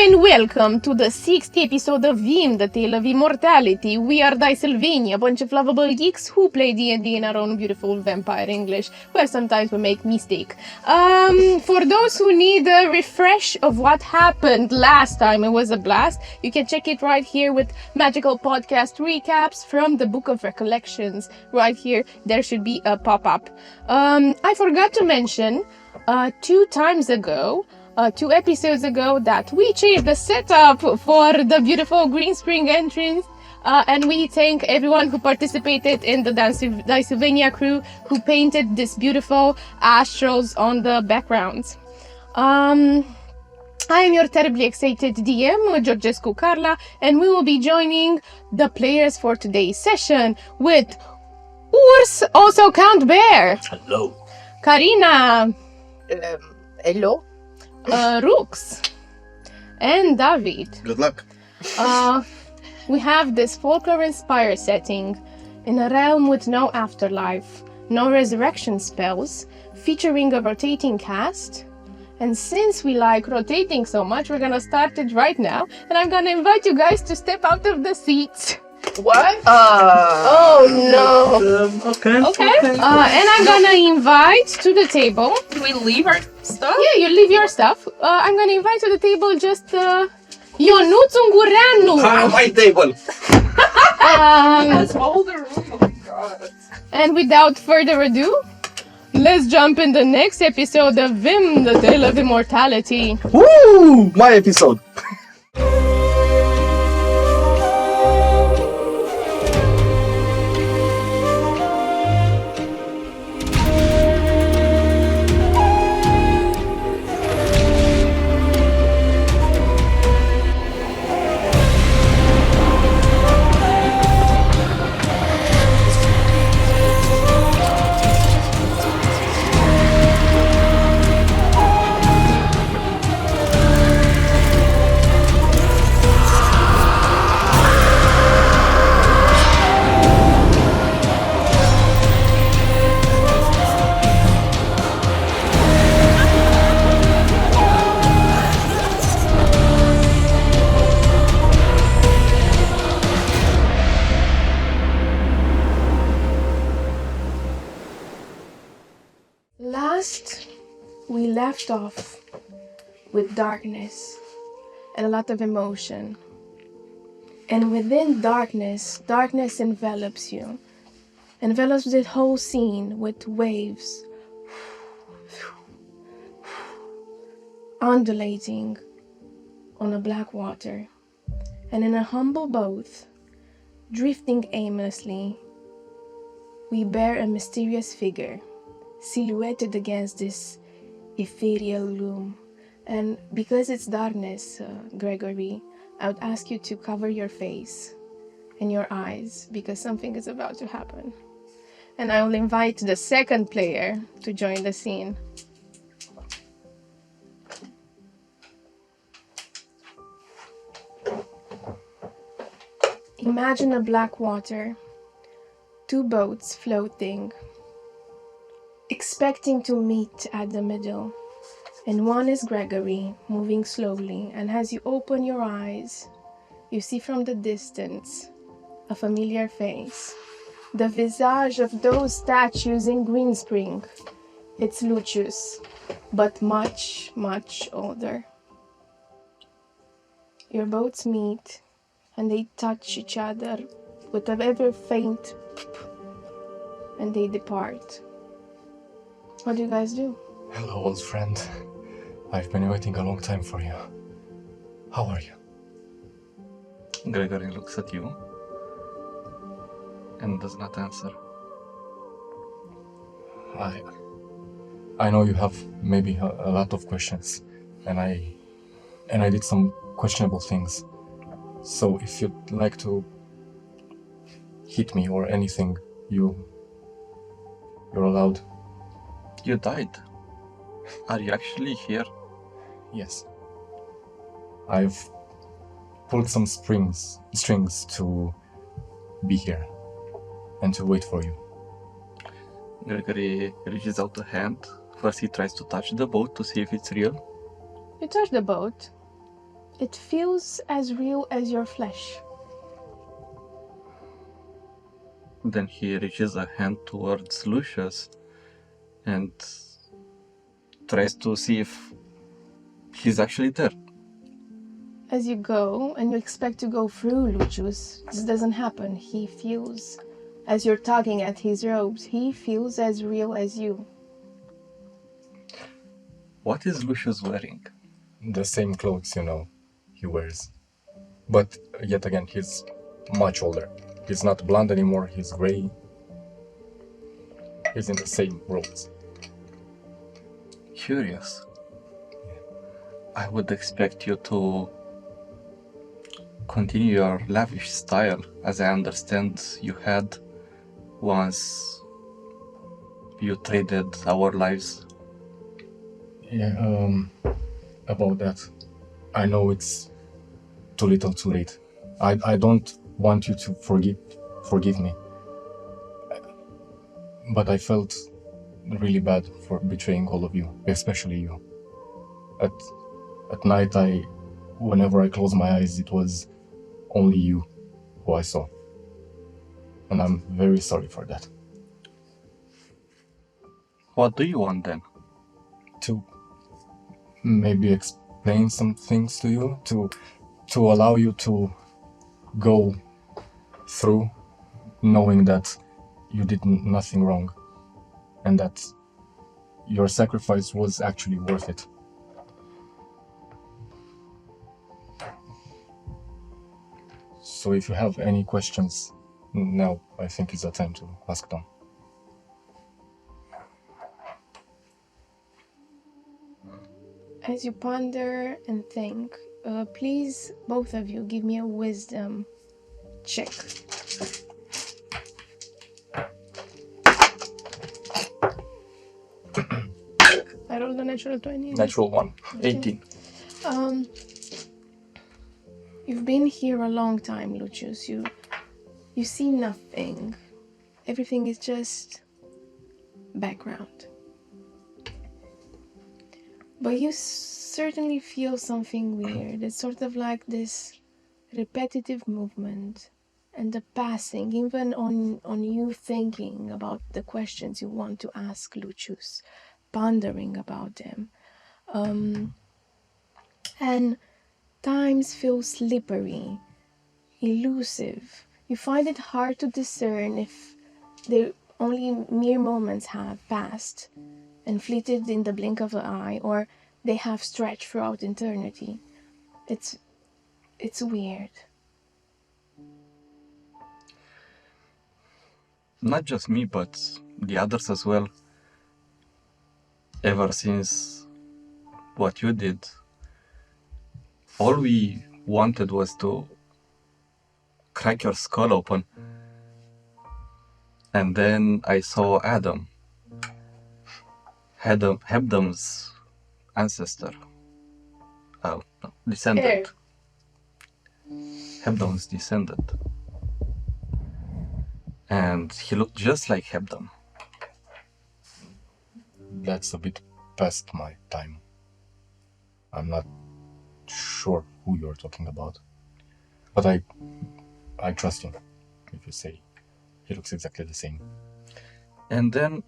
and welcome to the 6th episode of VIM, the tale of immortality. We are Dicesylvania, a bunch of lovable geeks who play D&D in our own beautiful vampire English, where sometimes we make mistake. For those who need a refresh of what happened last time, it was a blast. You can check it right here with magical podcast recaps from the Book of Recollections. Right here, there should be a pop-up. I forgot to mention, 2 episodes ago, that we changed the setup for the beautiful Green Spring entrance, and we thank everyone who participated in the Dicesylvania crew who painted this beautiful astrals on the backgrounds. I am your terribly excited DM, Georgescu Karla, and we will be joining the players for today's session with Urs, also Count Bear. Hello. Karina. Hello. Rux. And David. Good luck. We have this folklore-inspired setting in a realm with no afterlife, no resurrection spells, featuring a rotating cast. And since we like rotating so much, we're gonna start it right now, and I'm gonna invite you guys to step out of the seats. What? Oh no. Okay. And I'm gonna invite to the table. Do we leave our stuff? Yeah, you leave your stuff. I'm gonna invite to the table just Ionuț Ungureanu. My table. Let's hold the room. Oh my god. And without further ado, let's jump in the next episode of VIM, the Tale of Immortality. Woo! My episode. Last, we left off with darkness and a lot of emotion. And within darkness, darkness envelops you. Envelops the whole scene with waves undulating on a black water. And in a humble boat, drifting aimlessly, we bear a mysterious figure, silhouetted against this ethereal gloom. And because it's darkness, Gregory, I would ask you to cover your face and your eyes because something is about to happen. And I will invite the second player to join the scene. Imagine a black water, 2 boats floating, expecting to meet at the middle, and one is Gregory, moving slowly, and as you open your eyes, you see from the distance a familiar face, the visage of those statues in Green Spring. It's Lucius, but much, much older. Your boats meet, and they touch each other with a ever faint and they depart. What do you guys do? Hello, old friend. I've been waiting a long time for you. How are you? Gregory looks at you and does not answer. I know you have maybe a lot of questions, and I did some questionable things. So if you'd like to hit me or anything, you're allowed. You died. Are you actually here? Yes. I've pulled some strings to be here and to wait for you. Gregory reaches out a hand. First he tries to touch the boat to see if it's real. You touch the boat. It feels as real as your flesh. Then he reaches a hand towards Lucius and tries to see if he's actually there. As you go, and you expect to go through Lucius, this doesn't happen. He feels, as you're tugging at his robes, he feels as real as you. What is Lucius wearing? The same clothes, he wears. But yet again, he's much older. He's not blonde anymore, he's gray. He's in the same robes. Curious. I would expect you to continue your lavish style, as I understand you had once you traded our lives. Yeah, about that. I know it's too little too late. I don't want you to forgive me. But I felt really bad for betraying all of you, especially you. At night, whenever I closed my eyes, it was only you who I saw. And I'm very sorry for that. What do you want then? To maybe explain some things to you, to allow you to go through knowing that you did nothing wrong and that your sacrifice was actually worth it. So if you have any questions, now I think is the time to ask them. As you ponder and think, please, both of you, give me a wisdom check. I rolled a natural 20. Natural 1. Okay. 18. You've been here a long time, Lucius. You see nothing. Everything is just background. But you certainly feel something weird. It's sort of like this repetitive movement and the passing, even on you thinking about the questions you want to ask Lucius, pondering about them. And times feel slippery, elusive. You find it hard to discern if the only mere moments have passed and fleeted in the blink of an eye, or they have stretched throughout eternity. It's weird. Not just me, but the others as well. Ever since what you did, all we wanted was to crack your skull open. And then I saw Adam, Hebdom's ancestor. Oh, no, descendant. Hebdom's descendant. And he looked just like Hebdom. That's a bit past my time. I'm not sure who you're talking about. But I trust you if you say he looks exactly the same. And then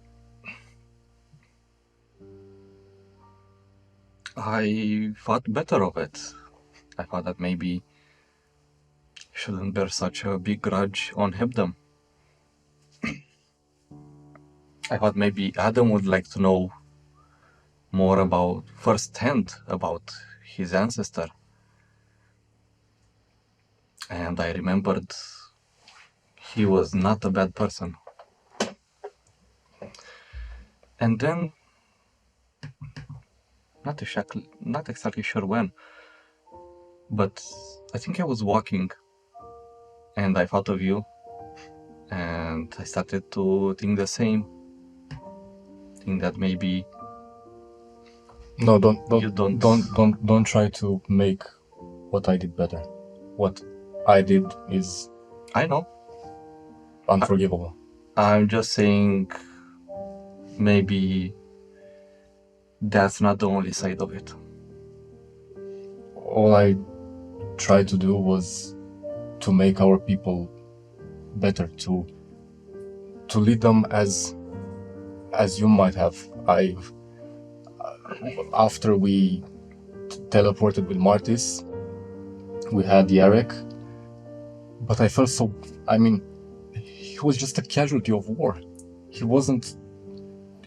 I thought better of it. I thought that maybe I shouldn't bear such a big grudge on Hebdom. I thought maybe Adam would like to know more about firsthand about his ancestor. And I remembered he was not a bad person. And then, not exactly sure when, but I think I was walking and I thought of you and I started to think the same. Think that maybe No, you don't try to make what I did better. What I did is I know. unforgivable. I'm just saying maybe that's not the only side of it. All I tried to do was to make our people better, to lead them as you might have. After we teleported with Martis, we had Yarek, but I felt so. I mean, he was just a casualty of war. He wasn't.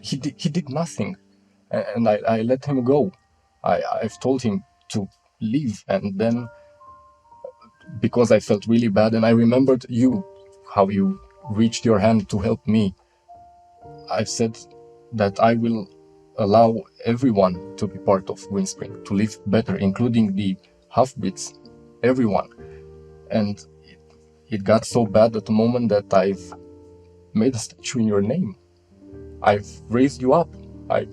He did nothing, and I let him go. I've told him to leave, and then because I felt really bad, and I remembered how you reached your hand to help me. I said that I will allow everyone to be part of Windspring, to live better, including the half-breeds, everyone. And it got so bad at the moment that I've made a statue in your name. I've raised you up. I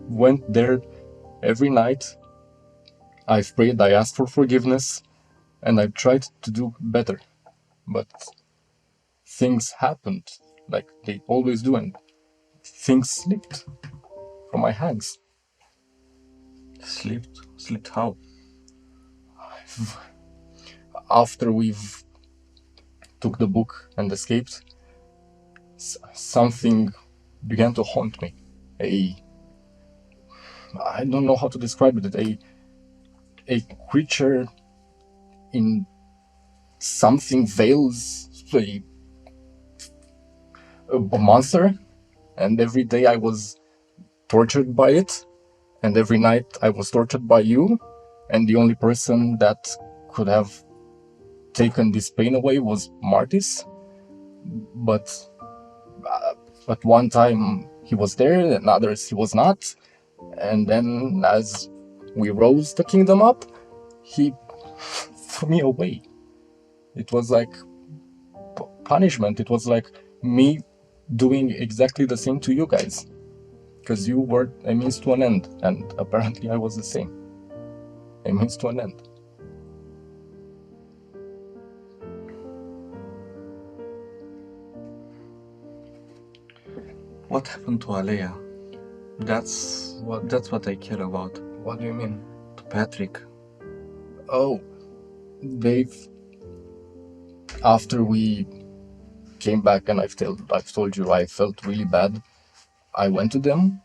went there every night. I've prayed, I asked for forgiveness, and I've tried to do better. But things happened, like they always do, and things slipped from my hands. Slipped? Slipped how? After we've took the book and escaped, something began to haunt me. I don't know how to describe it. A creature in something veils a monster, and every day I was tortured by it, and every night I was tortured by you, and the only person that could have taken this pain away was Martis. But at one time he was there, and others he was not. And then as we rose the kingdom up, he threw me away. It was like punishment. It was like me doing exactly the same to you guys. Because you were a means to an end, and apparently I was the same. A means to an end. What happened to Alea? That's what I care about. What do you mean? To Patrick. Oh, after we came back and I've told you I felt really bad, I went to them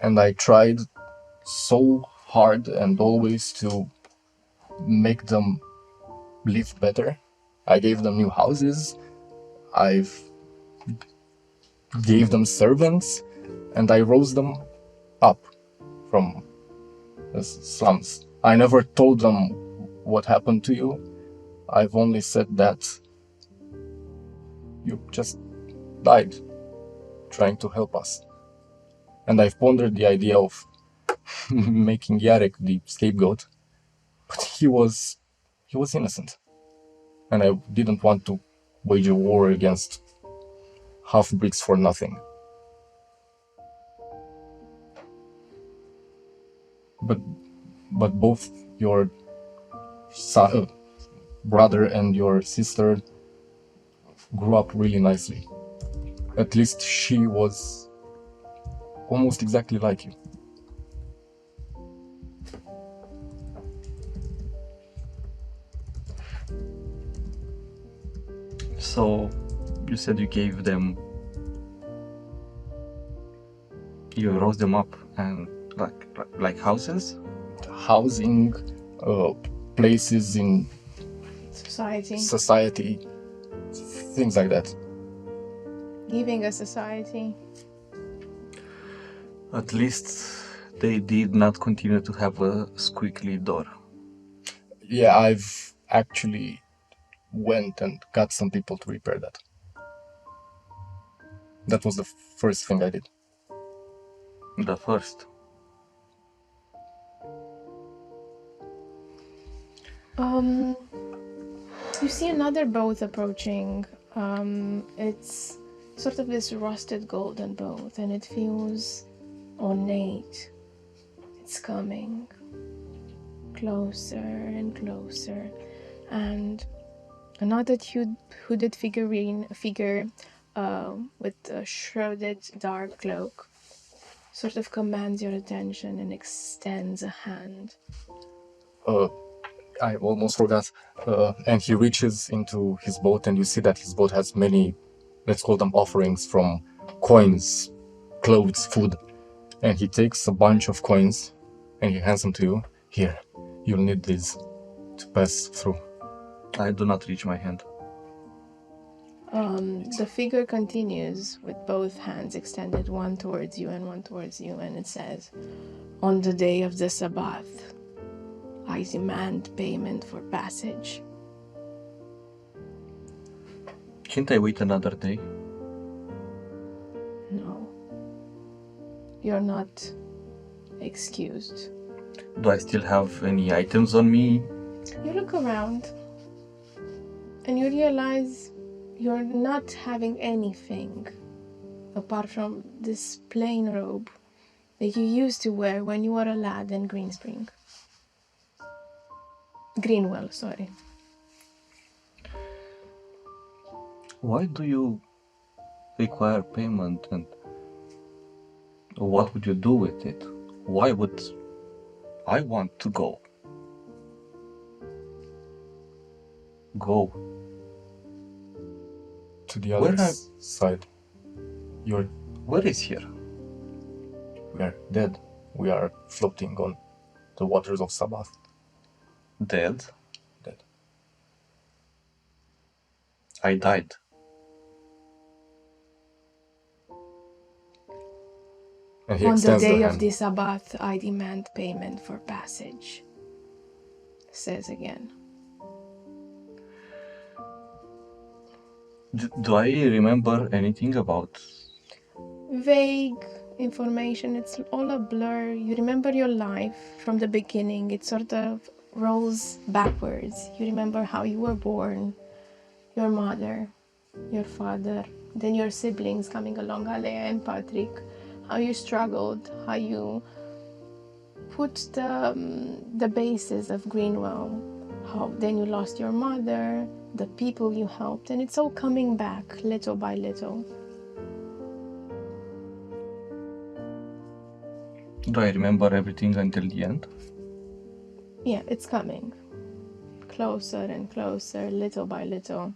and I tried so hard and always to make them live better. I gave them new houses, I've gave them servants, and I rose them up from the slums. I never told them what happened to you. I've only said that you just died trying to help us. And I've pondered the idea of making Yarek the scapegoat, but he was innocent. And I didn't want to wage a war against half-breeds for nothing. But both your brother and your sister grew up really nicely. At least she was almost exactly like you. So, you said you gave them... You rose them up and like houses? Housing, places in Society. things like that. Giving a society. At least they did not continue to have a squeaky door. Yeah, I've actually went and got some people to repair that. That was the first thing I did. The first. You see another boat approaching. It's sort of this rusted golden boat, and it feels ornate. It's coming closer and closer, and another hooded figure with a shrouded dark cloak sort of commands your attention and extends a hand. I almost forgot. And he reaches into his boat, and you see that his boat has many, let's call them offerings, from coins, clothes, food. And he takes a bunch of coins and he hands them to you. Here, you'll need these to pass through. I do not reach my hand. The figure continues with both hands extended, one towards you and one towards you, and it says, "On the day of the Sabbath, I demand payment for passage." Can't I wait another day? No. You're not excused. Do I still have any items on me? You look around and you realize you're not having anything apart from this plain robe that you used to wear when you were a lad in Greenwell, sorry. Why do you require payment, and what would you do with it? Why would I want to go? Go. To the other Where side. Where is here? We are dead. We are floating on the waters of Sabbath. Dead? Dead. I died. And he On the extends day the of hand. the Sabbath, I demand payment for passage. Says again. Do I remember anything about... Vague information, it's all a blur. You remember your life from the beginning, it sort of rolls backwards. You remember how you were born, your mother, your father, then your siblings coming along, Alea and Patrick, how you struggled, how you put the basis of Greenwell, how then you lost your mother, the people you helped, and it's all coming back little by little. Do I remember everything until the end? Yeah, it's coming. Closer and closer, little by little.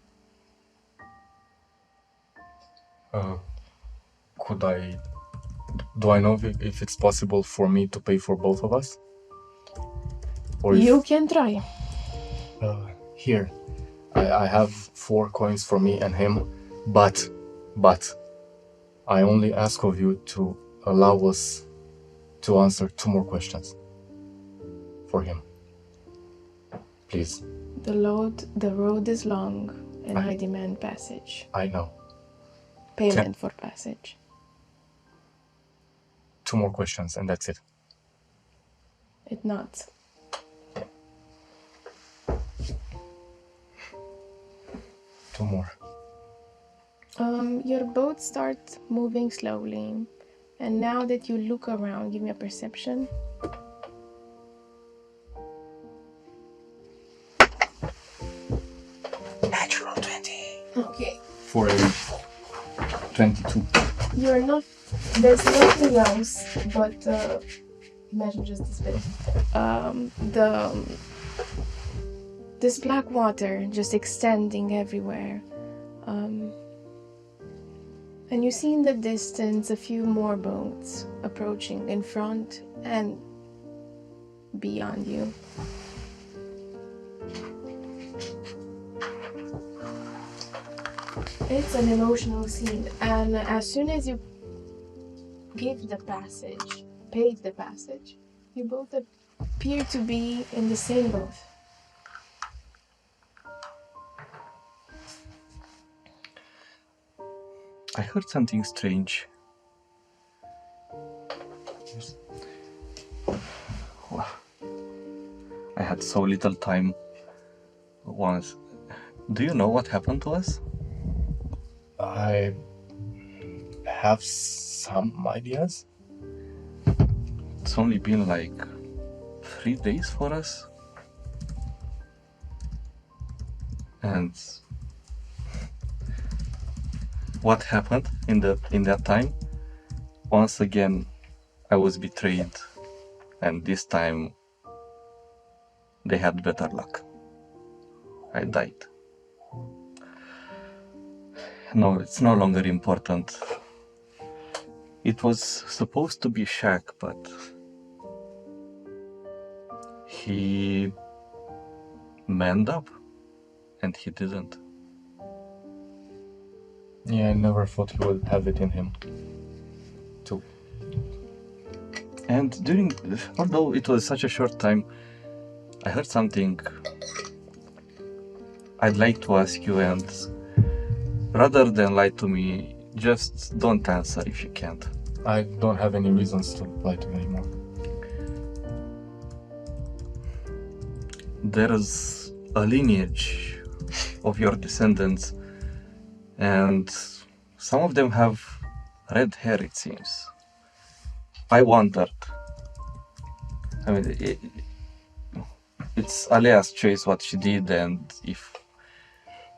Do I know if it's possible for me to pay for both of us? Or You can try. here, I have 4 coins for me and him, but I only ask of you to allow us to answer 2 more questions for him. Please. The road is long, and I demand passage. I know. Payment for passage. 2 more questions and that's it. It nods. Two more. Your boat starts moving slowly, and now that you look around, give me a perception. Natural 20. Okay. For a 22. You're not. There's nothing else but imagine just this bit. This black water just extending everywhere. And you see in the distance a few more boats approaching in front and beyond you. It's an emotional scene, and as soon as you paid the passage, you both appear to be in the same boat. I heard something strange. Wow. I had so little time once. Do you know what happened to us? I have some ideas. It's only been like 3 days for us. And what happened in that time? Once again, I was betrayed, and this time they had better luck. I died. No, it's no longer important. It was supposed to be Shaq, but he manned up, and he didn't. Yeah, I never thought he would have it in him. Too. And although it was such a short time, I heard something I'd like to ask you, and rather than lie to me, just don't answer if you can't. I don't have any reasons to lie to you anymore. There's a lineage of your descendants, and some of them have red hair, it seems. I wondered. I mean, it's Alea's choice what she did, and if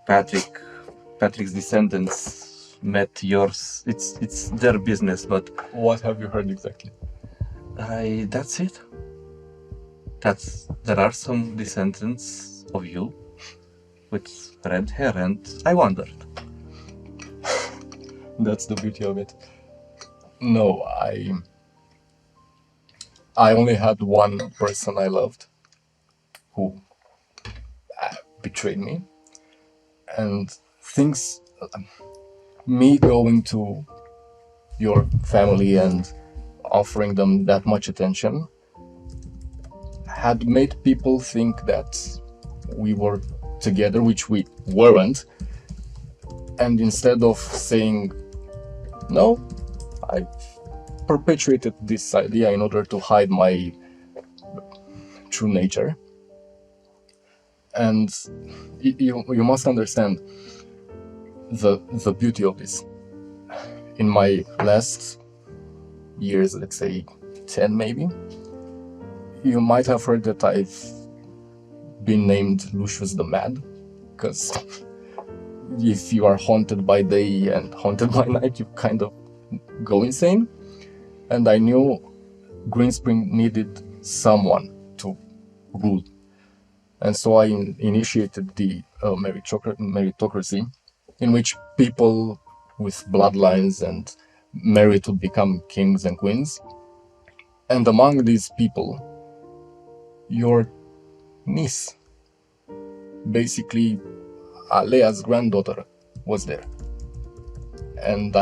Patrick's descendants met yours, it's their business, but What have you heard exactly? that's it. There are some descendants of you with red hair, and I wondered. That's the beauty of it. No, I only had one person I loved who betrayed me, and things, me going to your family and offering them that much attention had made people think that we were together, which we weren't. And instead of saying no, I perpetuated this idea in order to hide my true nature. And you must understand the beauty of this. In my last years, let's say 10 maybe, you might have heard that I've been named Lucius the Mad, because if you are haunted by day and haunted by night, you kind of go insane. And I knew Greenspring needed someone to rule. And so I initiated the meritocracy, in which people with bloodlines and merit would become kings and queens. And among these people, your niece, basically Alea's granddaughter, was there. And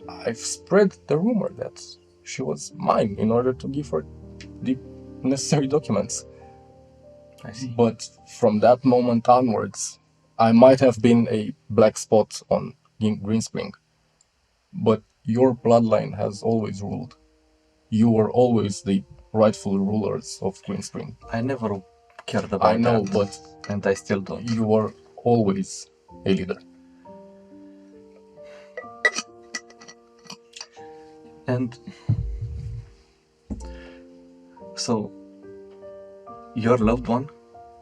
I've spread the rumor that she was mine in order to give her the necessary documents. I see. But from that moment onwards, I might have been a black spot on Greenspring, but your bloodline has always ruled. You were always the rightful rulers of Greenspring. I never cared about I know, that, but and I still don't. you were always a leader. And so, your loved one,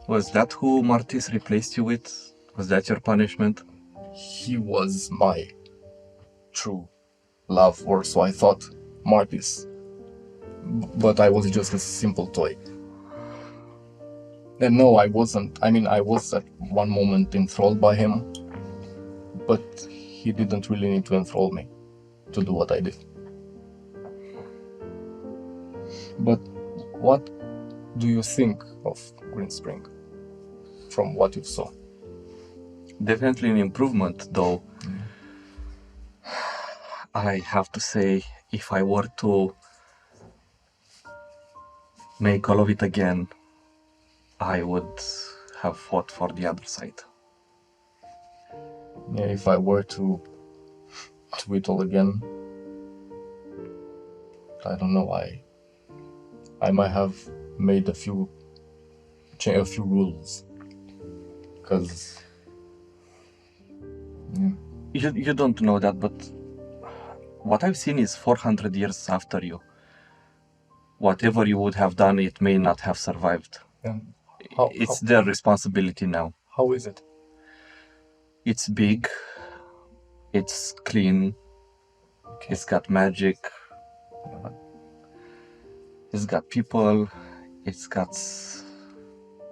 was that who Martis replaced you with? Was that your punishment? He was my true love, or so I thought, Martis. But I was just a simple toy. And no, I wasn't. I mean, I was at one moment enthralled by him, but he didn't really need to enthrall me to do what I did. But what do you think of Greenspring from what you saw? Definitely an improvement, though. I have to say, if I were to make all of it again, I would have fought for the other side. Yeah, if I were to do it all again, I don't know, I might have made a few rules, because You don't know that, but what I've seen is 400 years after you. Whatever you would have done, it may not have survived. It's their responsibility now. How is it? It's big, it's clean, It's got magic. It's got people, it's got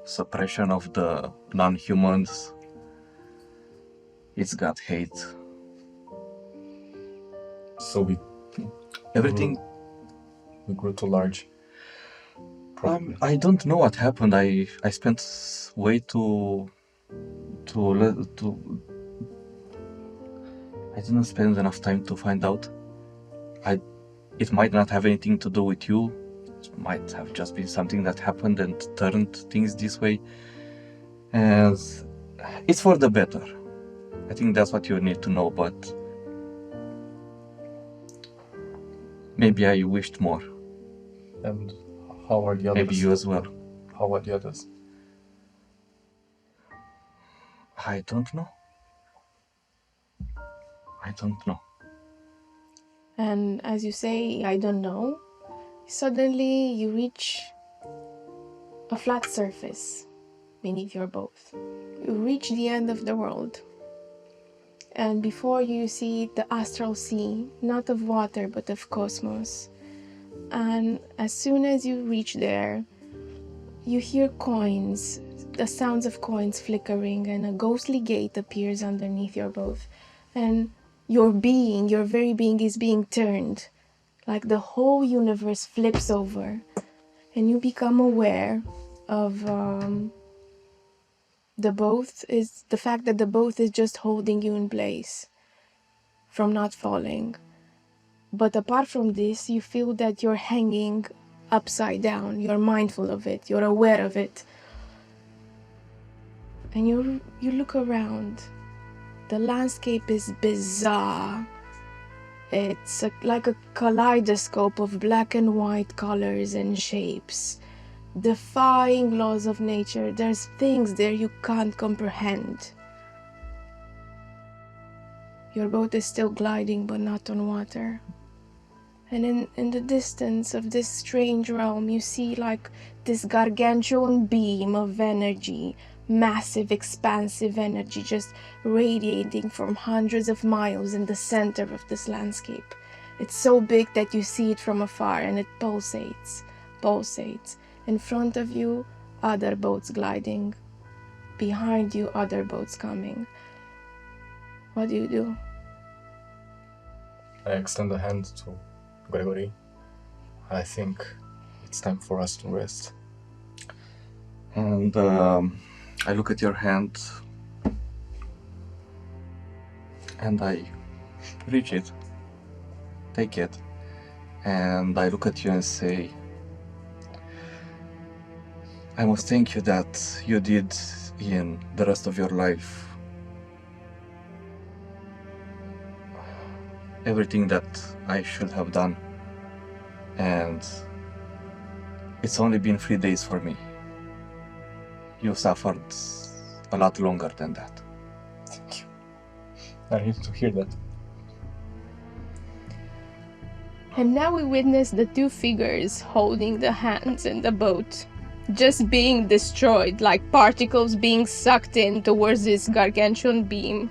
suppression of the non-humans, it's got hate. So Everything. we grew too large. I don't know what happened. I spent way I didn't spend enough time to find out. It might not have anything to do with you. It might have just been something that happened and turned things this way. And it's for the better. I think that's what you need to know, but maybe I wished more. And how are the others? Maybe you as well. How are the others? I don't know. And as you say, I don't know, suddenly you reach a flat surface beneath your boat. You reach the end of the world. And before you see the astral sea, not of water, but of cosmos. And as soon as you reach there, you hear coins, the sounds of coins flickering, and a ghostly gate appears underneath your boat. And your being, your very being is being turned, like the whole universe flips over, and you become aware of the fact that the boat is just holding you in place from not falling. But apart from this, you feel that you're hanging upside down. You're mindful of it. You're aware of it. And you look around. The landscape is bizarre. It's like a kaleidoscope of black and white colors and shapes, defying laws of nature. There's things there you can't comprehend. Your boat is still gliding, but not on water. And in the distance of this strange realm, you see like this gargantuan beam of energy, massive, expansive energy just radiating from hundreds of miles in the center of this landscape. It's so big that you see it from afar, and it pulsates. In front of you, other boats gliding. Behind you, other boats coming. What do? I extend a hand to Gregory. I think it's time for us to rest. And I look at your hand and I reach it, take it, and I look at you and say, I must thank you that you did in the rest of your life everything that I should have done, and it's only been 3 days for me. You suffered a lot longer than that. Thank you. I need to hear that. And now we witness the two figures holding the hands in the boat, just being destroyed, like particles being sucked in towards this gargantuan beam.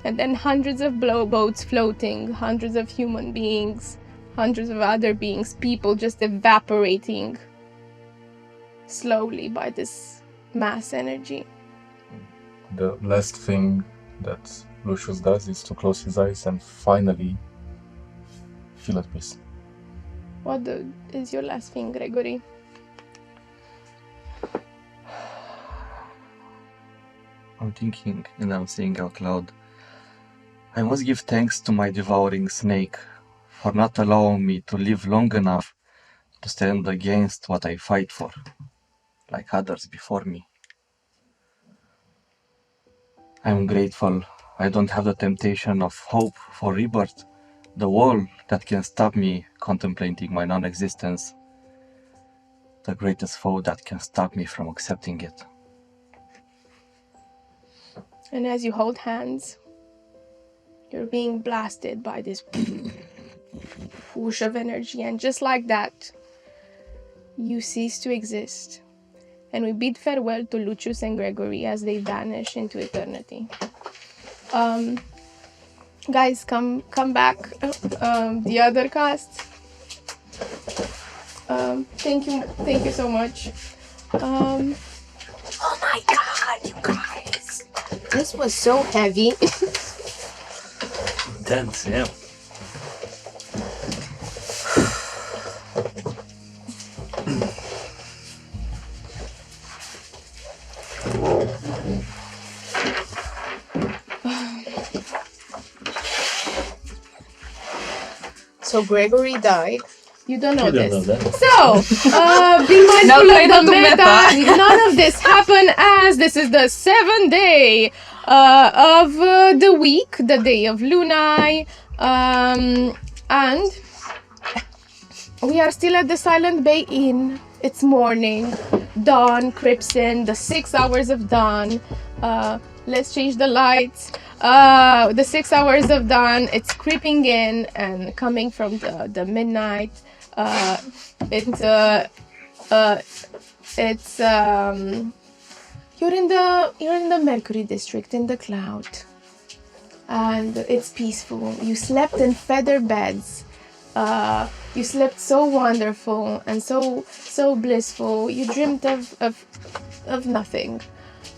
And then hundreds of boats floating, hundreds of human beings, hundreds of other beings, people just evaporating slowly by this mass energy. The last thing that Lucius does is to close his eyes and finally feel at peace. What is your last thing, Gregory? I'm thinking and I'm saying out loud, I must give thanks to my devouring snake for not allowing me to live long enough to stand against what I fight for, like others before me. I'm grateful I don't have the temptation of hope for rebirth, the wall that can stop me contemplating my non-existence, the greatest foe that can stop me from accepting it. And as you hold hands, you're being blasted by this whoosh of energy, and just like that, you cease to exist. And we bid farewell to Lucius and Gregory as they vanish into eternity. Guys, come back. The other cast. Thank you so much. Oh my god, you guys. This was so heavy. Intense, yeah. So Gregory died. You don't know You don't this. know that. So, be mindful No, of the to meta. meta. None of this happened as this is the 7th day of the week, the day of Lunai, and we are still at the Silent Bay Inn. It's morning. Dawn creeps in, the 6 hours of dawn. Let's change the lights. The 6 hours of dawn, it's creeping in and coming from the midnight. It's you're in the Mercury district in the cloud, and it's peaceful. You slept in feather beds. You slept so wonderful and so blissful. You dreamed of nothing.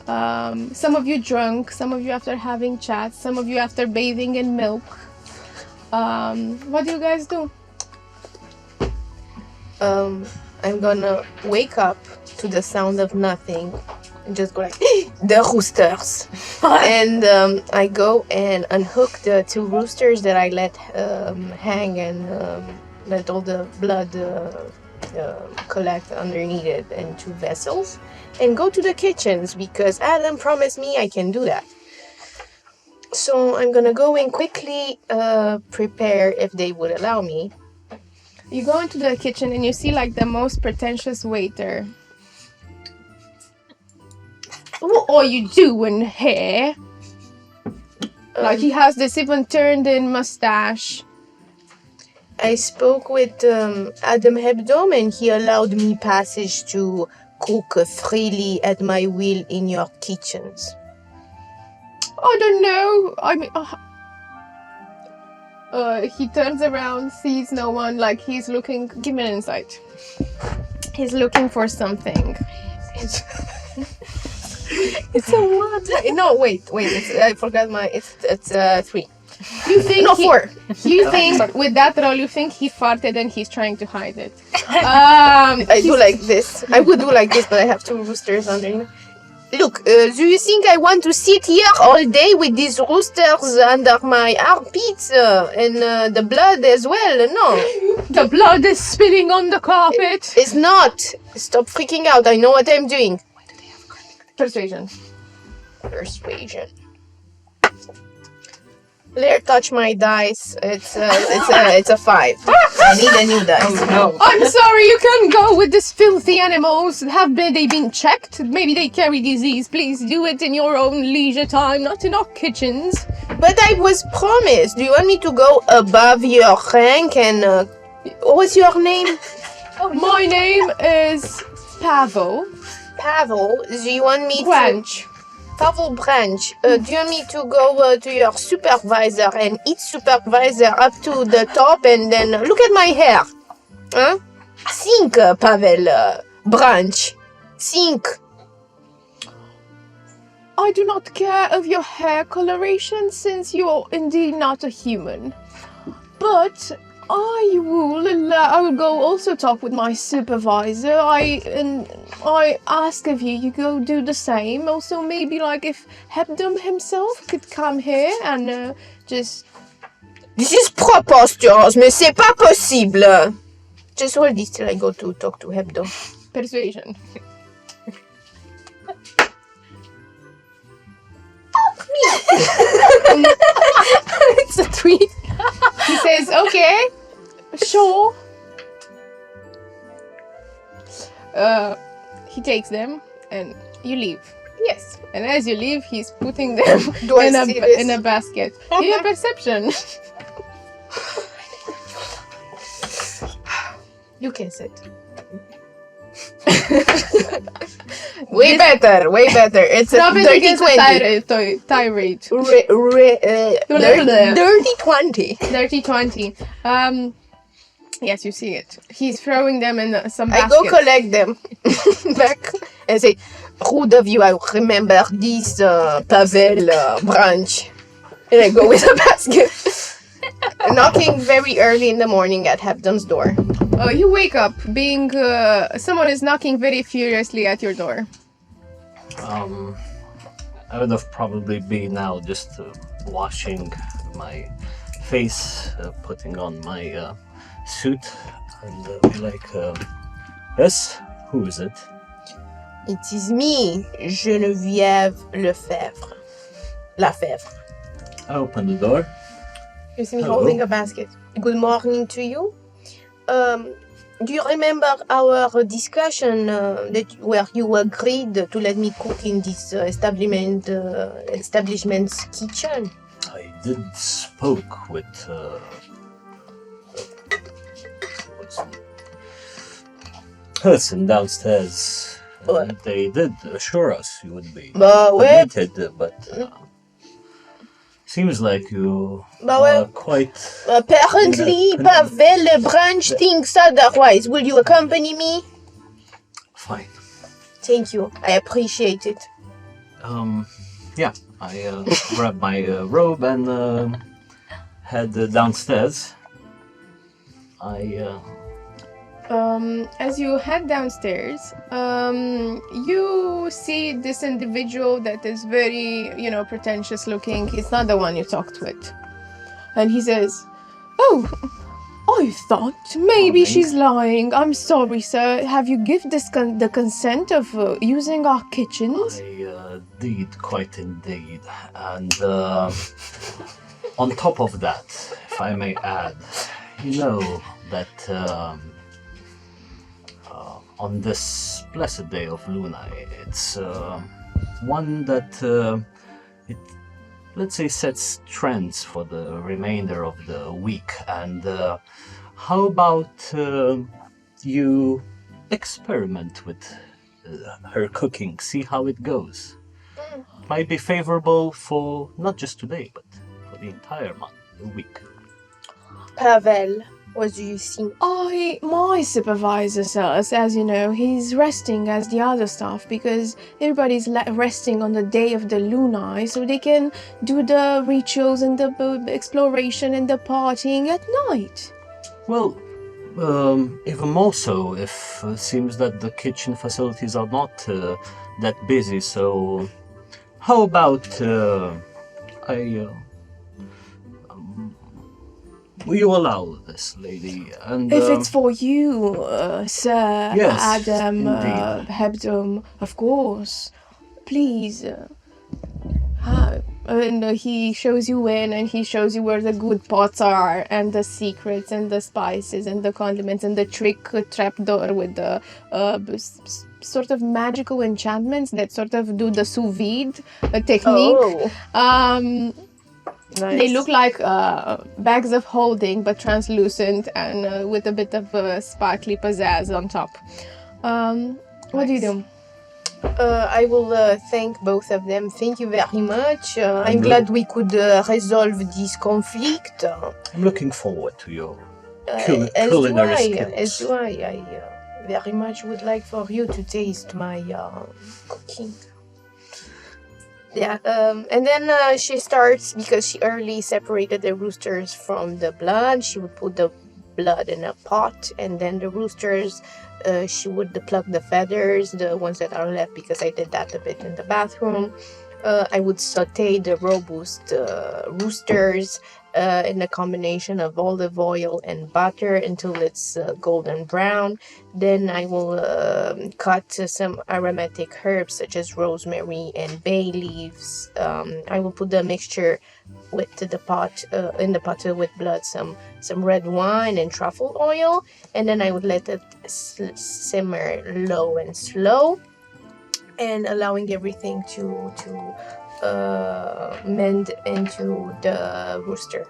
Some of you drunk, some of you after having chats, some of you after bathing in milk. What do you guys do? I'm gonna wake up to the sound of nothing and just go like, the roosters. And I go and unhook the 2 roosters that I let hang and let all the blood collect underneath it in 2 vessels and go to the kitchens because Adam promised me I can do that. So I'm gonna go and quickly prepare if they would allow me. You go into the kitchen and you see like the most pretentious waiter. What are you doing here? Like he has this even turned in mustache. I spoke with Adam Hebdom and he allowed me passage to cook freely at my will in your kitchens. I don't know. I mean, he turns around, sees no one, like he's looking. Give me an insight. He's looking for something. It's a what? No, wait. I forgot my. It's 3. You think no 4? You think with that roll, you think he farted and he's trying to hide it? I do like this. I would do like this, but I have 2 roosters underneath. Look, do you think I want to sit here all day with these roosters under my armpits and the blood as well? No. The blood is spilling on the carpet. It's not. Stop freaking out. I know what I'm doing. Why do they have persuasion? Persuasion. Blair, touch my dice. It's a 5. I need a new dice. Oh, no. I'm sorry, you can't go with these filthy animals. Have they been checked? Maybe they carry disease. Please do it in your own leisure time, not in our kitchens. But I was promised. Do you want me to go above your rank and... what's your name? My name is Pavel. Pavel? Do you want me to... Pavel Branch, do you want me to go to your supervisor and eat supervisor up to the top and then look at my hair? Huh? Think, Pavel Branch. Think. I do not care of your hair coloration since you're indeed not a human. But I will go also talk with my supervisor. I ask of you go do the same. Also, maybe like if Hebdom himself could come here and just... This is preposterous, mais c'est pas possible. Just hold this till I go to talk to Hebdom. Persuasion. Fuck me! It's a 3. He says, okay, sure. He takes them and you leave. Yes. And as you leave, he's putting them in a basket. Do you have perception? You can sit. Way better. It's a 30-20. Tirade. Dirty 20. Yes, you see it. He's throwing them in some I baskets. go collect them back and say, who of you I remember this Pavel branch? And I go with a basket. Knocking very early in the morning at Hebdom's door. Oh, you wake up being someone is knocking very furiously at your door. I would have probably been now just washing my face, putting on my suit, and be like, yes, who is it? It is me, Geneviève Lefebvre. Lafevre. I open the door. You see me Hello. holding a basket. Good morning to you. Do you remember our discussion where you agreed to let me cook in this establishment's kitchen? I did spoke with what's the person downstairs. What? They did assure us you would be But wait, admitted, but seems like you But are well, quite. apparently Pavel Branch thinks otherwise. Will you accompany me? Fine. Thank you. I appreciate it. Yeah, I grabbed my robe and head downstairs. As you head downstairs, you see this individual that is very, pretentious looking. He's not the one you talked with. And he says, "Oh, I thought maybe she's lying. I'm sorry, sir. Have you given the consent of using our kitchens?" I did quite indeed, and on top of that, if I may add, you know that on this blessed day of Luna, it's one that it, let's say, sets trends for the remainder of the week. And how about you experiment with her cooking, see how it goes? Might be favorable for not just today, but for the entire month, the week. Pavel, what do you think? My supervisor says, as you know, he's resting as the other staff because everybody's resting on the day of the Luna, so they can do the rituals and the exploration and the partying at night. Well, even more so if it seems that the kitchen facilities are not that busy, so how about will you allow this lady? And If it's for you, sir, Yes, Adam, indeed. Hebdom, of course. Please. And he shows you in, and he shows you where the good pots are, and the secrets, and the spices, and the condiments, and the trapdoor with the sort of magical enchantments that sort of do the sous vide technique. Oh, nice. They look like bags of holding, but translucent and with a bit of sparkly pizzazz on top. What do you do? I will thank both of them. Thank you very much. I'm glad we could resolve this conflict. I'm looking forward to your As culinary do skills. As do I. I very much would like for you to taste my cooking. Yeah, and then she starts, because she early separated the roosters from the blood, she would put the blood in a pot, and then the roosters, she would pluck the feathers, the ones that are left, because I did that a bit in the bathroom. I would saute the robust roosters in a combination of olive oil and butter until it's golden brown. Then I will cut some aromatic herbs such as rosemary and bay leaves. I will put the mixture with the pot in the pot with blood, some red wine and truffle oil, and then I would let it simmer low and slow, and allowing everything to mend into the rooster.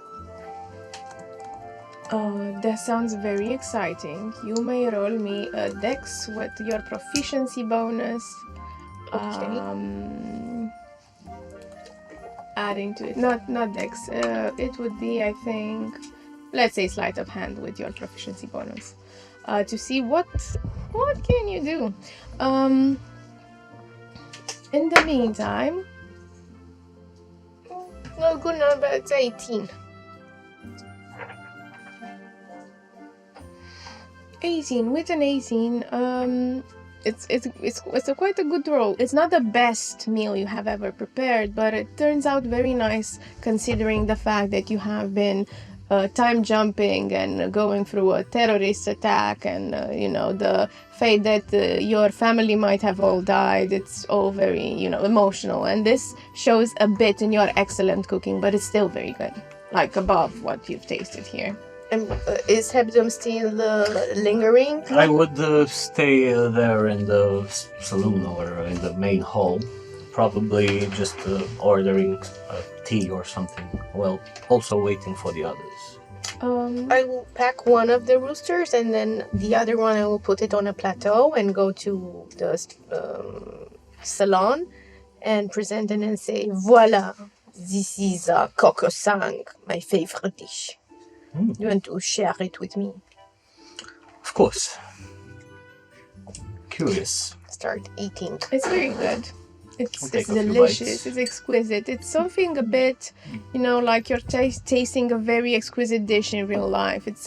That sounds very exciting. You may roll me a dex with your proficiency bonus. Okay. Adding to it, not dex. It would be, I think, let's say sleight of hand with your proficiency bonus, to see what can you do. In the meantime, No good number, it's 18. 18. With an 18, it's quite a good roll. It's not the best meal you have ever prepared, but it turns out very nice considering the fact that you have been time jumping and going through a terrorist attack and the fate that your family might have all died. It's all very emotional, and this shows a bit in your excellent cooking, but it's still very good, like above what you've tasted here. And is Hebdom still lingering? I would stay there in the saloon or in the main hall, probably just ordering tea or something. Well, also waiting for the others. I will pack one of the roosters, and then the other one I will put it on a plateau and go to the salon and present it and say, "Voila, this is coq au sang, my favorite dish. You want to share it with me?" Of course. Curious. Start eating. It's very good. I'll It's take a few delicious. bites. It's exquisite. It's something a bit, like you're tasting a very exquisite dish in real life. It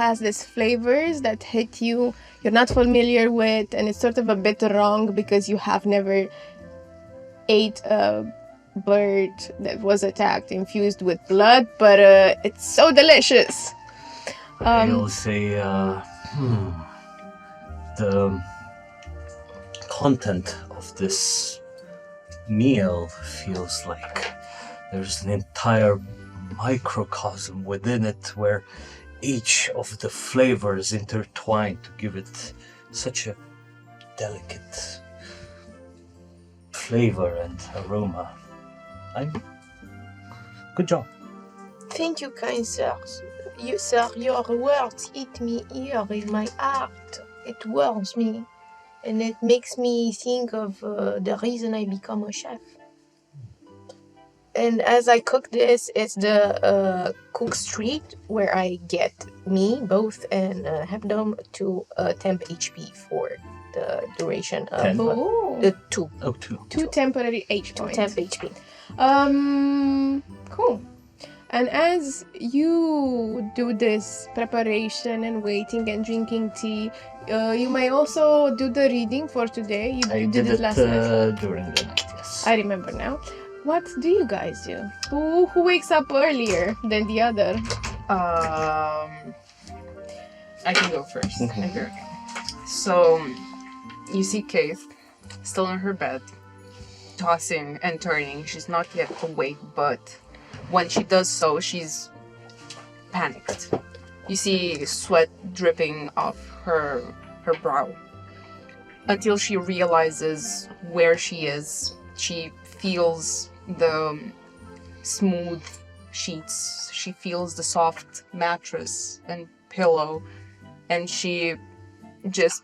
has these flavors that hit you, you're not familiar with, and it's sort of a bit wrong because you have never ate a bird that was attacked infused with blood, but it's so delicious. I'll say the content of this meal feels like there's an entire microcosm within it where each of the flavors intertwine to give it such a delicate flavor and aroma. Good job. Thank you, kind sir. Sir, your words hit me here in my heart. It warms me, and it makes me think of the reason I become a chef. And as I cook this, it's the cook street where I get me, both, and Hebdom to temp HP for the duration of 10. Ooh. the 2. Oh, two. Two temporary H To points. temp HP. Cool. And as you do this preparation and waiting and drinking tea, you may also do the reading for today. You did it last night. During the night, yes. I remember now. What do you guys do? Who wakes up earlier than the other? I can go first. Mhm. Okay. So, you see Kate still in her bed, tossing and turning. She's not yet awake, but when she does so, she's panicked. You see sweat dripping off her brow until she realizes where she is. She feels the smooth sheets. She feels the soft mattress and pillow, and she just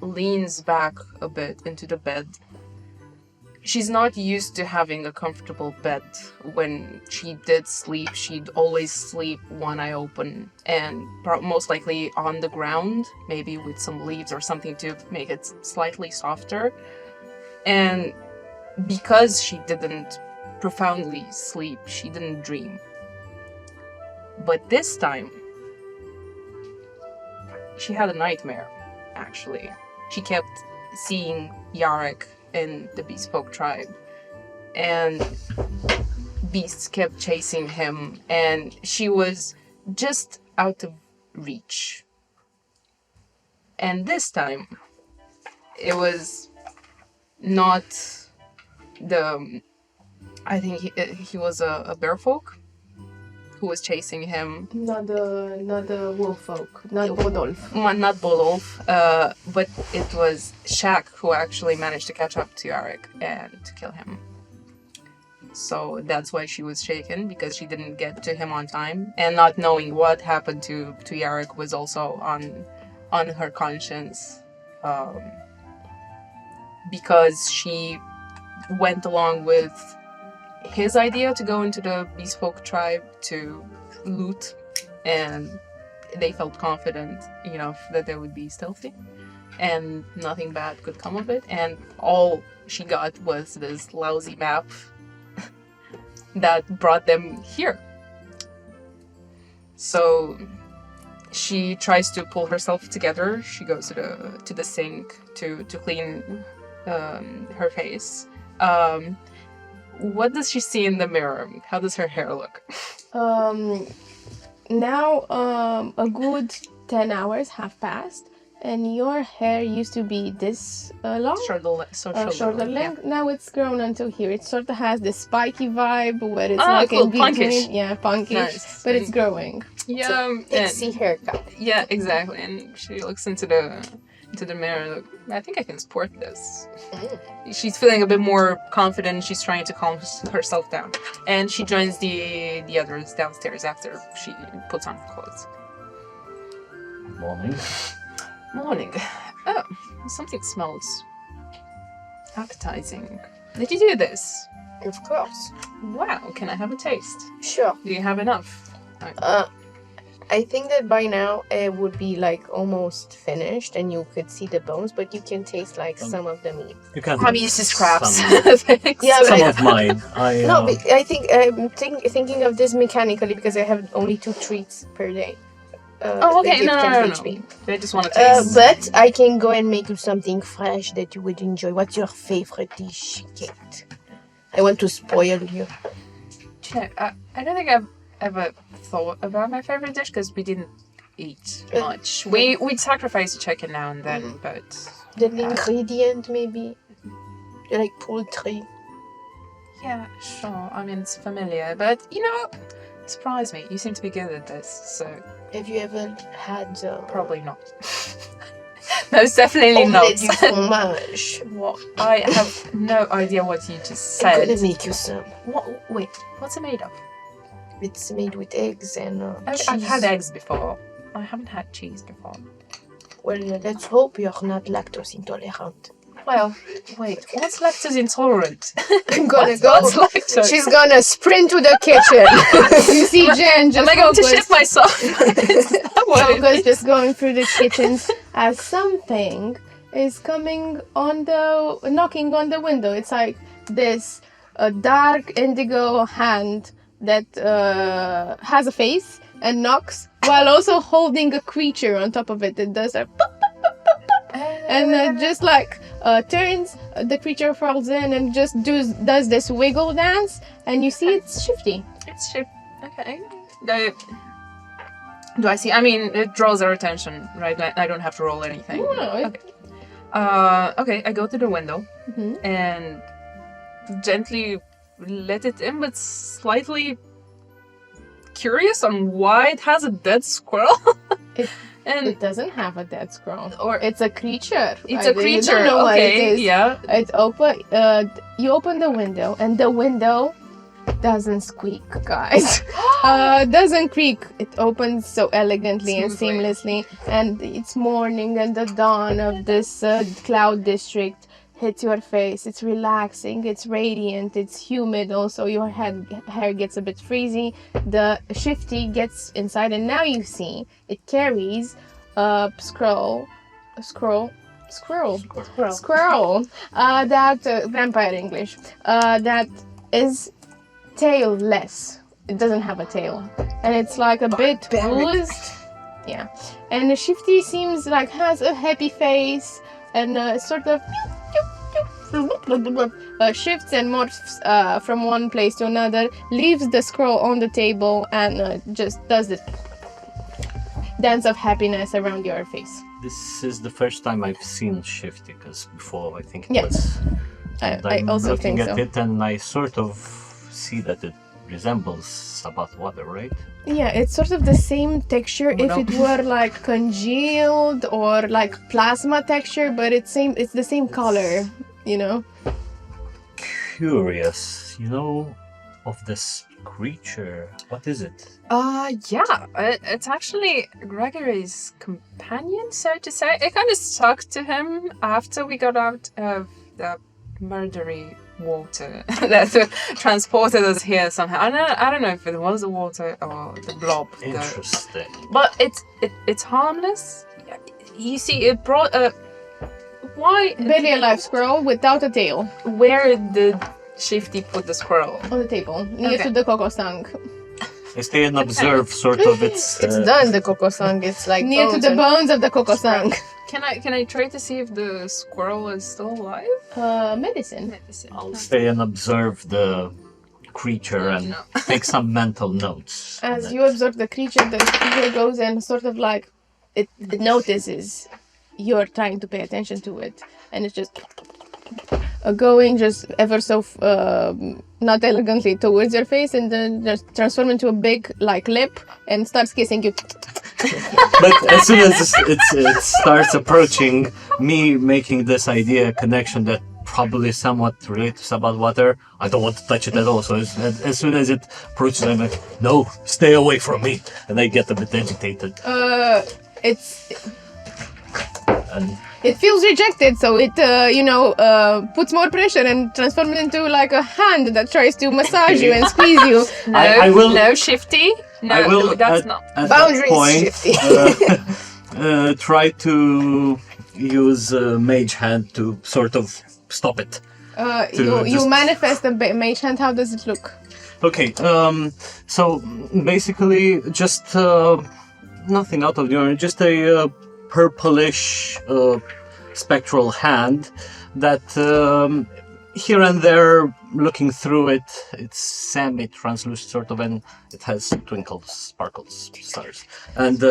leans back a bit into the bed. She's not used to having a comfortable bed. When she did sleep, she'd always sleep one eye open and most likely on the ground, maybe with some leaves or something to make it slightly softer. And because she didn't profoundly sleep, she didn't dream. But this time, she had a nightmare, actually. She kept seeing Yarek in the Bespoke tribe, and beasts kept chasing him, and she was just out of reach. And this time, it was not the... I think he was a bear folk who was chasing him. Not the wolf folk, not Bodolf. Not Bololf, but it was Shaq who actually managed to catch up to Yarek and to kill him. So that's why she was shaken, because she didn't get to him on time, and not knowing what happened to Yarek was also on her conscience, because she went along with his idea to go into the Bespoke tribe to loot and they felt confident enough that they would be stealthy and nothing bad could come of it, and all she got was this lousy map that brought them here. So she tries to pull herself together. She goes to the sink to clean her face. What does she see in the mirror? How does her hair look? Now a good 10 hours have passed, and your hair used to be this long. Shoulder length. Yeah. Now it's grown until here. It sort of has this spiky vibe where it's Cool, in between. punkish. Yeah, punkish. Nice. But it's growing. Yeah, Pixie haircut. yeah, exactly. And she looks into the mirror. Like, I think I can sport this. She's feeling a bit more confident. She's trying to calm herself down, and she joins the others downstairs after she puts on her clothes. Morning. Morning. Oh, something smells appetizing. Did you do this? Of course. Wow, can I have a taste? Sure. Do you have enough? I think that by now it would be like almost finished and you could see the bones, but you can taste like some of the meat. You can I'm used to scraps. Thanks. Yeah, Some but of mine. no, but I think I'm thinking of this mechanically because I have only 2 treats per day. Oh, okay. that you can No. reach me. I just want to taste. But I can go and make you something fresh that you would enjoy. What's your favorite dish, Kate? I want to spoil you. Do you know, I don't think I've ever thought about my favorite dish because we didn't eat much. We'd sacrifice a chicken now and then, but The ingredient, maybe? You like poultry? yeah, sure. I mean, it's familiar, but surprise me. You seem to be good at this, so Have you ever had probably not. Most definitely not. omelette du fromage? What? I have no idea what you just I'm said. gonna make you some. What? Wait, what's it made of? It's made with eggs and cheese. I've had eggs before. I haven't had cheese before. Well, let's hope you're not lactose intolerant. Well, wait, what's lactose intolerant? I'm gonna What's go. lactose? She's gonna sprint to the kitchen. You see Jen just Am I going to focused- shit myself? Is that what it Focus is? just going through the kitchens as something is coming knocking on the window. It's like this dark indigo hand that has a face and knocks while also holding a creature on top of it that does a and just like turns, the creature falls in and just does this wiggle dance, and you see it's Shifty. It's shit. Okay. Do I see? I mean, it draws our attention, right? I don't have to roll anything. No, Okay. Okay, I go to the window and gently let it in, but slightly curious on why it has a dead squirrel. It doesn't have a dead squirrel. Or It's a creature. it's a You creature. don't know what it Okay, is. yeah. It's open. You open the window, and the window doesn't squeak, guys. Doesn't creak. It opens so elegantly and Smoothly. seamlessly, and it's morning, and the dawn of this cloud district hits your face. It's relaxing. It's radiant. It's humid. Also, your hair gets a bit freezy. The Shifty gets inside, and now you see it carries a squirrel. That vampire English. That is tailless. It doesn't have a tail, and it's like a bit bruised. Yeah, and the Shifty seems like has a happy face and sort of shifts and morphs from one place to another, leaves the scroll on the table, and just does this dance of happiness around your face. This is the first time I've seen Shifty, because before I think it Yeah. was. And I I'm also looking think at so. it and I sort of see that it resembles Sabbath water, right? Yeah, it's sort of the same texture if no. it were like congealed or like plasma texture, but it's the same color, you know? Curious, of this creature. What is it? Yeah, it's actually Gregory's companion, so to say. It kind of stuck to him after we got out of the murdery water that transported us here somehow. I don't know if it was the water or the blob. Interesting. But it's harmless. You see, it brought a... Why? Barely alive squirrel without a tail. Where did Shifty put the squirrel? On the table, near Okay. to the coco sang. I stay and observe sort of its... It's done, the coco sang. It's like Near to bones the and- bones of the coco sang. Can I try to see if the squirrel is still alive? Medicine. I'll stay and observe the creature and take some mental notes. As you observe the creature goes and sort of like it notices you're trying to pay attention to it, and it's just going just ever so not elegantly towards your face, and then just transform into a big like lip and starts kissing you. But as soon as it starts approaching, me making this idea connection that probably somewhat relates about water, I don't want to touch it at all. So as soon as it approaches, I'm like, no, stay away from me. And I get a bit agitated. And It feels rejected, so it puts more pressure and transforms it into like a hand that tries to massage you and squeeze you. No, I will- no, Shifty. No, I will that's not. at Boundaries, that point try to use mage hand to sort of stop it. You just- manifest a mage hand. How does it look? Okay, so basically just nothing out of the ordinary, just a purplish spectral hand that here and there, looking through it, it's semi-translucent sort of, and it has twinkles, sparkles, stars. And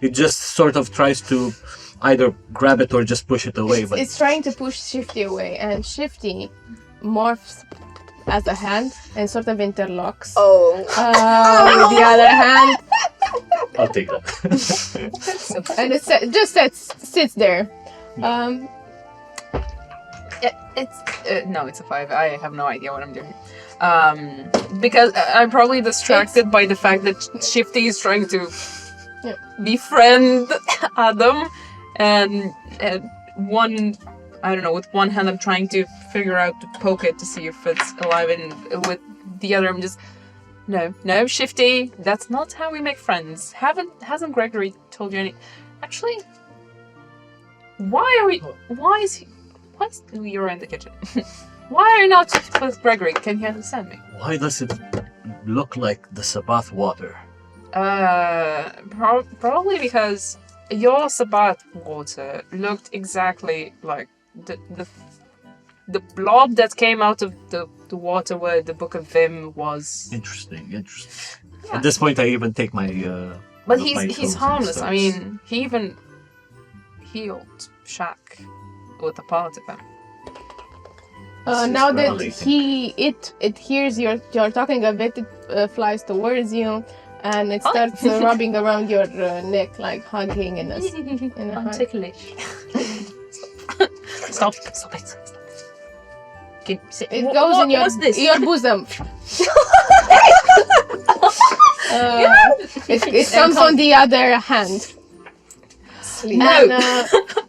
it just sort of tries to either grab it or just push it away. But It's trying to push Shifty away, and Shifty morphs as a hand and sort of interlocks. Oh. With the other hand, I'll take that. and it just sits there. It's a 5. I have no idea what I'm doing. Because I'm probably distracted by the fact that Shifty is trying to befriend Adam, and with one hand I'm trying to figure out to poke it to see if it's alive, and with the other I'm just no, Shifty, that's not how we make friends. Hasn't Gregory told you any? Actually, you're in the kitchen. Why are you not with Gregory? Can you understand me? Why does it look like the Sabbath water? Probably because your Sabbath water looked exactly like the blob that came out of the water where the Book of VIM was. Interesting. Yeah. At this point, I even take my. But my he's clothes harmless. and I mean, he even healed Shaq with a part of him. Now that relating. it hears you're talking a bit, it flies towards you, and it starts rubbing around your neck, like hugging in a I'm hug. ticklish. Stop it. It goes in what's this? your bosom. It comes on the other hand.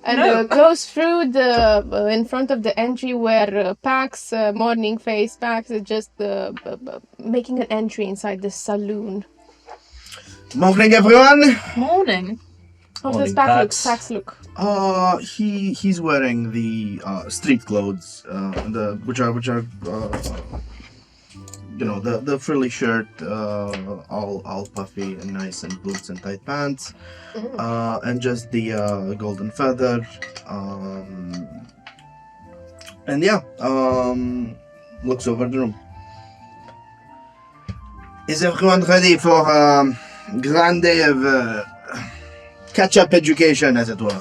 And goes through the in front of the entry where Pax, morning face Pax, is just making an entry inside the saloon. Morning, everyone. Morning. How does Morning, Pax look? He's wearing the street clothes, which are the frilly shirt, all puffy and nice, and boots and tight pants, and just the golden feather, and looks over the room. Is everyone ready for a grand day of catch-up education, as it were?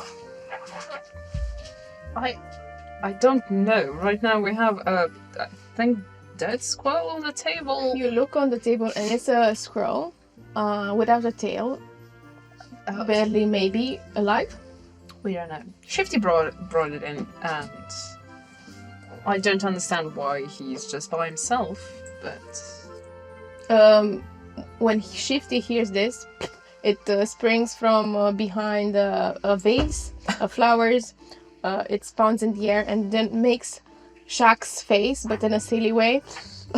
I don't know. Right now we have I think dead squirrel on the table. You look on the table and it's a squirrel without a tail, barely maybe alive. We don't know. Shifty brought it in, and I don't understand why he's just by himself. But When Shifty hears this, it springs from behind a vase of flowers. It spawns in the air and then makes Shaq's face, but in a silly way.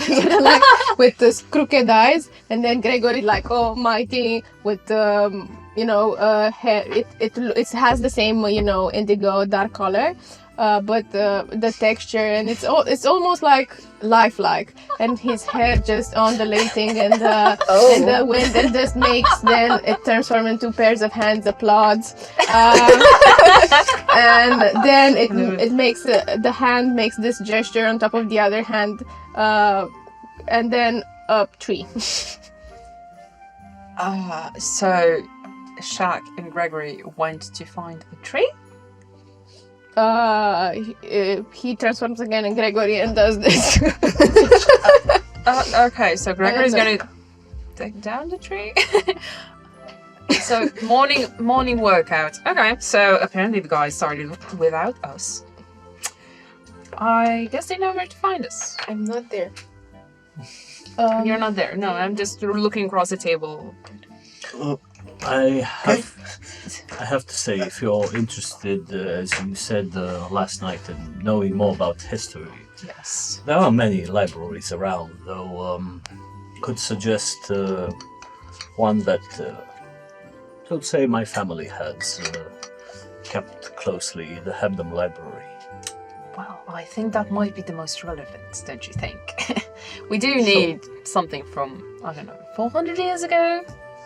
Like with this crooked eyes, and then Gregory like almighty with hair. It has the same indigo dark color, but the texture and it's almost like lifelike, and his hair just undulating and the wind it just makes then it transforms into pairs of hands applauds, and then it makes the hand makes this gesture on top of the other hand. And then a tree. So Shaq and Gregory went to find a tree? He transforms again in Gregory and does this. Okay, so Gregory's gonna take down the tree. So morning workout. Okay, so apparently the guys started without us. I guess they know where to find us. I'm not there. You're not there. No, I'm just looking across the table. I have to say, if you're interested, as you said last night, in knowing more about history, Yes. there are many libraries around, though could suggest one that I would say my family has kept closely, the Hebdom Library. Well, I think that might be the most relevant, don't you think? We do need something from, I don't know, 400 years ago?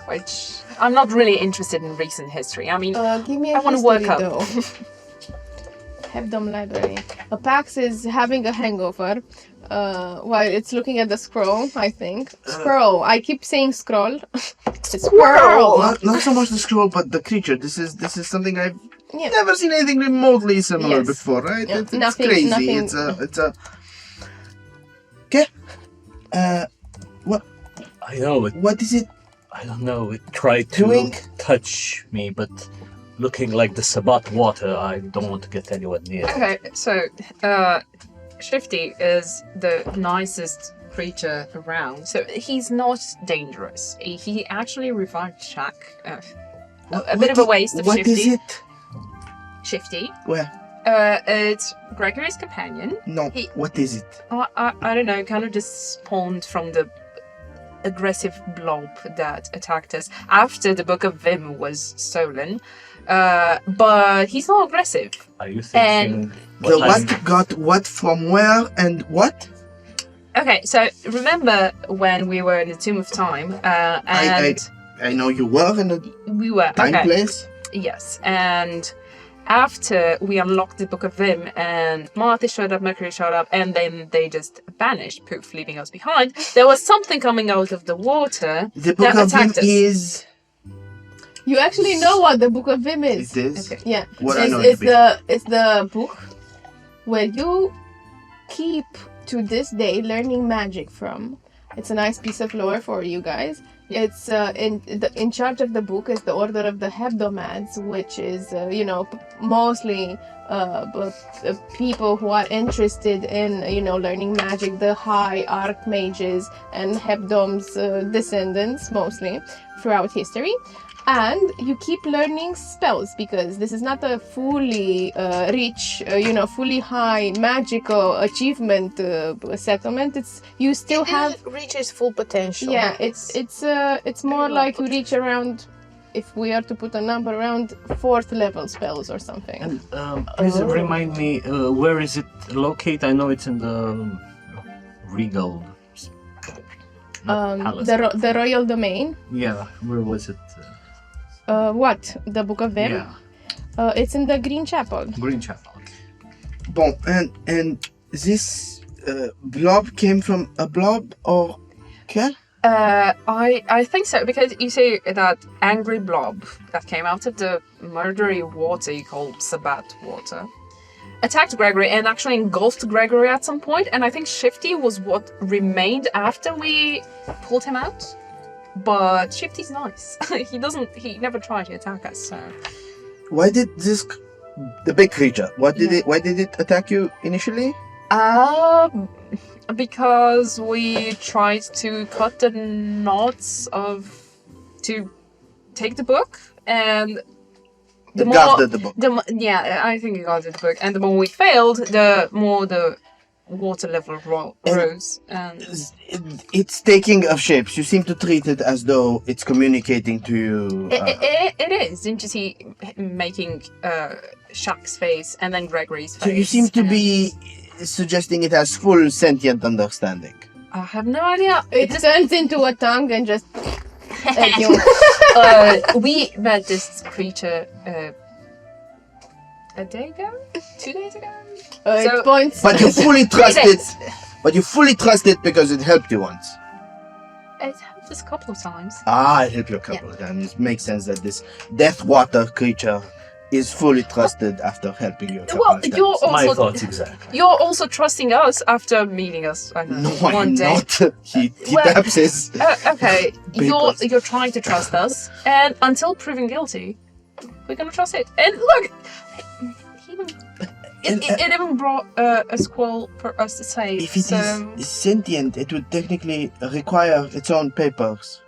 Which, I'm not really interested in recent history. I mean, Give me a I want to work history, up. though. Hebdom Library. Pax is having a hangover while it's looking at the scroll, I think. Scroll. I keep saying scroll. Scroll. Not so much the scroll, but the creature. This is something I've Yeah. never seen anything remotely similar Yes. before, right? Yeah. It's Nothing- crazy. nothing- It's a. Okay. What? I know it. What is it? I don't know. It tried to Doing? touch me, but looking like the Sabbat water, I don't want to get anyone near. Okay, so Shifty is the nicest creature around, so he's not dangerous. He actually revived Shaq. A bit of a waste of What Shifty. is it? Shifty. Where? It's Gregory's companion. No. He- What is it? I don't know, kind of just spawned from the aggressive blob that attacked us after the Book of VIM was stolen. But he's not aggressive. Are you thinking? And- The I'm- what got what from where and what? Okay, so remember when we were in the Tomb of Time, and I know you were in a we were time okay. place. Yes, and after we unlocked the Book of Vim, and Marty showed up, Mercury showed up, and then they just vanished, poof, leaving us behind. There was something coming out of the water The Book that of Vim attacked us. is. You actually know what the Book of Vim is. It is. Okay. Yeah. What I know it's it to be. it's the book where you keep to this day learning magic from. It's a nice piece of lore for you guys. It's in charge of the book is the Order of the Hebdomads, which is mostly people who are interested in learning magic, the high archmages and Hebdom's descendants mostly throughout history. And you keep learning spells because this is not a fully rich, fully high magical achievement settlement. It's you still have reaches full potential. yeah. It's more like you reach around, if we are to put a number, around 4th level spells or something. And please remind me, where is it located? I know it's in the Regal. Palace. The royal domain. Yeah, where was it? What? The Book of Vim? Yeah, It's in the Green Chapel. Green Chapel. Bon, and this blob came from a blob or okay? I think so, because you see that angry blob that came out of the murdery water you call Sabbat water attacked Gregory and actually engulfed Gregory at some point, and I think Shifty was what remained after we pulled him out. But Shifty's nice. He never tried to attack us, so... Why did the big creature? Why did it attack you initially? Because we tried to cut the knots to take the book, and Guarded the book. I think it guarded the book, and the more we failed, the more the water level rose, and It's taking of shapes. You seem to treat it as though it's communicating to you. it is. Didn't you see him making Shaq's face and then Gregory's face? So you seem to and- be suggesting it has full sentient understanding. I have no idea. It turns into a tongue and just. We met this creature a day ago, 2 days ago. So- it points. But you fully trust it. days. But you fully trust it because it helped you once. It's helped us a couple of times. It helped you a couple of times. It makes sense that this death water creature is fully trusted after helping you a couple Well, of times. you're My also thoughts exactly. you're also trusting us after meeting us. I don't know, No, one I'm day. not. He Well- taps his. Okay, Papers. you're trying to trust us, and until proven guilty, we're gonna trust it. And look, it even brought a scroll for us to save. If it so is sentient, it would technically require its own papers.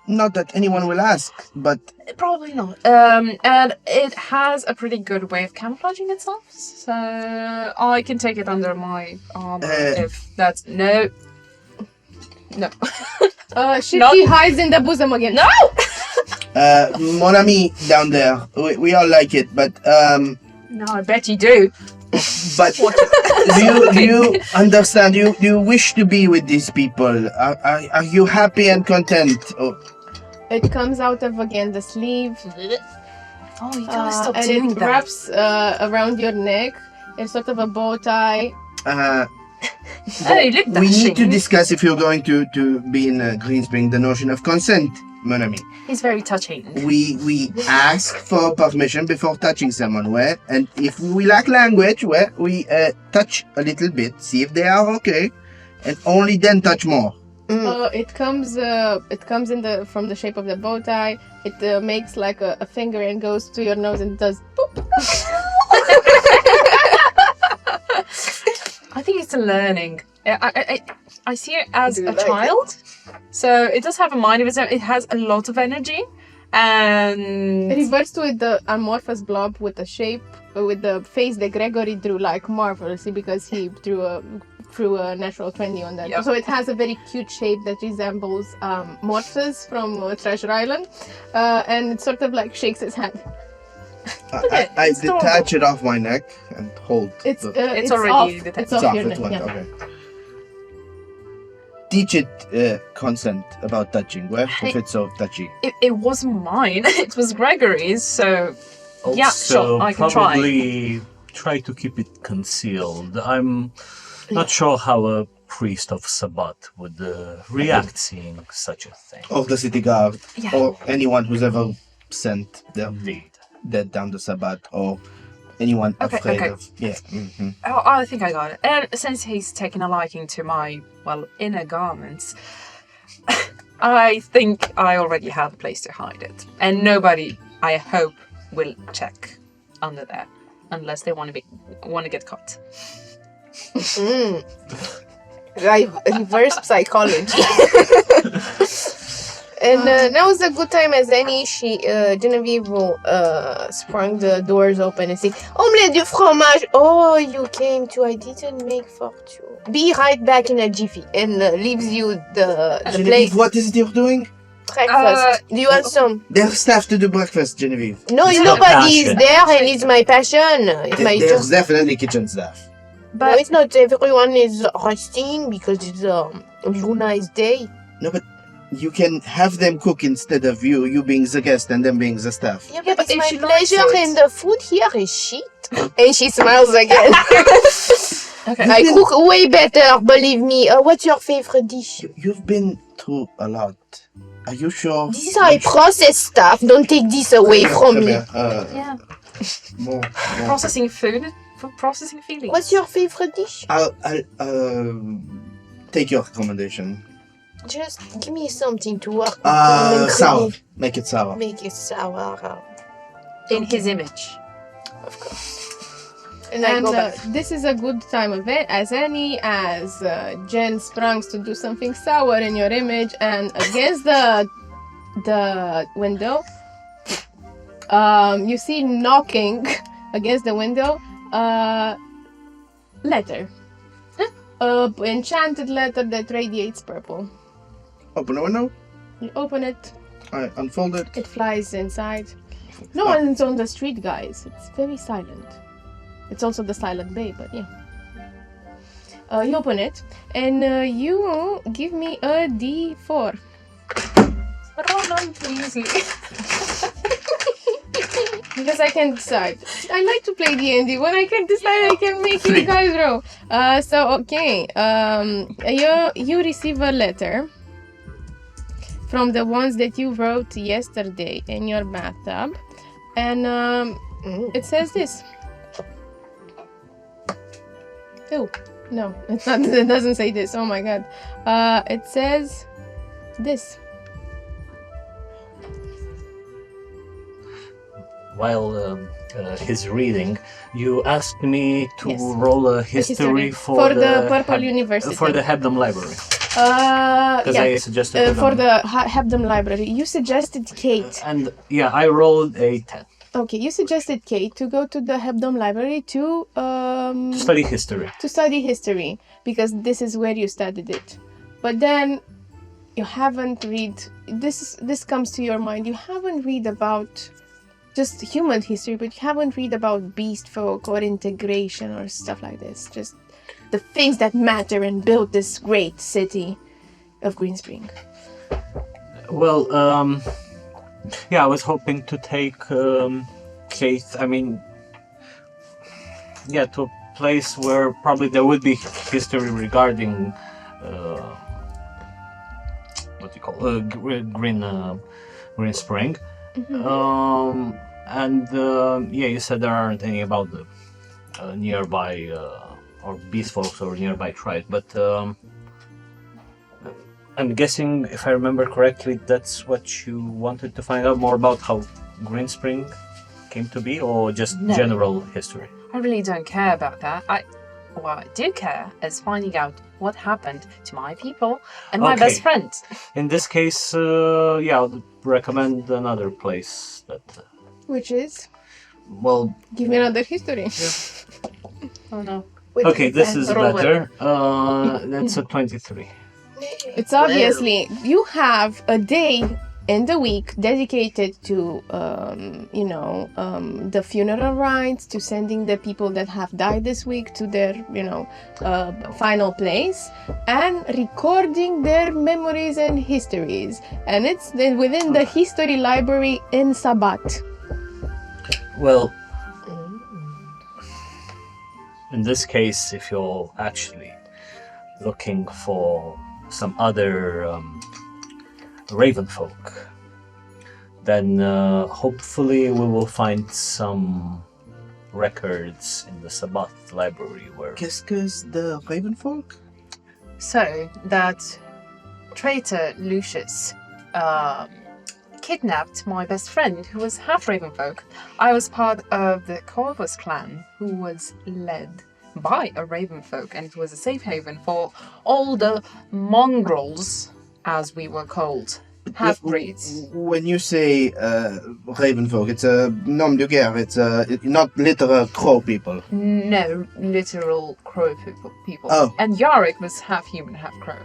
Not that anyone will ask, but probably not. And it has a pretty good way of camouflaging itself, so I can take it under my armor if that's no. She Not- hides in the bosom again. No! Mon ami down there, we all like it, but No, I bet you do. But do you understand? Do you wish to be with these people? Are you happy and content? Oh, It comes out of again the sleeve. Oh, you gotta stop and doing it that. wraps around your neck. It's sort of a bow tie. Hey, look, we need to dashing. discuss if you're going to be in Greenspring the notion of consent, mon ami. He's very touching. We ask for permission before touching someone, where, and if we lack language, where we touch a little bit, see if they are okay, and only then touch more. It comes in the from the shape of the bow tie. It makes like a finger and goes to your nose and does boop. I think it's a learning. I see it as Do you a like child. So it does have a mind of its own. It has a lot of energy. And It reverts with the amorphous blob with the shape, with the face that Gregory drew like marvelously because he drew a natural 20 on that. Yep. So it has a very cute shape that resembles Morpheus from Treasure Island, and it sort of like shakes its head. I it's adorable. detach it off my neck and hold. It's It's already off. detached. It's It's off off your it neck. went, Yeah. okay. Teach it consent about touching. Where if it's so touchy. it wasn't mine. It was Gregory's. So yeah, Also, sure, I can try. probably try to keep it concealed. I'm not sure how a priest of Sabbat would react seeing such a thing. Of the city guard, Yeah. or anyone who's ever sent their Indeed. dead down the Sabbat, or anyone Okay, afraid okay. of. Yeah. Mm-hmm. Oh, I think I got it. And since he's taken a liking to my, inner garments, I think I already have a place to hide it. And nobody, I hope, will check under there. Unless they want to get caught. Reverse psychology. And now is a good time as any. Genevieve will sprung the doors open and say, "Omelette du fromage." Oh, you came to. I didn't make for you. Be right back in a jiffy, and leaves you the Genevieve, plate what is it you're doing? breakfast. Do you want some? There's staff to do breakfast, Genevieve. No, It's her nobody is passion. there, and it's my passion. It's my job. There's definitely kitchen staff. No, it's not. Everyone is resting because it's Luna's day. No, but you can have them cook instead of you being the guest and them being the staff. Yeah, but but it's if my she likes pleasure, it. and the food here is shit. And she smiles again. Okay. I cook way better, believe me. What's your favorite dish? You've been through a lot. Are you sure? This is how I process stuff. Don't take this away from me. Yeah. More. Processing food, for processing feelings. What's your favorite dish? I'll take your recommendation. Just give me something to work with. Sour. Make it sour. Make it sour. in his image? Of course. And I And go back. this is a good time of it as any, as Jen sprungs to do something sour in your image, and against the window, you see knocking against the window, letter. a enchanted letter that radiates purple. Open the window. You open it, I unfold it. it flies inside. No one's on the street, guys. It's very silent. It's also the silent bay, but yeah. You open it, and you give me a D4. Roll on, please. Because I can decide. I like to play D&D. When I can decide, I can make you guys roll. Okay. You receive a letter from the ones that you wrote yesterday in your bathtub, and it says this. Oh no, it's not. It doesn't say this. Oh my god. It says this. While he's reading, you asked me to Yes. roll a history for the Purple University. For the Hebdom Library. Because I suggested for the Hebdom Library. You suggested Kate. And yeah, I rolled a 10. Okay, you suggested Kate to go to the Hebdom Library to Study history. to study history because this is where you studied it. But then you haven't read this. This comes to your mind. You haven't read about just human history, but you haven't read about beast folk or integration or stuff like this. Just the things that matter and build this great city of Greenspring. Well, yeah, I was hoping to take Kate, I mean, yeah, to a place where probably there would be history regarding, what do you call Green Spring. Yeah, you said there aren't any about the nearby or beast folks or nearby tribes, but I'm guessing, if I remember correctly, that's what you wanted to find out more about how Greenspring came to be, or just No. general history? I really don't care about that. What I do care is finding out what happened to my people and my Okay. best friend. In this case, yeah, I'll recommend another place that, Which is? well, Give me another history. Oh no. okay, this is Roll better. That's a 23. It's obviously you have a day in the week dedicated to, the funeral rites, to sending the people that have died this week to their, final place, and recording their memories and histories. And it's within the history library in Sabat. Well, in this case, if you're actually looking for some other raven folk, then hopefully we will find some records in the Sabbath library where... Qu'est-ce que c'est the Raven folk? So that traitor Lucius kidnapped my best friend, who was half Ravenfolk. I was part of the Corvus clan, who was led by a Ravenfolk, and it was a safe haven for all the mongrels, as we were called, half-breeds. When you say Raven folk, it's a nom de guerre. It's not literal crow people. No, literal crow people. Oh. And Yarick was half human, half crow.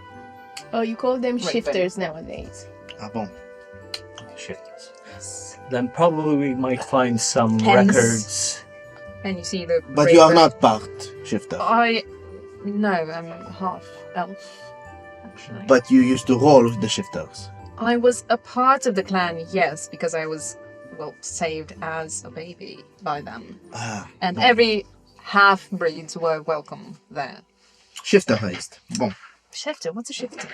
Oh, you call them Raven. shifters nowadays. Ah bon. shifters. Then probably we might find some Hence. records. And you see the. But you are raven. not part shifter. No, I'm half elf, actually. But you used to roll with the shifters. I was a part of the clan, yes, because I was, well, saved as a baby by them. Ah, And bon. every half-breeds were welcome there. Shifter raised. Bon. Shifter? What's a shifter?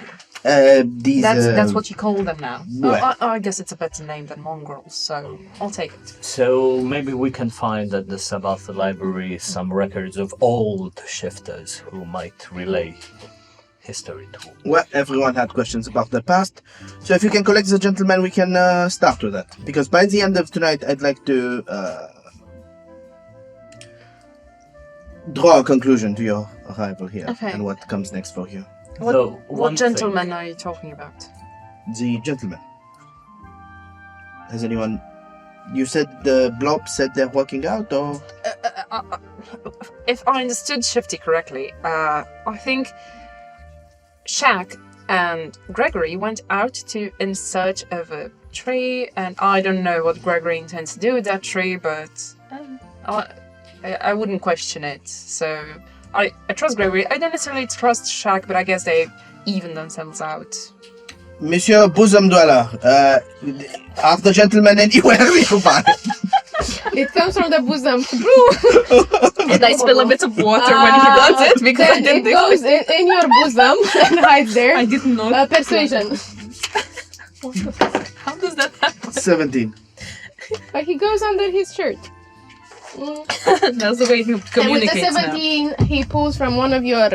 These. That's what you call them now. ouais. I guess it's a better name than mongrels, so I'll take it. So maybe we can find at the Sabbath library some records of old shifters who might relay history to. Well, everyone had questions about the past. So if you can collect the gentleman, we can start with that. Because by the end of tonight, I'd like to draw a conclusion to your arrival here Okay. and what comes next for you. So, one What thing- gentleman are you talking about? The gentleman. Has anyone... You said the blob said they're walking out, or... if I understood Shifty correctly, I think Shaq and Gregory went out in search of a tree, and I don't know what Gregory intends to do with that tree, but I wouldn't question it. So I trust Gregory. I don't necessarily trust Shaq, but I guess they even themselves out. Monsieur Bosom Dweller, are the gentlemen anywhere nearby? It comes from the bosom. And I spill a bit of water when he does it because I Then didn't it goes in your bosom and hides there. I didn't know. Persuasion. How does that happen? 17. But he goes under his shirt. That's the way he And with the communicates 17, he pulls from one of your,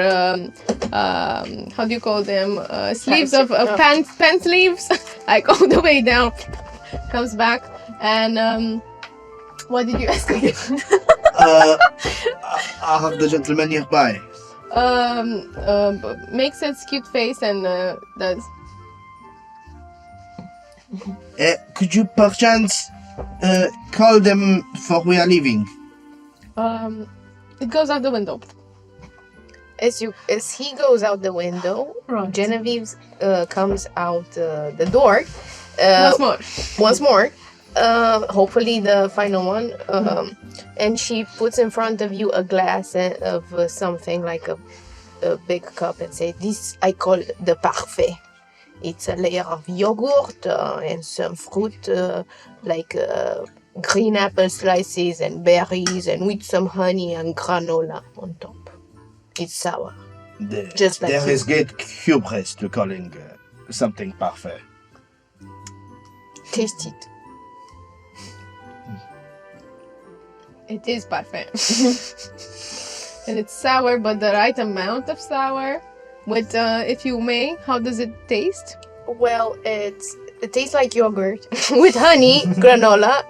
how do you call them? Sleeves of pants sleeves, like all the way down. Comes back and, what did you ask again? Are the gentlemen nearby? Makes a cute face and does. Could you perchance call them for we are leaving? It goes out the window. As he goes out the window, Right. Genevieve comes out the door. Once more. Hopefully the final one. And she puts in front of you a glass of something like a big cup and say, "This I call the parfait. It's a layer of yogurt and some fruit like green apple slices and berries and with some honey and granola on top. It's sour. Just like there you. is great hubris to calling something parfait. Taste it." It is parfait. And it's sour, but the right amount of sour. With, if you may, how does it taste? Well, it tastes like yogurt with honey, granola,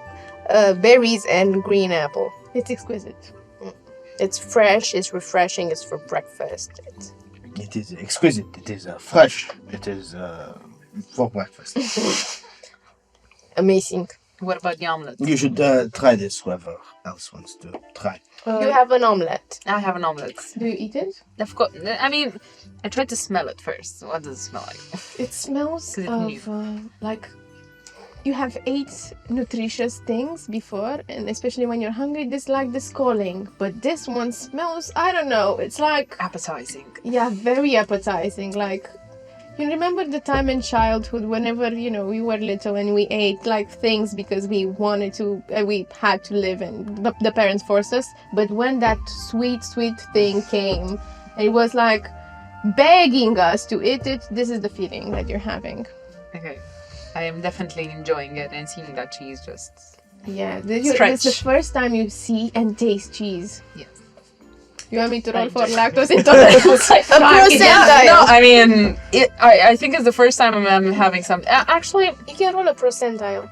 berries, and green apple. It's exquisite. It's fresh, it's refreshing, it's for breakfast. It is exquisite. It is fresh. It is for breakfast. Amazing. What about the omelet? You should try this, whoever else wants to try. You have an omelette. I have an omelet. Do you eat it? Of course. I mean, I tried to smell it first. What does it smell like? It smells Is it of like you have ate nutritious things before, and especially when you're hungry, this like this calling. But this one smells, I don't know, it's like Appetizing. yeah, very appetizing. Like you remember the time in childhood whenever we were little and we ate like things because we wanted to, we had to live and the parents forced us. But when that sweet thing came, it was like begging us to eat it. This is the feeling that you're having. Okay. I am definitely enjoying it and seeing that cheese just... Yeah, this Stretch. is the first time you see and taste cheese. Yes. You want me to roll for lactose intolerance? percentile. No, I mean, I think it's the first time I'm having some... actually, You can roll a percentile.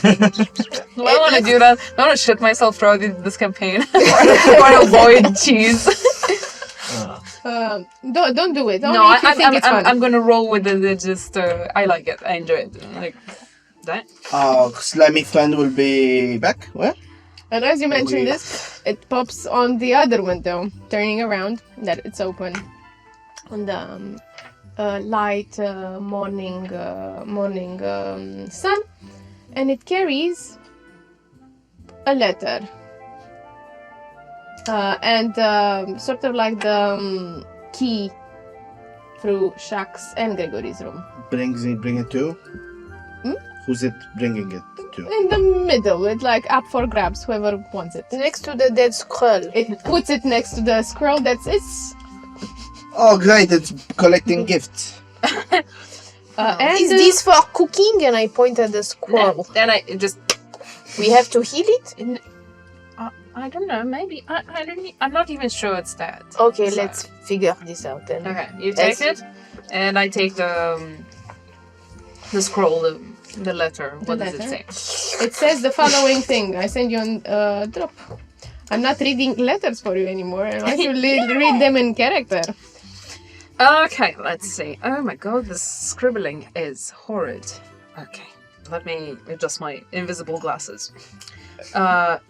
do I want to do that? I want to shit myself throughout this campaign. or avoid cheese. Don't do it. Only No, if you think it's fun. I'm gonna roll with it. Just I like it. I enjoy it. Like that. Our slimy friend will be back. Where? And as you mentioned We- this, it pops on the other window, turning around, that it's open. On the light morning sun. And it carries a letter. And sort of like the key through Shaq's and Gregory's room. Bring it to? Who's it bringing it to? In the middle, it's like up for grabs, whoever wants it. Next to the dead squirrel. It puts it next to the squirrel it's... Oh, great! It's collecting gifts. and Is this for cooking? And I point at the squirrel. Then I just... We have to heal it? I don't know, maybe. I don't... I'm not even sure it's that. Okay, So- let's figure this out then. Okay, you take Let's- it, and I take the scroll, the letter. What does letter? it say? It says the following thing. I send you a drop. I'm not reading letters for you anymore. I want you to read them in character. Okay, let's see. Oh my god, this scribbling is horrid. Okay, let me adjust my invisible glasses.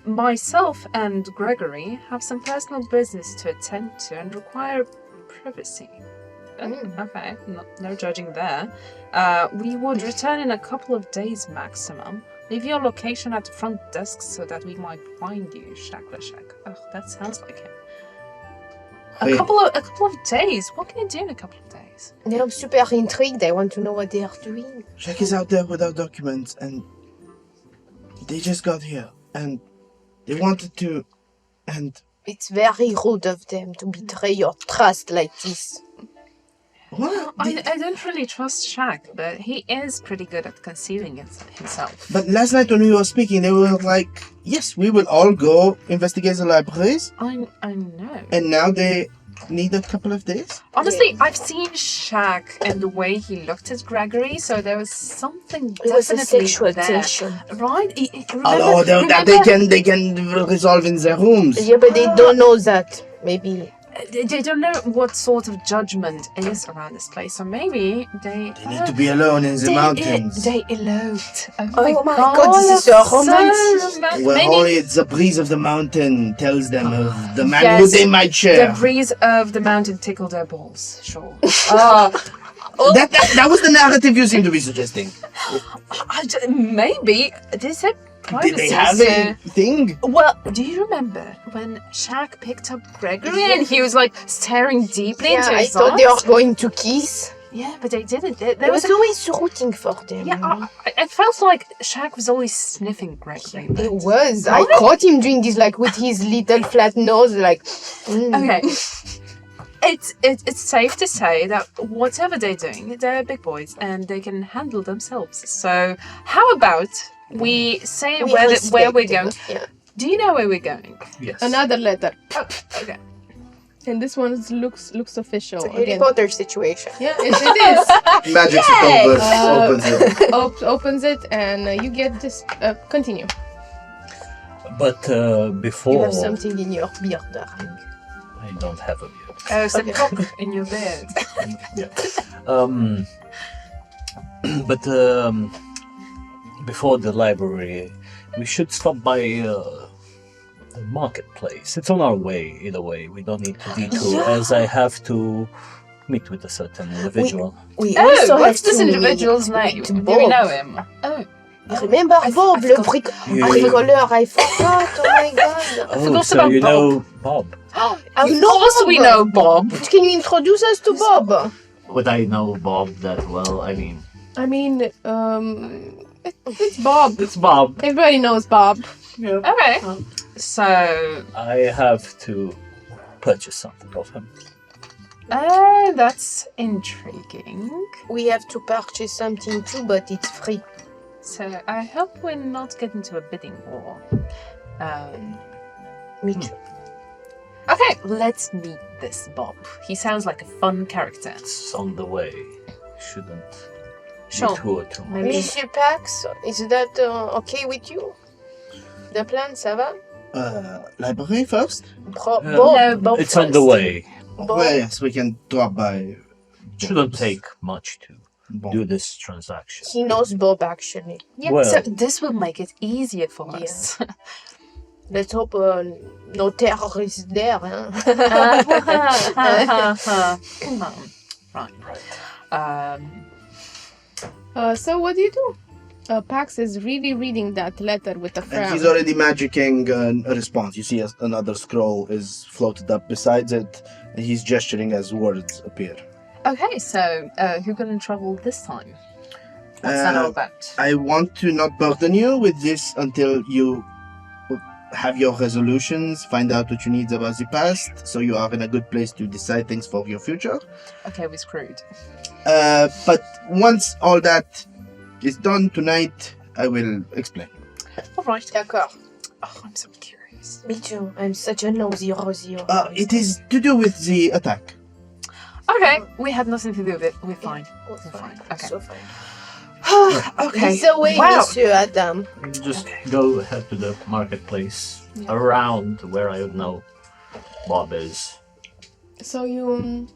Myself and Gregory have some personal business to attend to and require privacy. Okay, no judging there. We would return in a couple of days maximum. Leave your location at the front desk so that we might find you, Shaklashak. Oh, that sounds like him. A couple of days? What can you do in a couple of days? They're super intrigued. I want to know what they are doing. Jack is out there without documents, and they just got here, and they wanted to, and... It's very rude of them to betray your trust like this. What? I don't really trust Shaq, but he is pretty good at concealing himself. But last night when we were speaking, they were like, yes, we will all go investigate the libraries. I know. And now they need a couple of days? Honestly, I've seen Shaq and the way he looked at Gregory, so there was something It was a definitely sexual there. tension. Right? Although that they can resolve in their rooms. Yeah, but they don't know that. Maybe. They don't know what sort of judgment is around this place, so maybe they They need to be alone in the mountains. They eloped. Oh my God, this is so romantic. Where only the breeze of the mountain tells them of the man who they might share. The breeze of the mountain tickled their balls, sure. That was the narrative you seem to be suggesting. Maybe. They said privacy. Did they have a thing? Well, do you remember when Shaq picked up Gregory and he was like staring deeply into I his thought eyes? they were going to kiss. Yeah, but they didn't. I There was always rooting for them. Yeah, it felt like Shaq was always sniffing Gregory. but- It was. I caught him doing this, like with his little flat nose, like. Okay. It's safe to say that whatever they're doing, they're big boys and they can handle themselves. So how about we say We where respect we're them, going? yeah. Do you know where we're going? Yes. Another letter. Oh, okay. And this one looks official. It's a Harry again. Potter situation. Yeah, it is. Magic opens it. Opens it, and you get this. Continue. But before... You have something in your beard, darling. I don't have a beard. Oh, some cock in your bed. Yeah. But before the library, we should stop by the marketplace. It's on our way, either way. We don't need to detour, as I have to meet with a certain individual. We also have what's this to individual's meet name? with Do we Bob. know him? Oh. Remember Bob, le bricoleur? I forgot. Oh my god. Oh, forgot so about you Bob. know Bob? You know Of course we know Bob. Can you introduce us to Bob? Would I know Bob that well? I mean, It's Bob. it's Bob. Everybody knows Bob. Okay. So, I have to purchase something of him. that's intriguing. We have to purchase something too, but it's free. So I hope we're not getting into a bidding war. Me too. Okay, let's meet this Bob. He sounds like a fun character. It's on the way. Shouldn't Sure. detour too much. Maybe. Monsieur Pax, is that okay with you? The plan, ça va? Library first? Bob, No, Bob It's on the first. way. Bob. Well, yes, we can drop by. Shouldn't take much to Bon. do this transaction. He knows Bob actually. Yeah, Well- so this will make it easier for Yeah. us. Let's hope no terrorists there. Huh? Come on. Right. So what do you do? Pax is really reading that letter with a And frown. he's already magicking a response. You see another scroll is floated up besides it, and he's gesturing as words appear. Okay, so who's going to travel this time? What's that all about? I want to not burden you with this until you have your resolutions, find out what you need about the past, so you are in a good place to decide things for your future. Okay, we're screwed. But once all that is done tonight, I will explain. All right. D'accord. Oh, I'm so curious. Me too. I'm such a nosy Rosie. It is to do with the attack. Okay, we had nothing to do with it. We're fine. We're fine. Okay. So fine. Okay. It's away, Wow. Monsieur Adam. Just go ahead to the marketplace around where I would know Bob is. So you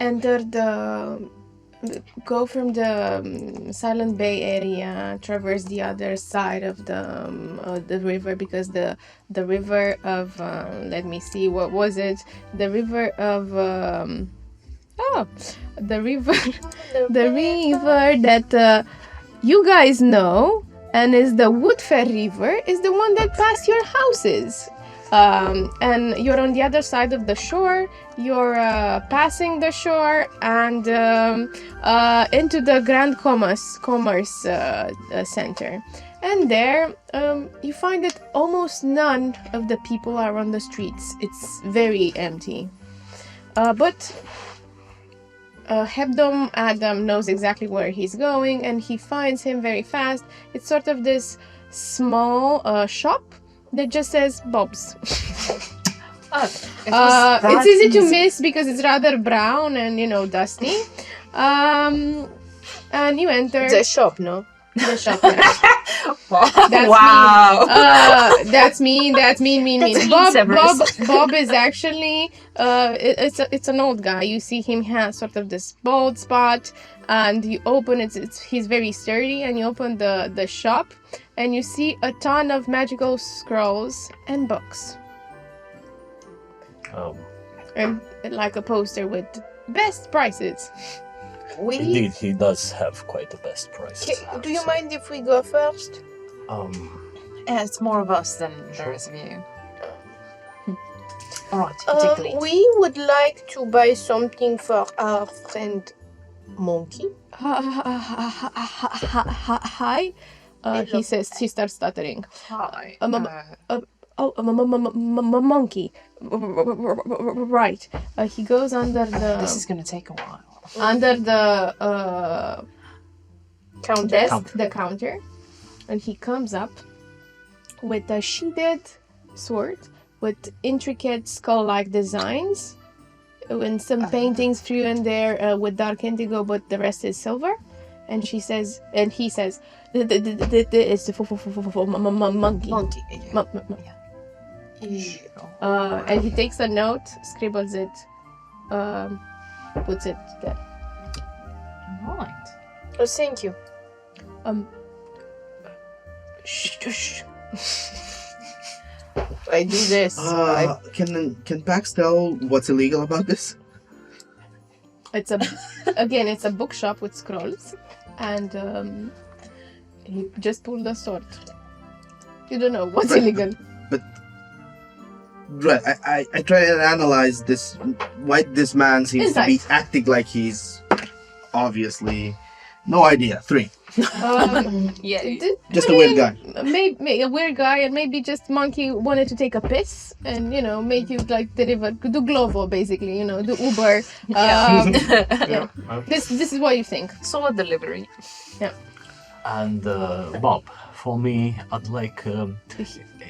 enter the go from the Silent Bay area, traverse the other side of the river, because the river of let me see, what was it? The river of the river the river that you guys know, and is the Woodfair River, is the one that passed your houses. And you're on the other side of the shore. You're passing the shore and into the Grand Commerce Center. And there you find that almost none of the people are on the streets. It's very empty. But Hebdom Adam knows exactly where he's going, and he finds him very fast. It's sort of this small shop that just says Bob's. It's easy to miss because it's rather brown and, dusty. And you enter The shop, no? the shop. That's Wow. me. That's me. Me. Bob is actually it's an old guy. You see him has sort of this bald spot, and you open it. He's very sturdy, and you open the shop, and you see a ton of magical scrolls and books, and like a poster with best prices. Indeed, he does have quite the best prices. Do you mind if we go first? Yeah, it's more of us than there is of you. Alright, take the lead. We would like to buy something for our friend Monkey. Hi. He says. He starts stuttering. Hi. Monkey. Right. He goes under the. This is gonna take a while. Under the Counter. counter, and he comes up with a sheathed sword with intricate skull-like designs and some paintings through and there with dark indigo, but the rest is silver. And he says, "It's monkey." Monkey. And he takes a note, scribbles it, puts it there. Right. Oh, thank you. Shh. I do this. Can Pax tell what's illegal about this? It's a bookshop with scrolls, and he just pulled a sword. You don't know what's illegal. Right, I try and analyze this. Why this man seems to be Insight. acting like he's obviously no idea. 3, Yeah. just a weird guy. Maybe a weird guy, and maybe just monkey wanted to take a piss, and make you like deliver, do Glovo basically, do Uber. Yeah. This is what you think. Solo delivery. And Bob, for me, I'd like.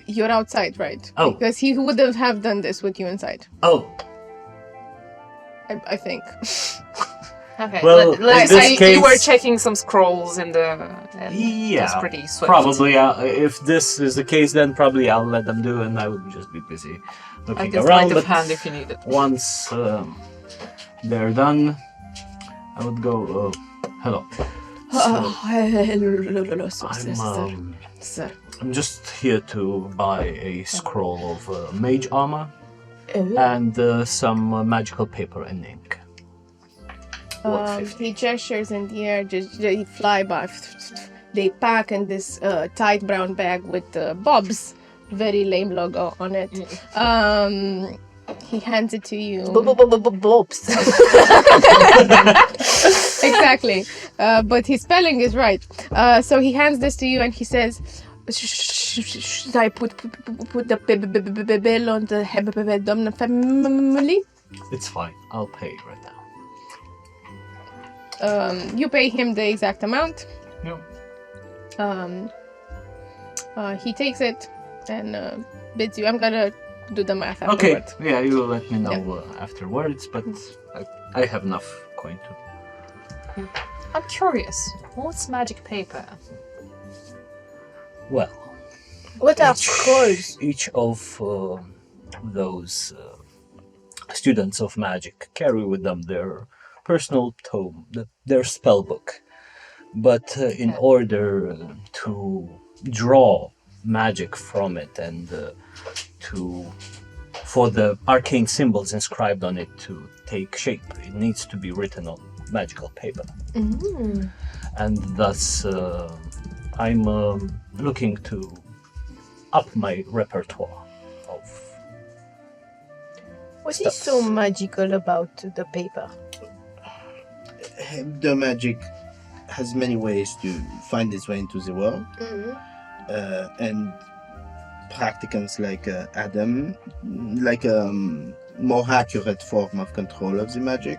You're outside, right? Oh. Because he wouldn't have done this with you inside. Oh, I think. Okay. Well, let's in say this you were case- checking some scrolls in the. And yeah. That's pretty swift. Probably, if this is the case, then probably I'll let them do, and I would just be busy I looking guess around. light of But hand if you need it. once they're done, I would go. Hello. Hello, sir. I'm just here to buy a scroll of mage armor and some magical paper and ink. He gestures in the air, just they fly by. They pack in this tight brown bag with Bob's very lame logo on it. He hands it to you. Bobs. Exactly. But his spelling is right. So he hands this to you and he says, should I put the bill on the Hebdom family? It's fine. I'll pay right now. You pay him the exact amount. Yep. He takes it and bids you. I'm gonna do the math Okay. afterward. Yeah, you will let me know afterwards, but I have enough coin to. I'm curious. What's magic paper? Well, What are scrolls? each of those students of magic carry with them their personal tome, their spell book. But in order to draw magic from it and for the arcane symbols inscribed on it to take shape, it needs to be written on magical paper. And thus, I'm looking to up my repertoire of. What is so magical about the paper? The magic has many ways to find its way into the world, and practicants like Adam, like a more accurate form of control of the magic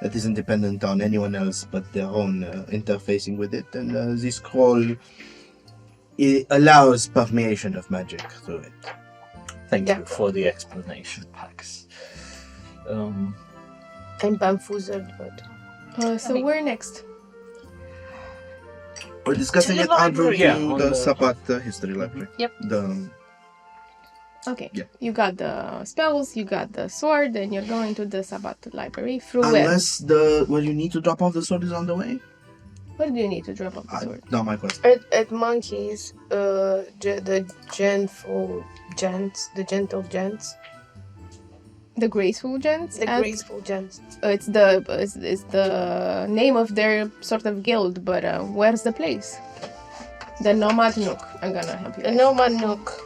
that isn't dependent on anyone else but their own interfacing with it. And this scroll, it allows permeation of magic through it. Thank you for the explanation, Pax. I'm bamboozled, but... So where next? We're discussing To it the under library. Yeah, the on the- Sabat History Library. Yep. Okay. Yeah. You got the spells, you got the sword, and you're going to the Sabbat library. Through where? Unless you need to drop off the sword is on the way. Where do you need to drop off the sword? Not my question. At Monkeys, the gentle gents, The graceful gents. the and- graceful gents. It's the name of their sort of guild, but where's the place? The Nomad Nook. I'm gonna help you. The Nomad Nook.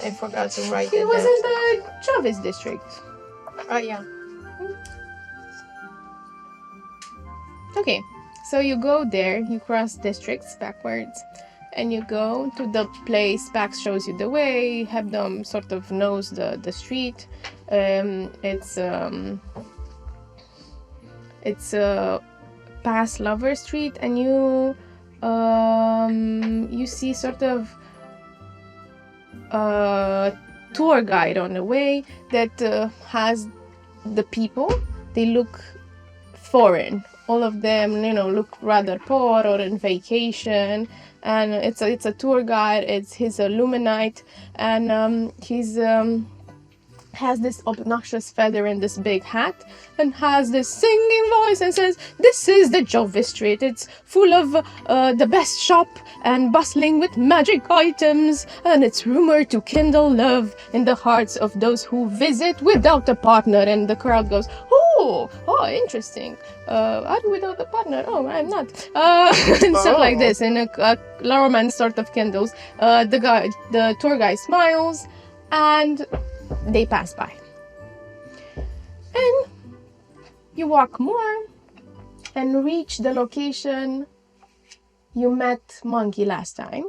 I forgot to write it It was down. in the Travis district. Oh, yeah. Okay, so you go there, you cross districts backwards, and you go to the place. Pax shows you the way. Hebdom sort of knows the street. It's past Lover Street, and you see sort of a tour guide on the way that has the people. They look foreign. All of them, look rather poor or in vacation. And it's a tour guide. He's a Luminite, and he's has this obnoxious feather and this big hat, and has this singing voice and says, "This is the Jovis Street. It's full of the best shop and bustling with magic items, and it's rumored to kindle love in the hearts of those who visit without a partner." And the crowd goes, "Oh, interesting. Are you without a partner? Oh, I'm not." And stuff like this, and a romance sort of kindles. The tour guide smiles, and they pass by. And you walk more and reach the location you met Monkey last time,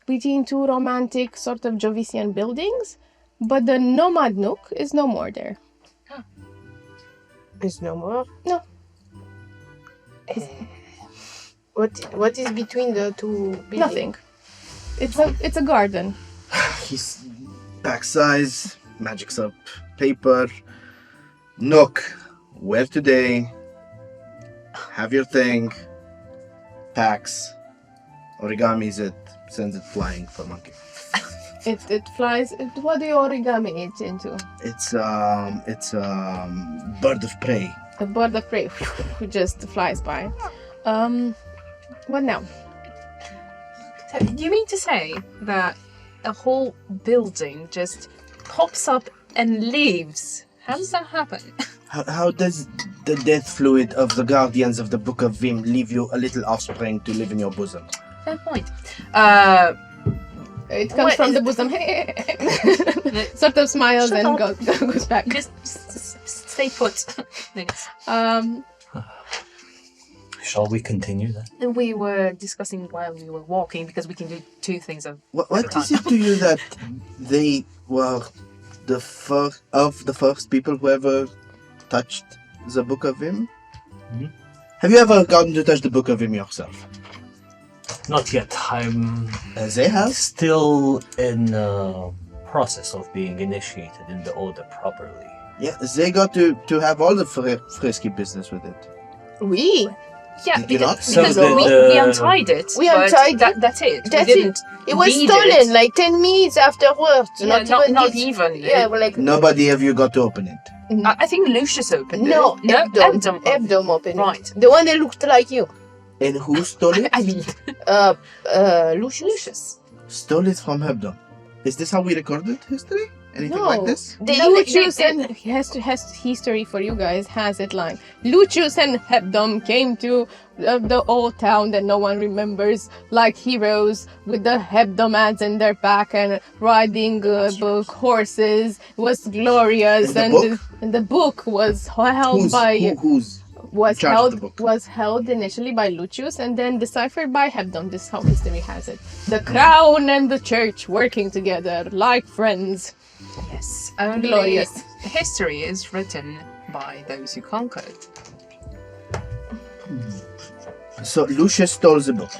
between two romantic sort of Jovician buildings, but the Nomad Nook is no more there. There's no more? No. What is between the two buildings? Nothing. It's a garden. He's pack size, magic's up, paper, nook, where today, have your thing, packs, origamis it, sends it flying for monkey. It flies. What do you origami it into? It's bird of prey. A bird of prey who just flies by. What now? So, do you mean to say that a whole building just pops up and leaves? How does that happen? How does the death fluid of the guardians of the Book of VIM leave you a little offspring to live in your bosom? Fair point. It comes from the bosom. Sort of smiles Shut and up. goes back. Just stay put. Thanks. Shall we continue then? We were discussing while we were walking because we can do two things at What is it to you that they were the first people who ever touched the Book of VIM? Mhm. Have you ever gotten to touch the Book of VIM yourself? Not yet. I'm They have. still in process of being initiated in the order properly. Yeah, they got to have all the frisky business with it. We? Yeah, Did you not? because, So because the- we untied it. We but untied it? That's it. That's we didn't. It was read stolen it. like 10 minutes afterwards. Yeah, not this. even. Yeah, well, like Nobody of you got to open it. I think Lucius opened No, it. No, Ebdom. Ebdom opened Right. it. The one that looked like you. And who stole it? I mean, Lucius. Stole it from Hebdom. Is this how we recorded history? Anything No. like this? Lucius and has history for you guys has it like Lucius and Hebdom came to the old town that no one remembers, like heroes with the Hebdomads in their back and riding book horses. It was glorious, and the book was held Who's was in charge of the book? held initially by Lucius and then deciphered by Hebdom. This is how history has it. The crown and the church working together like friends. yes. Only Glorious. history is written by those who conquered. So Lucius stole the book.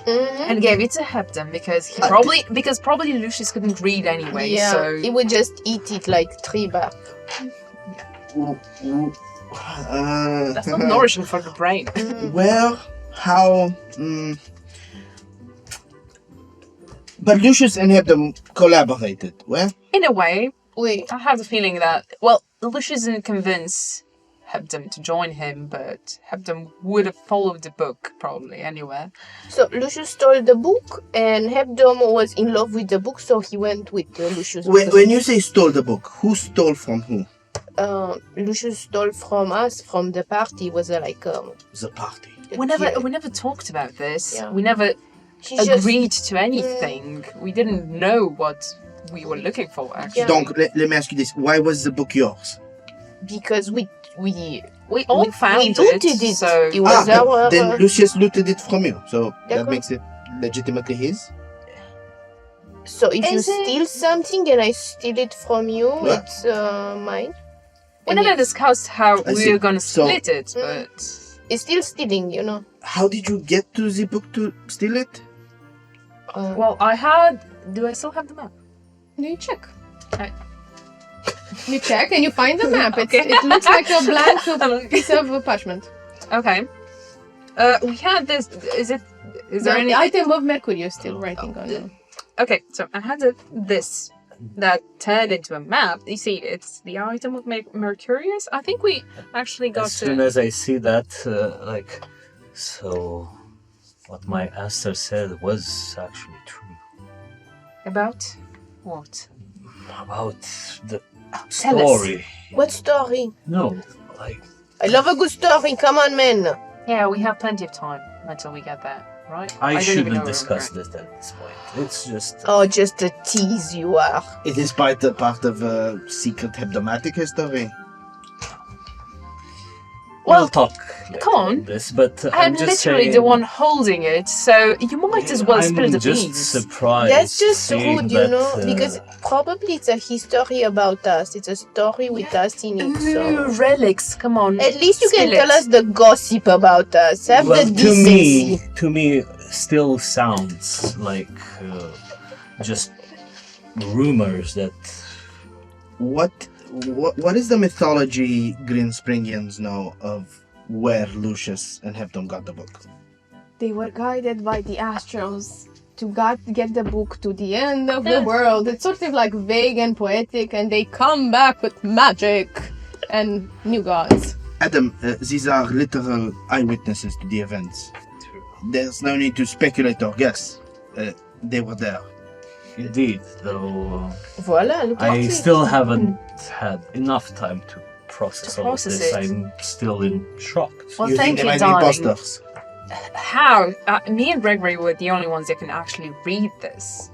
And gave it to Hebdom because probably Lucius couldn't read anyway. Yeah, So he would just eat it like tree bark. that's not nourishing for the brain. Well, how? But Lucius and Hebdom collaborated. Well, In a way, Wait, I have the feeling that Lucius didn't convince Hebdom to join him, but Hebdom would have followed the book probably anyway. so Lucius stole the book, and Hebdom was in love with the book, so he went with Lucius. when you say stole the book, who stole from who? Lucius stole from us, from the party. Was like The party. We never talked about this. Yeah. We never She just agreed to anything. We didn't know what we were looking for actually. Yeah. Donc, let me ask you this: why was the book yours? because we We all found looted it. so It was our. Then Lucius looted it from you, so that D'accord. makes it legitimately his. So if you Is it- steal something and I steal it from you, Yeah. it's mine. we And never discussed how I we see. were gonna So- split it, but It's still stealing, you know. How did you get to the book to steal it? well, I had. Do I still have the map? You check. Okay. You check and you find the map. Okay. It looks like a blank piece of parchment. Okay. We had this. Is there any The item of Mercurius still writing on it. Okay, so I had this that turned into a map. You see, it's the item of Mercurius. I think we actually got As soon as I see that, so what my ancestor said was actually true about what? about the Tell us. story. What story? No, like I love a good story. Come on, man. Yeah, we have plenty of time until we get there, right? I don't even know shouldn't where discuss we're this at this point. It's just Oh, just a tease you are. It is part of a secret hebdomatic history. Well, we'll talk. come on. This, but I'm just literally saying, the one holding it, so you might as well spill the I'm just beans. surprised. That's just seeing rude, you that, know, because probably it's a history about us. It's a story with us in it. Ooh, So relics, come on. at least you can Spill tell it. us the gossip about us. Have well, the decency. to me, still sounds like just rumors that. What is the mythology Greenspringians know of where Lucius and Hebdom got the book? They were guided by the Astros to get the book to the end of the world. It's sort of like vague and poetic, and they come back with magic and new gods. Adam, these are literal eyewitnesses to the events. There's no need to speculate or guess. They were there. Indeed, though Voila, look at I it. still haven't had enough time to process all of process this. it. I'm still in shock. Well, You thank think they you, might be darling. imposters? How? Me and Gregory were the only ones that can actually read this.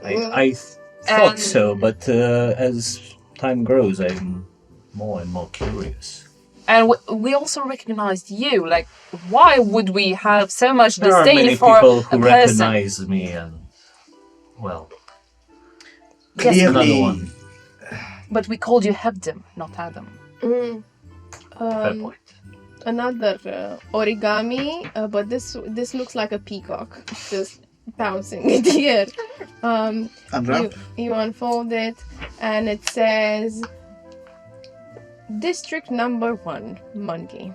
I thought And- so, but as time grows, I'm more and more curious. And we also recognized you. Like, why would we have so much There are disdain many for people a who person? recognize me, and well, Yes, another Clearly, one. but we called you Hebdom, not Adam. Mm. Fair point. Another origami, but this looks like a peacock, just bouncing in the air. unwrap. You unfold it, and it says, District number 1, monkey.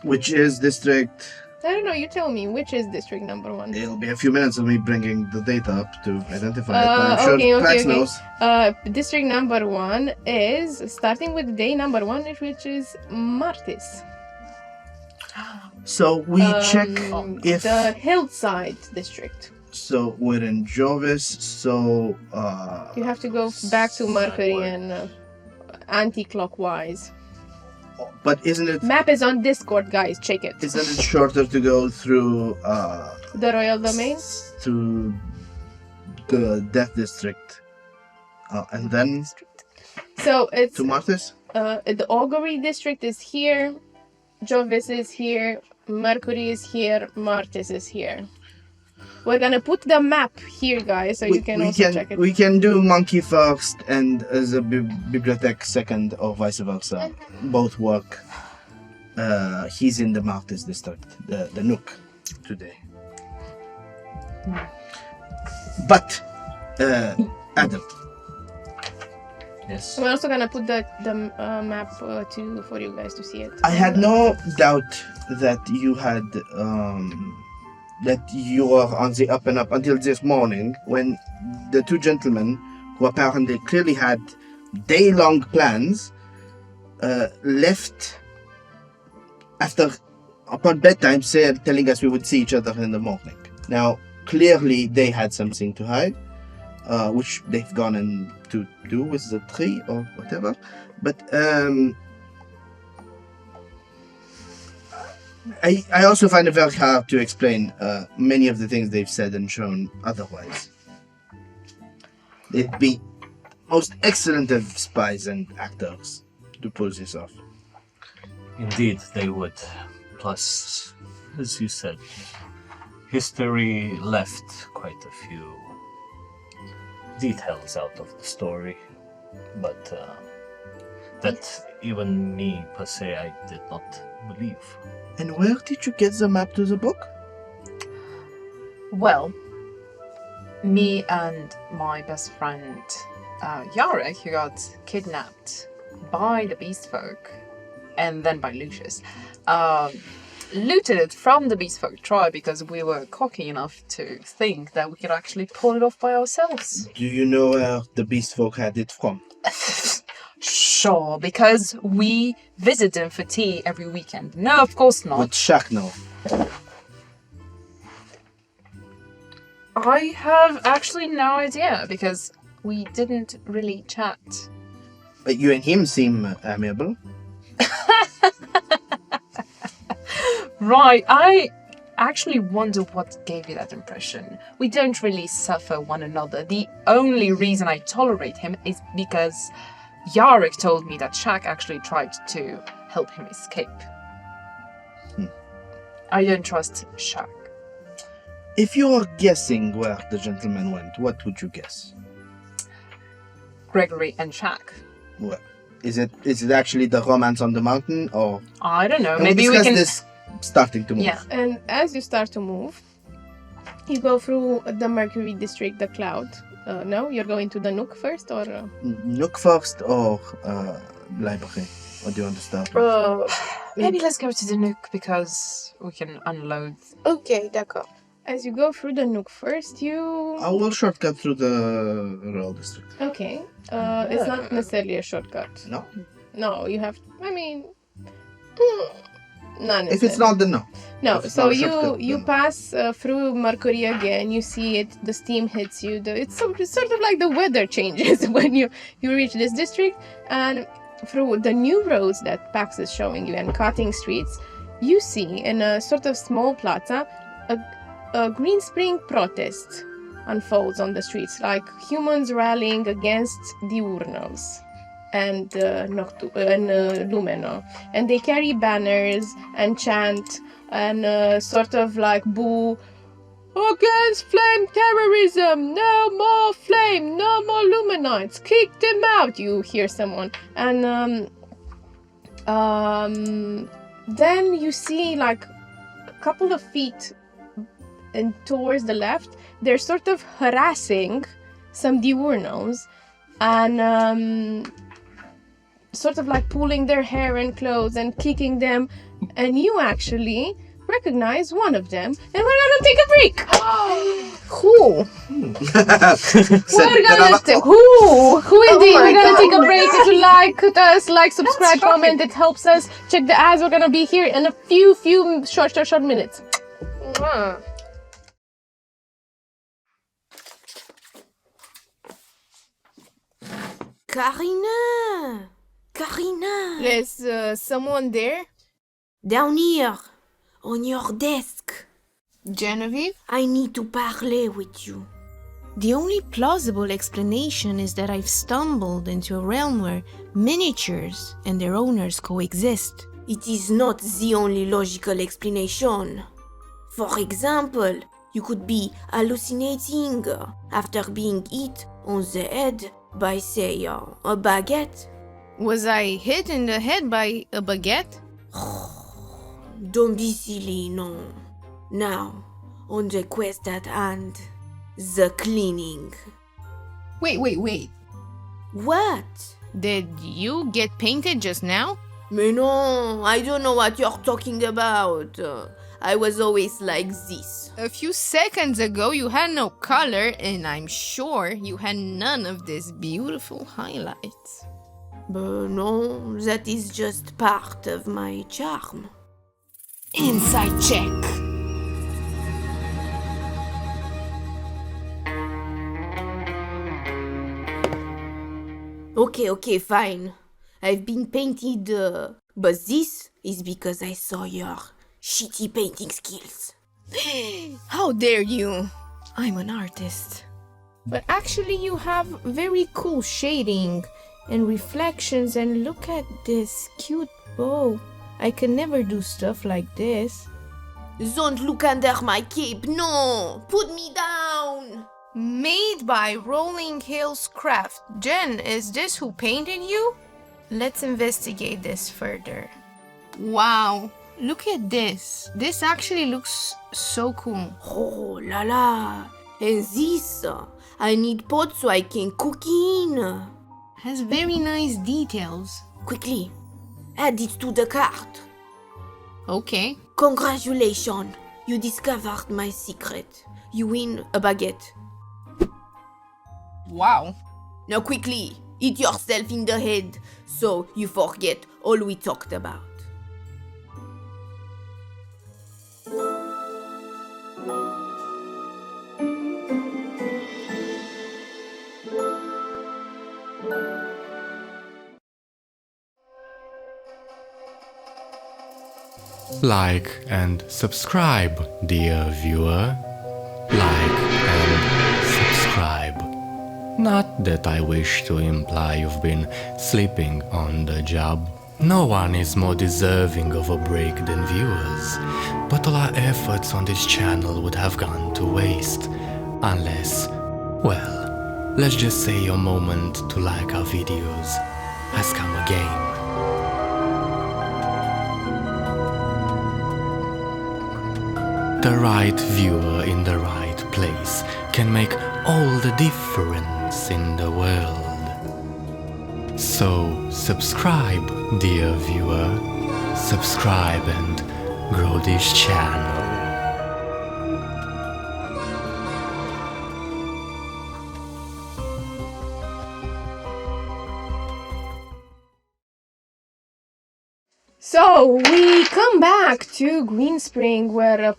Which is district? I don't know, you tell me, which is district number 1? It'll be a few minutes of me bringing the data up to identify it, but I'm sure Prax knows. District number 1 is, starting with day number 1, which is Martis. So we check if... The hillside district. So we're in Jovis, so... You have to go back to Mercury and anti-clockwise. But isn't it... Map is on Discord, guys. Check it. Isn't it shorter to go through... the Royal Domain? Through the Death District. And then... So it's... To Martis? The Augury District is here. Jovis is here. Mercury is here. Martis is here. We're gonna put the map here, guys, so you can also check it. We can do Monkey first and the Bibliothèque second, or vice versa. Both work. He's in the Martis district, the Nook, today. But, Adam. Yes. We're also gonna put the map too for you guys to see it. I had no doubt that you had... that you were on the up and up until this morning, when the two gentlemen, who apparently clearly had day-long plans, left upon bedtime, telling us we would see each other in the morning. Now, clearly they had something to hide, which they've gone in to do with the tree or whatever. But I also find it very hard to explain many of the things they've said and shown otherwise. They'd be most excellent of spies and actors to pull this off. Indeed, they would. Plus, as you said, history left quite a few details out of the story. But that even me, per se, I did not believe. And where did you get the map to the book? Well, me and my best friend Jarek, who got kidnapped by the beast folk and then by Lucius, looted it from the beast folk tribe because we were cocky enough to think that we could actually pull it off by ourselves. Do you know where the beast folk had it from? Sure, because we visit them for tea every weekend. No, of course not. Would Shaq know? I have actually no idea, because we didn't really chat. But you and him seem amiable. Right, I actually wonder what gave you that impression. We don't really suffer one another. The only reason I tolerate him is because Jarek told me that Shaq actually tried to help him escape. I don't trust Shaq. If you were guessing where the gentleman went, what would you guess? Gregory and Shaq. Well, is it actually the romance on the mountain, or... I don't know, And maybe we discuss can... this starting to move. Yeah. And as you start to move, you go through the Mercury district, the cloud. No, you're going to the Nook first, or... Nook first, or library? What do you want to start with? Maybe let's go to the Nook, because we can unload. Okay, d'accord. As you go through the Nook first, you... I will shortcut through the Royal District. Okay. It's not necessarily a shortcut. No? No, you have... I mean... Not necessarily. If it's not, then no. No, If it's so not a shortcut, you then- pass through Mercury again, you see it, the steam hits you, it's sort of like the weather changes when you reach this district, and through the new roads that Pax is showing you and cutting streets, you see in a sort of small plaza, a Green Spring protest unfolds on the streets, like humans rallying against diurnals and Lumeno, and they carry banners and chant and sort of like boo against flame terrorism, no more flame, no more Lumenites, kick them out, you hear someone. And then you see like a couple of feet and towards the left, they're sort of harassing some diurnals and sort of like pulling their hair and clothes and kicking them. And you actually recognize one of them, and we're gonna take a break. Cool. We're gonna take who indeed. We're gonna take a break. If you like us, subscribe, comment. It helps us. Check the ads. We're gonna be here in a few short minutes. Karina! There's someone there? Down here, on your desk. Genevieve? I need to parler with you. The only plausible explanation is that I've stumbled into a realm where miniatures and their owners coexist. It is not the only logical explanation. For example, you could be hallucinating after being hit on the head by, say, a baguette. Was I hit in the head by a baguette? Don't be silly, no. Now, on the quest at hand, the cleaning. Wait. What? Did you get painted just now? Mais non, I don't know what you're talking about. I was always like this. A few seconds ago you had no color, and I'm sure you had none of this beautiful highlights. But no, that is just part of my charm. Inside check. Okay, fine. I've been painted, but this is because I saw your shitty painting skills. How dare you? I'm an artist. But actually you have very cool shading and reflections, and look at this cute bow. I can never do stuff like this. Don't look under my cape, no! Put me down! Made by Rolling Hills Craft. Jen, is this who painted you? Let's investigate this further. Wow, look at this. This actually looks so cool. Oh la la! And this, I need pot so I can cook in. Has very nice details. Quickly, add it to the cart. Okay. Congratulations, you discovered my secret. You win a baguette. Wow. Now quickly, hit yourself in the head so you forget all we talked about. Like and subscribe, dear viewer. Like and subscribe. Not that I wish to imply you've been sleeping on the job. No one is more deserving of a break than viewers, but all our efforts on this channel would have gone to waste unless, well, let's just say your moment to like our videos has come again. The right viewer in the right place can make all the difference in the world. So subscribe, dear viewer. Subscribe and grow this channel. So we come back to Green Spring, where a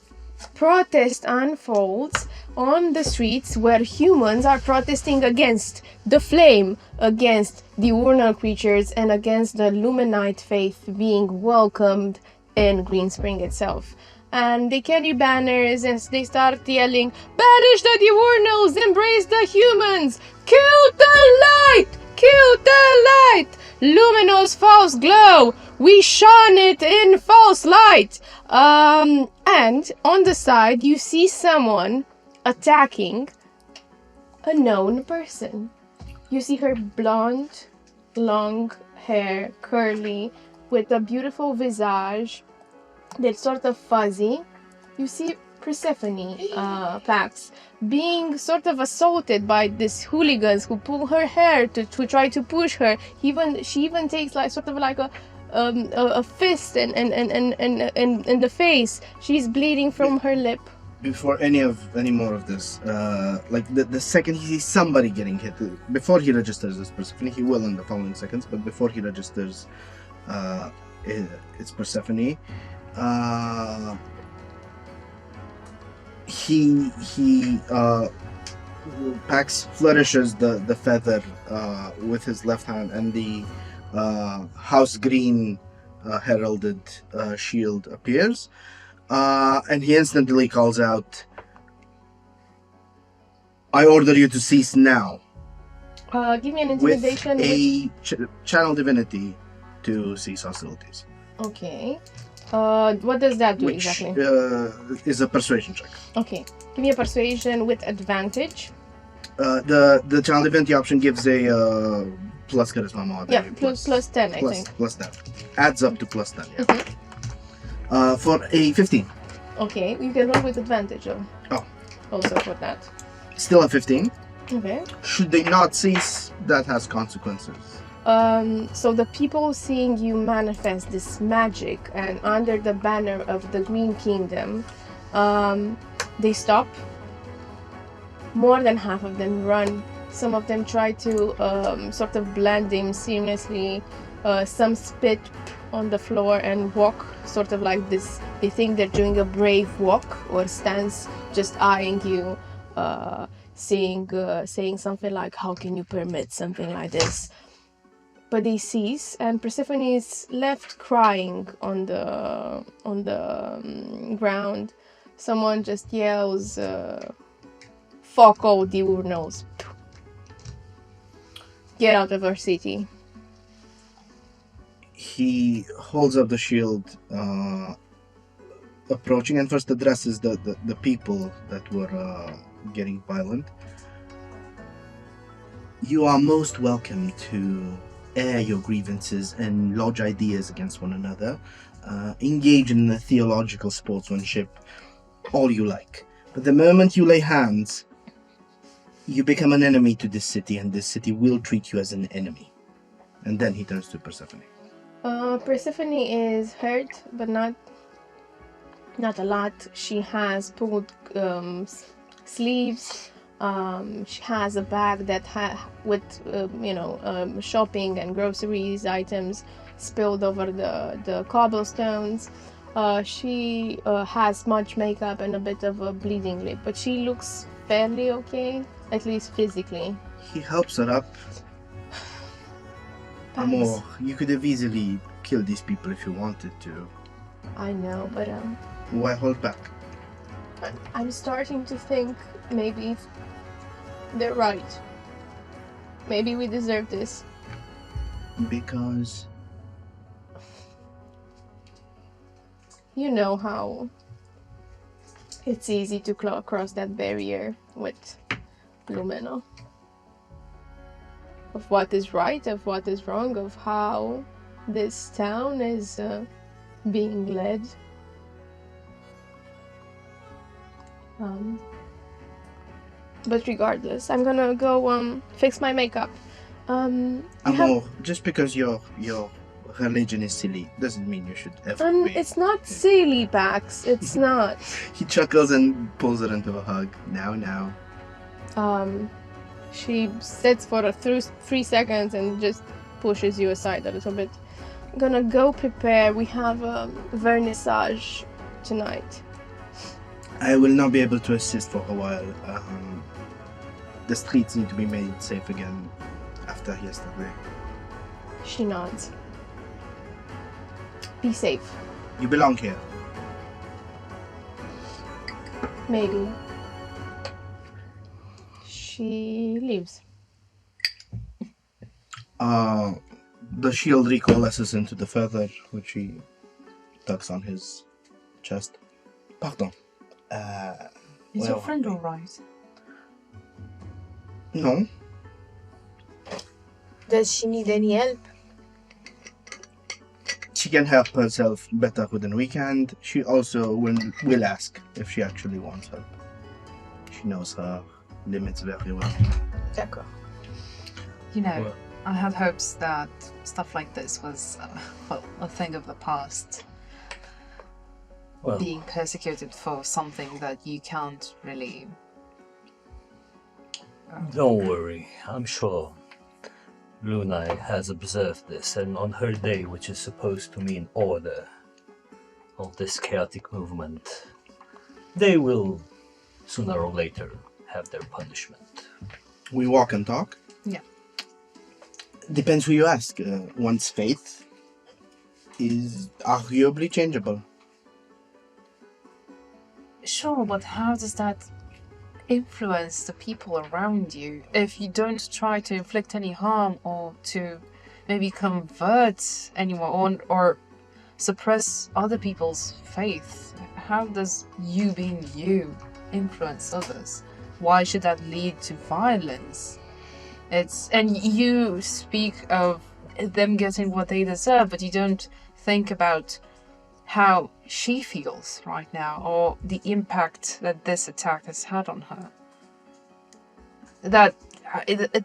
protest unfolds on the streets, where humans are protesting against the flame, against the diurnal creatures, and against the Luminite faith being welcomed in Green Spring itself. And they carry banners and they start yelling, "Banish the diurnals, embrace the humans, kill the light, kill the light, luminous false glow, we shone it in false light." And on the side you see someone attacking a known person. You see her blonde, long hair, curly, with a beautiful visage that's sort of fuzzy. You see Persephone, Pax, being sort of assaulted by these hooligans who pull her hair to try to push her. She even takes like sort of like a fist and in the face. She's bleeding from her lip. Before any more of this, like the second he sees somebody getting hit, before he registers as Persephone, he will in the following seconds, but before he registers it's Persephone, he flourishes the feather with his left hand, and the house green heralded shield appears, and he instantly calls out, "I order you to cease now." Give me an intimidation with a channel divinity to cease hostilities. Okay. What does that do Which exactly? is a persuasion check. Okay. Give me a persuasion with advantage. The channel divinity option gives a plus charisma mod. Yeah, plus 10, I think. Plus 10. Adds up to plus 10, yeah. For a 15. Okay, you can roll with advantage though. Oh. Also for that. Still a 15. Okay. Should they not cease, that has consequences. So the people seeing you manifest this magic and under the banner of the Green Kingdom, they stop. More than half of them run. Some of them try to sort of blend in seamlessly. Some spit on the floor and walk sort of like this. They think they're doing a brave walk or stance, just eyeing you, saying something like, "How can you permit something like this?" But they cease, and Persephone is left crying on the ground. Someone just yells, "Fuck all diurnals. Get out of our city." He holds up the shield, approaching, and first addresses the people that were getting violent. "You are most welcome to air your grievances and lodge ideas against one another. Engage in the theological sportsmanship, all you like. But the moment you lay hands, you become an enemy to this city, and this city will treat you as an enemy." And then he turns to Persephone. Persephone is hurt, but not a lot. She has pulled sleeves. She has a bag that with shopping and groceries items spilled over the cobblestones. She has much makeup and a bit of a bleeding lip, but she looks fairly okay, at least physically. He helps her up. Amor, you could have easily killed these people if you wanted to. I know, but Why hold back? I'm starting to think maybe they're right. Maybe we deserve this. Because you know how it's easy to cross that barrier with Lumina. Of what is right, of what is wrong, of how this town is being led. But regardless, I'm gonna go fix my makeup. Amor, just because your religion is silly doesn't mean you should ever be. It's not silly, Pax. It's not. He chuckles and pulls her into a hug. Now. She sits for 3 seconds and just pushes you aside a little bit. I'm gonna go prepare. We have a vernissage tonight. I will not be able to assist for a while. The streets need to be made safe again after yesterday. She nods. Be safe. You belong here. Maybe. She leaves. The shield recoalesces into the feather, which he tucks on his chest. Pardon. Is your friend alright? No. Does she need any help? She can help herself better than we can. She also will ask if she actually wants help. She knows her limits very well. D'accord. You know, I had hopes that stuff like this was, a thing of the past. Well, Being persecuted for something that you can't really... don't worry. I'm sure Luna has observed this, and on her day, which is supposed to mean order of this chaotic movement, they will, sooner or later, have their punishment. We walk and talk? Yeah. Depends who you ask. One's fate is arguably changeable. Sure, but how does that influence the people around you if you don't try to inflict any harm or to maybe convert anyone or suppress other people's faith? How does you being you influence others? Why should that lead to violence? And you speak of them getting what they deserve, but you don't think about how she feels right now or the impact that this attack has had on her. That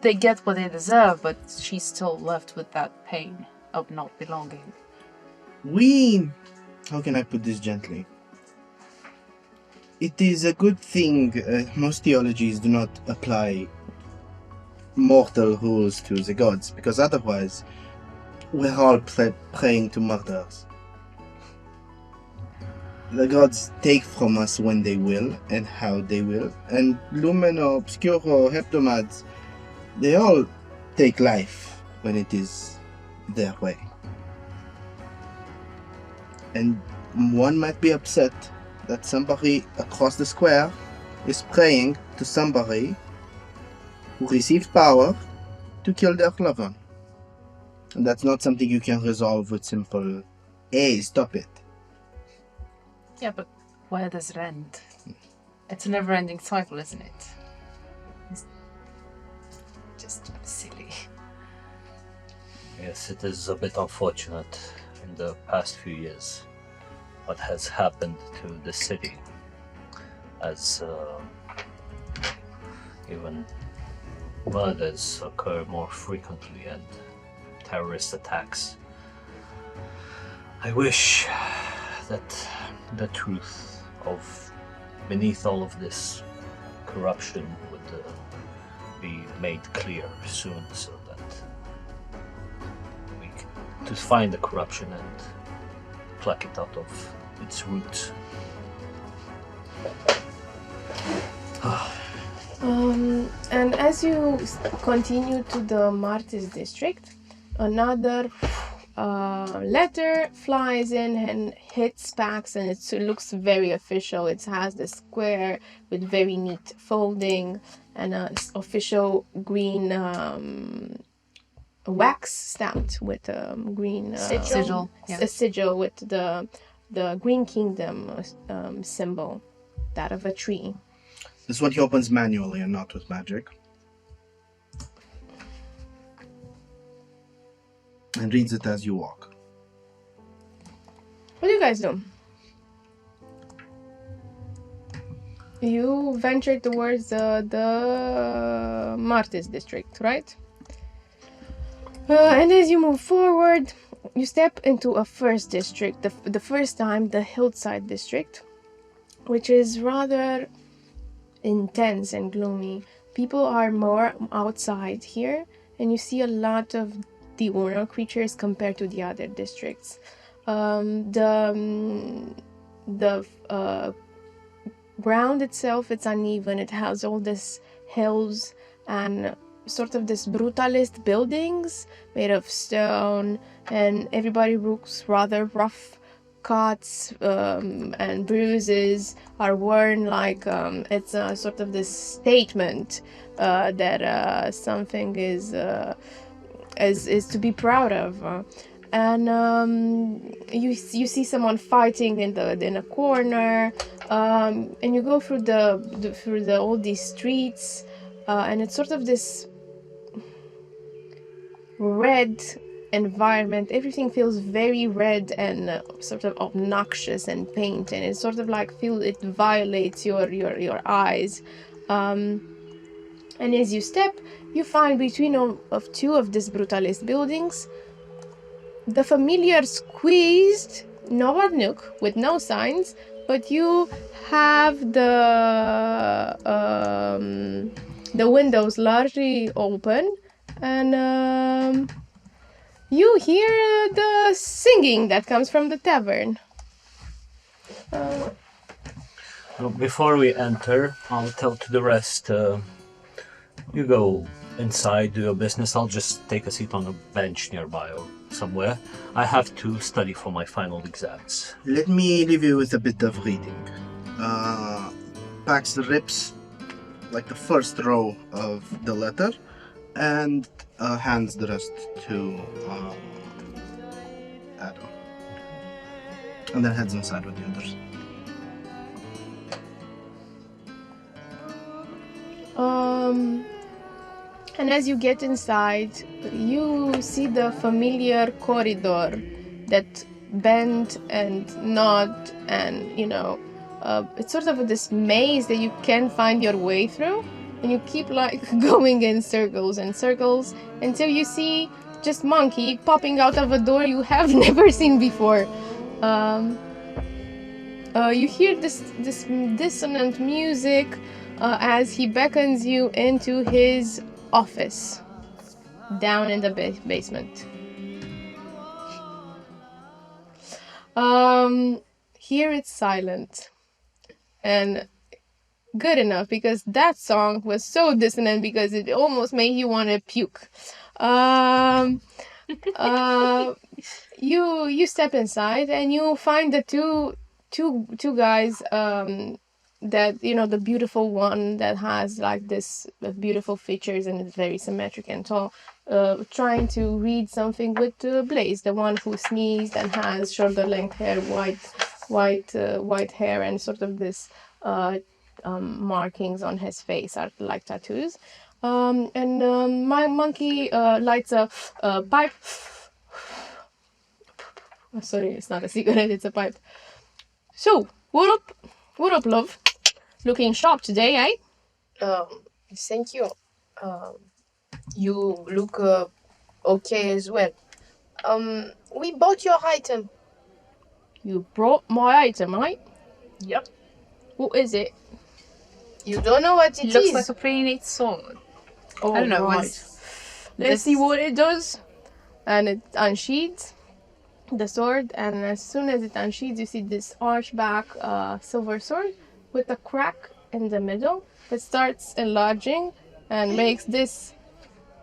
they get what they deserve, but she's still left with that pain of not belonging. How can I put this gently? It is a good thing most theologies do not apply mortal rules to the gods, because otherwise we're all praying to murders. The gods take from us when they will and how they will, and Lumen or Obscure or Heptamods, they all take life when it is their way. And one might be upset that somebody across the square is praying to somebody who received power to kill their loved one. And that's not something you can resolve with simple, hey, stop it. Yeah, but where does it end? It's a never-ending cycle, isn't it? It's just silly. Yes, it is a bit unfortunate in the past few years what has happened to the city, as even murders occur more frequently and terrorist attacks. I wish that the truth of beneath all of this corruption would be made clear soon, so that we can to find the corruption and pluck it out of its roots. And as you continue to the Martis district, another letter flies in and hits Pax, and it looks very official. It has the square with very neat folding and an official green wax stamped with a green Sigil. Yeah. a sigil with the Green Kingdom symbol, that of a tree. This one he opens manually and not with magic. And reads it as you walk. What do you guys do? You venture towards the Martis district, right? And as you move forward, you step into a first district, the first time the Hillside district, which is rather intense and gloomy. People are more outside here, and you see a lot of diurnal creatures compared to the other districts. The ground itself, it's uneven. It has all these hills and sort of this brutalist buildings made of stone, and everybody looks rather rough. Cuts and bruises are worn like it's a sort of this statement that something is to be proud of. And you see someone fighting in a corner, and you go through all these streets, and it's sort of this red environment. Everything feels very red and sort of obnoxious and painted, and it's sort of like it violates your eyes. And as you step, you find between of two of these brutalist buildings the familiar squeezed Nova Nook with no signs, but you have the windows largely open, and you hear the singing that comes from the tavern. Before we enter, I'll tell to the rest, you go inside, do your business. I'll just take a seat on a bench nearby or somewhere. I have to study for my final exams. Let me leave you with a bit of reading. Pax rips like the first row of the letter and hands the rest to Adam. And then heads inside with the others. And as you get inside, you see the familiar corridor that bend and nod, and it's sort of this maze that you can't find your way through, and you keep like going in circles and circles until you see just Monkey popping out of a door you have never seen before. You hear this dissonant music as he beckons you into his office down in the basement. Here it's silent, and good enough, because that song was so dissonant because it almost made you want to puke. You step inside and you find the two guys, that the beautiful one that has like this beautiful features and is very symmetric and tall, trying to read something with Blaze, the one who sneezed and has shoulder length hair, white hair, and sort of this markings on his face are like tattoos. And my monkey lights a pipe. Sorry, it's not a cigarette, it's a pipe. So, what up, love? Looking sharp today, eh? Thank you. You look okay as well. We bought your item. You brought my item, right? Yep. What is it? You don't know what it Looks is. like a pretty neat sword. Oh, I don't know. right. Let's see what it does. And it unsheathes the sword, and as soon as it unsheathes, you see this archback silver sword with a crack in the middle. It starts enlarging and makes this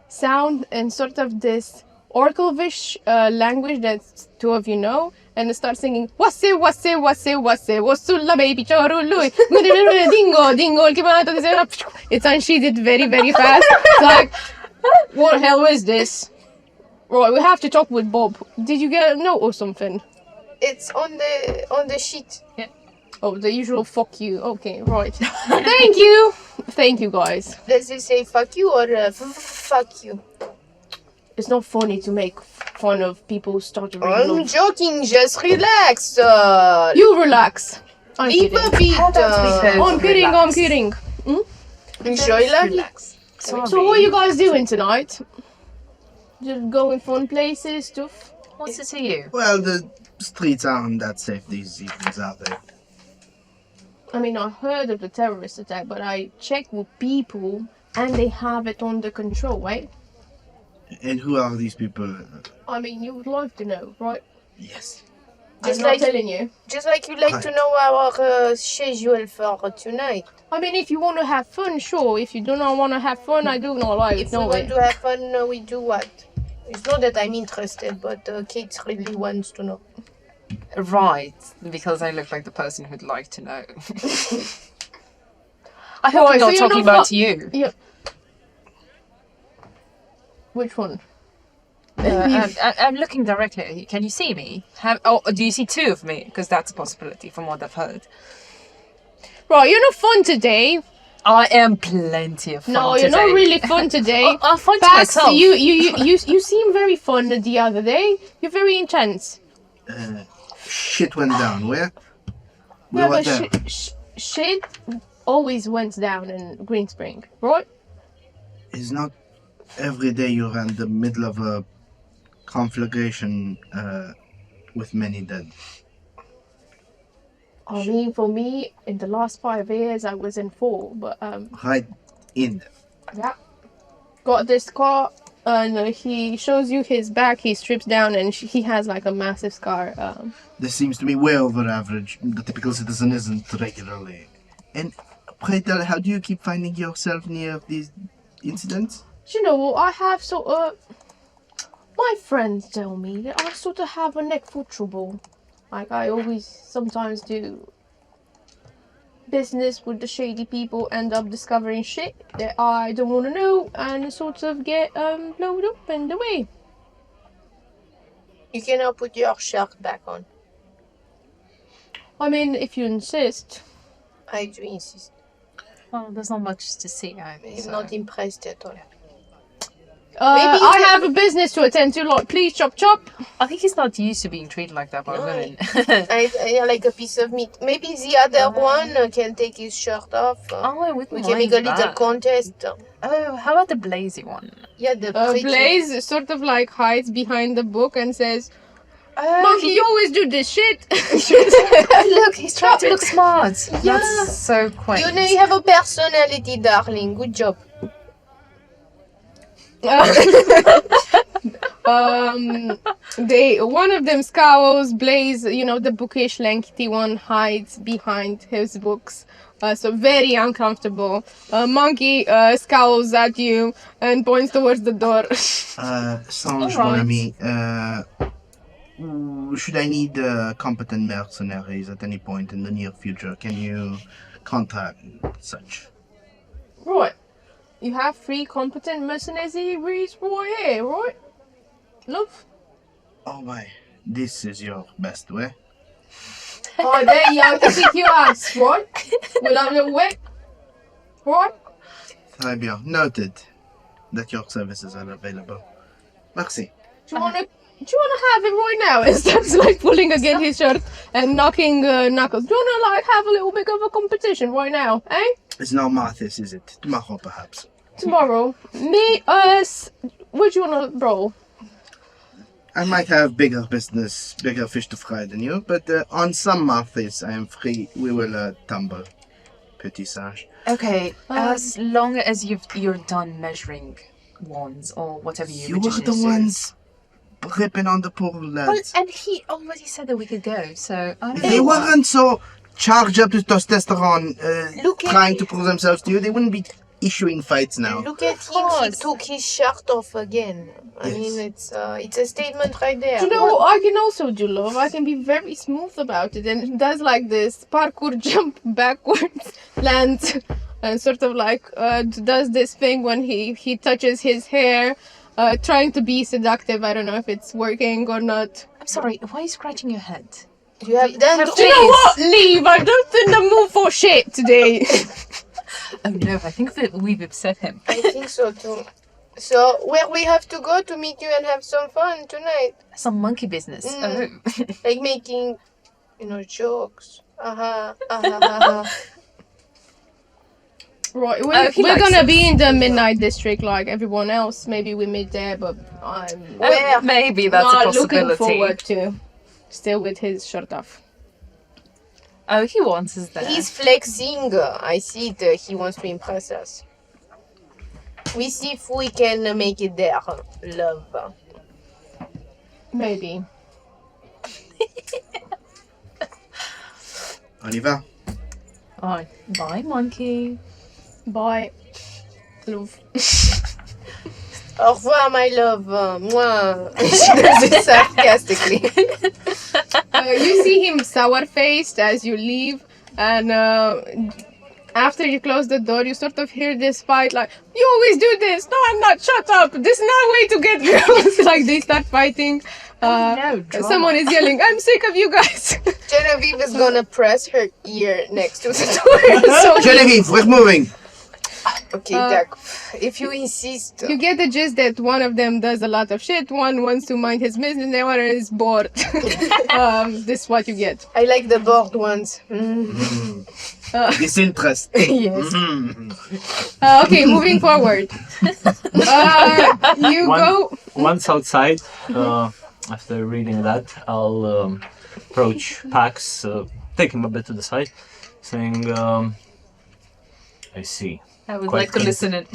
sound in sort of this Orkelvish language that two of you know, and it starts singing Wasse Wassulla baby chorului dingo dingo. It's unsheathed very, very fast. It's like, what the hell is this? Right, we have to talk with Bob. Did you get a note or something? It's on the sheet. Yeah. Oh, the usual fuck you. Okay, right. Thank you. Thank you, guys. Does it say fuck you or fuck you? It's not funny to make fun of people stuttering. I'm joking, just relax. You relax. I'm Leave kidding. a bit. I'm kidding. Enjoy life. Relax. So what are you guys doing tonight? Just going fun places, stuff? What's it to you? Well, the streets aren't that safe these evenings, are they? I mean, I heard of the terrorist attack, but I checked with people and they have it under control, right? And who are these people? I mean, you would like to know, right? Yes. Just I'm not like telling you. Just like you like to know our schedule for tonight. I mean, if you want to have fun, sure. If you do not want to have fun, I do not like it. If No we way. want to have fun, we do what? It's not that I'm interested, but Kate really wants to know. Right, because I look like the person who'd like to know. I hope Right, I'm so not you're talking not about you. Yep. Which one? I'm looking directly at you. Can you see me? Do you see two of me? Because that's a possibility from what I've heard. Right, you're not fun today. I am plenty of fun No, today. you're not really fun today. I'm fun to Pax, myself. you seem very fun the other day. You're very intense. Shit went down. Where? We Yeah, were but there. shit always went down in Green Spring, right? It's not every day you're in the middle of a conflagration with many dead. I mean, for me, in the last 5 years, I was in 4, but Right in. yeah. Got this scar, and he shows you his back. He strips down, and he has like a massive scar. This seems to be way over average. The typical citizen isn't regularly. And pray tell, how do you keep finding yourself near these incidents? You know, I have sort of. My friends tell me that I sort of have a neck for trouble. Like, I always sometimes do business with the shady people, end up discovering shit that I don't want to know, and sort of get blown up in the way. You cannot put your shirt back on. I mean, if you insist. I do insist. Well, there's not much to see. I'm not impressed at all. Maybe I have a business to attend to, like, please chop chop. I think he's not used to being treated like that by women. I like a piece of meat. Maybe the other one can take his shirt off. I wouldn't We can make a little contest. Oh, how about the blazy one? Yeah, the Blaze sort of like hides behind the book and says, Monkey, you always do this shit. Look, he's trying to look smart. Yeah. That's so quaint. You know, you have a personality, darling. Good job. One of them scowls. Blaze, you know, the bookish, lengthy one, hides behind his books. So very uncomfortable. Monkey scowls at you and points towards the door. Sans mon ami, should I need competent mercenaries at any point in the near future? Can you contact such? Right. You have 3 competent mercenaries right here, right? Love? Oh my, this is your best way. Oh, there you are. I think you asked, right? Without a wet. Right? Très bien. Noted that your services are available. Merci. Do you wanna have it right now? And starts like pulling again his shirt and knocking knuckles. Do you wanna like have a little bit of a competition right now, eh? It's not Mathis, is it? Tomorrow, perhaps. Tomorrow. Me, us. What do you wanna roll? I might have bigger business, bigger fish to fry than you, but on some Mathis I am free. We will tumble. Petit singe. Okay, as long as you're done measuring wands or whatever You were the magicians ones ripping on the poor Well, lads. and he already said that we could go, so I don't If they know. weren't so charged up with testosterone, Look at trying to prove themselves to you, they wouldn't be issuing fights now. Look at him. He took his shirt off again. I mean, it's a statement right there. Do you know what I can also do, love? I can be very smooth about it and does like this parkour jump backwards, lands, and sort of like does this thing when he touches his hair, trying to be seductive. I don't know if it's working or not. I'm sorry, why are you scratching your head? You have done Do you know what? Leave. I'm not in the mood for shit today. Oh no, I think that we've upset him. I think so too. So, where we have to go to meet you and have some fun tonight? Some monkey business. Oh. Like making, jokes. Right, he we're likes gonna it. be in the Midnight District like everyone else. Maybe we meet there, but I'm Maybe that's a not possibility. looking forward to. Still with his shirt off. Oh, he wants us there. He's flexing. I see it. He wants to impress us. We see if we can make it there, love. Maybe. On y va. Oh, bye, monkey. Bye. Love. Au revoir, my love. Mwah. She does it sarcastically. You see him sour-faced as you leave, and after you close the door, you sort of hear this fight like, you always do this! No, I'm not! Shut up! This is not a way to get girls! Like, they start fighting. Someone is yelling, I'm sick of you guys! Genevieve is gonna press her ear next to the door. So Genevieve, we're moving! okay, Doc, if you insist. You get the gist that one of them does a lot of shit, one wants to mind his business, and the other is bored. This is what you get. I like the bored ones. Disinterest. Yes. Mhm. Okay, moving forward. You go. Once outside, after reading that, I'll approach Pax, take him a bit to the side, saying, I see. I would Quite like to listen in.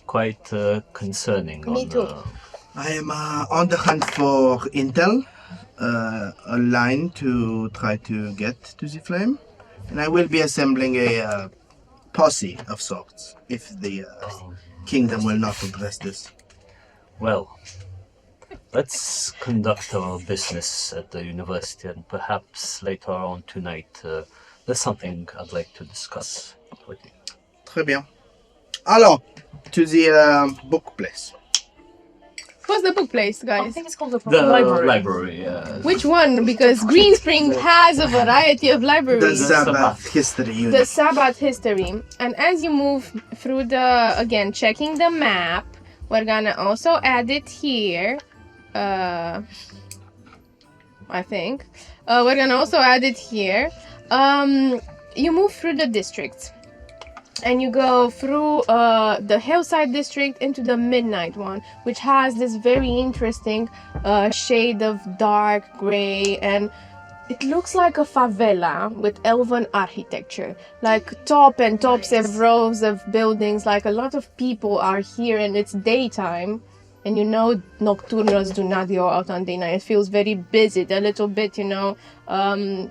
Quite concerning. Me too. I am on the hunt for intel, a line to try to get to the flame, and I will be assembling a posse of sorts if the kingdom will not address this. Well, let's conduct our business at the university, and perhaps later on tonight, there's something I'd like to discuss with you. Très bien. Alors, to the book place. What's the book place, I guys? think it's called the The library. library. Which one? Because Green Spring has a variety of The libraries. Sabbath history unit. The Sabbath history. And as you move through the, again, checking the map, we're gonna also add it here. I think. We're gonna also add it here. You move through the districts. And you go through the hillside district into the midnight one, which has this very interesting shade of dark gray, and it looks like a favela with elven architecture, like tops of rows of buildings. Like a lot of people are here, and it's daytime, and you know nocturnals do not go out on day night. It feels very busy, a little bit, you know.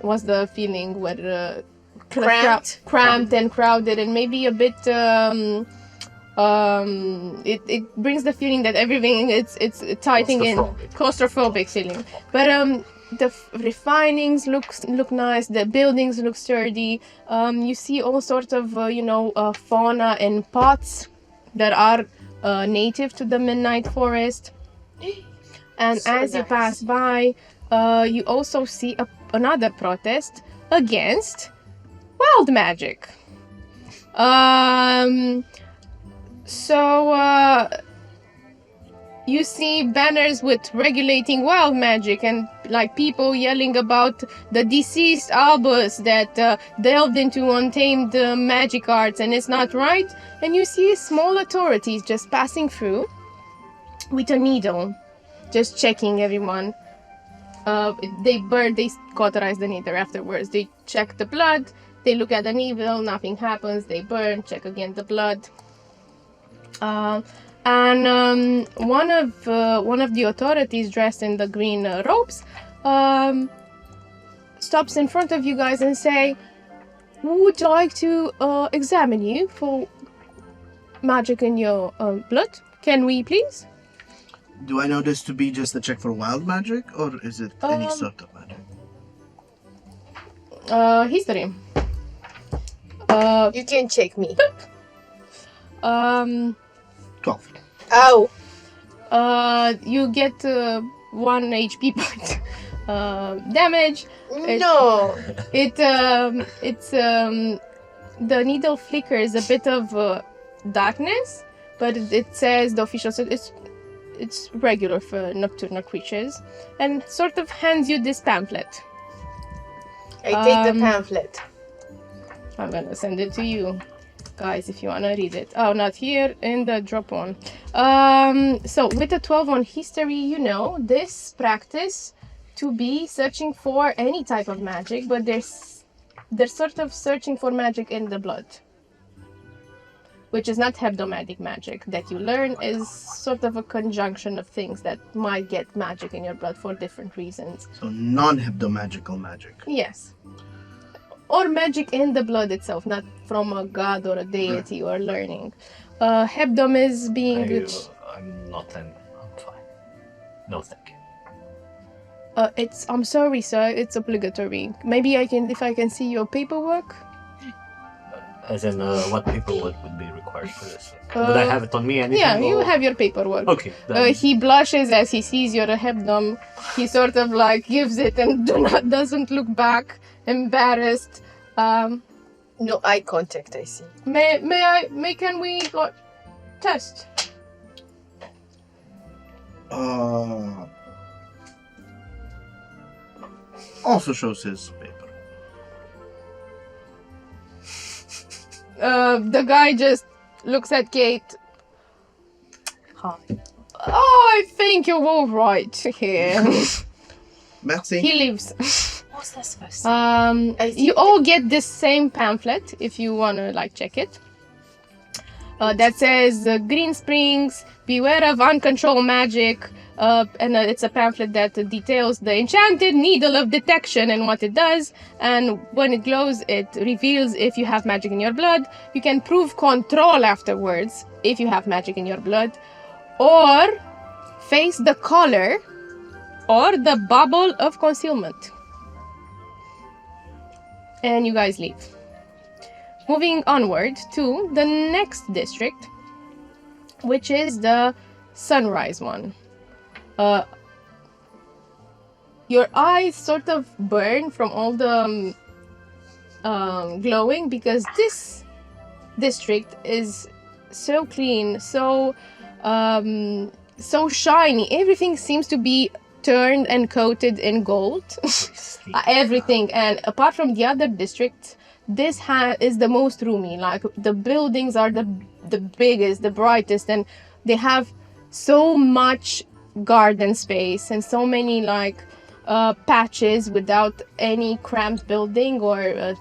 What's the feeling where cramped and crowded, and maybe a bit it brings the feeling that everything it's tightening in, claustrophobic feeling. But the refinings look nice, the buildings look sturdy. You see all sorts of fauna in pots that are native to the midnight forest. And So as you nice. pass by, you also see another protest against wild magic. You see banners with regulating wild magic, and like people yelling about the deceased Albus that delved into untamed magic arts, and it's not right. And you see small authorities just passing through with a needle, just checking everyone. They cauterize the needle afterwards. They check the blood. They look at the needle, nothing happens. They burn, check again the blood. And one of the authorities dressed in the green robes stops in front of you guys and say, "Would like to examine you for magic in your blood. Can we, please?" Do I know this to be just a check for wild magic, or is it any sort of magic? History. You can check me. 12. Ow. You get 1 HP point damage. No. The needle flickers a bit of darkness, but it says the official said it's regular for nocturnal creatures, and sort of hands you this pamphlet. I take the pamphlet. I'm gonna send it to you guys if you wanna read it. Oh, not here, in the drop one. So with the 12 on history, you know this practice to be searching for any type of magic, but they're sort of searching for magic in the blood, which is not hebdomadic magic that you learn, is sort of a conjunction of things that might get magic in your blood for different reasons. So non-hebdomagical magic. Yes. Or magic in the blood itself, not from a god or a deity or learning. Hebdom is being... I'm not I'm fine. No, thank you. I'm sorry, sir, it's obligatory. Maybe if I can see your paperwork? As in, what paperwork would be required for this? Would I have it on me? Anything? Yeah, you or- have your paperwork. Okay. Then. He blushes as he sees your hebdom. He sort of like gives it and doesn't look back, embarrassed. No eye contact, I see. Can we like test? Also shows his paper. The guy just looks at Kate. Hi. Oh, I think you're all right here. Merci. He leaves. What's that supposed to say? You all get this same pamphlet if you want to like check it. That says Green Springs, beware of uncontrolled magic. And it's a pamphlet that details the enchanted needle of detection and what it does. And when it glows, it reveals if you have magic in your blood. You can prove control afterwards if you have magic in your blood. Or face the collar or the bubble of concealment. And you guys leave. Moving onward to the next district, which is the sunrise one. Your eyes sort of burn from all the glowing because this district is so clean, so shiny. Everything seems to be turned and coated in gold. Everything. And apart from the other districts, this is the most roomy. Like the buildings are the biggest, the brightest, and they have so much garden space and so many like patches without any cramped building or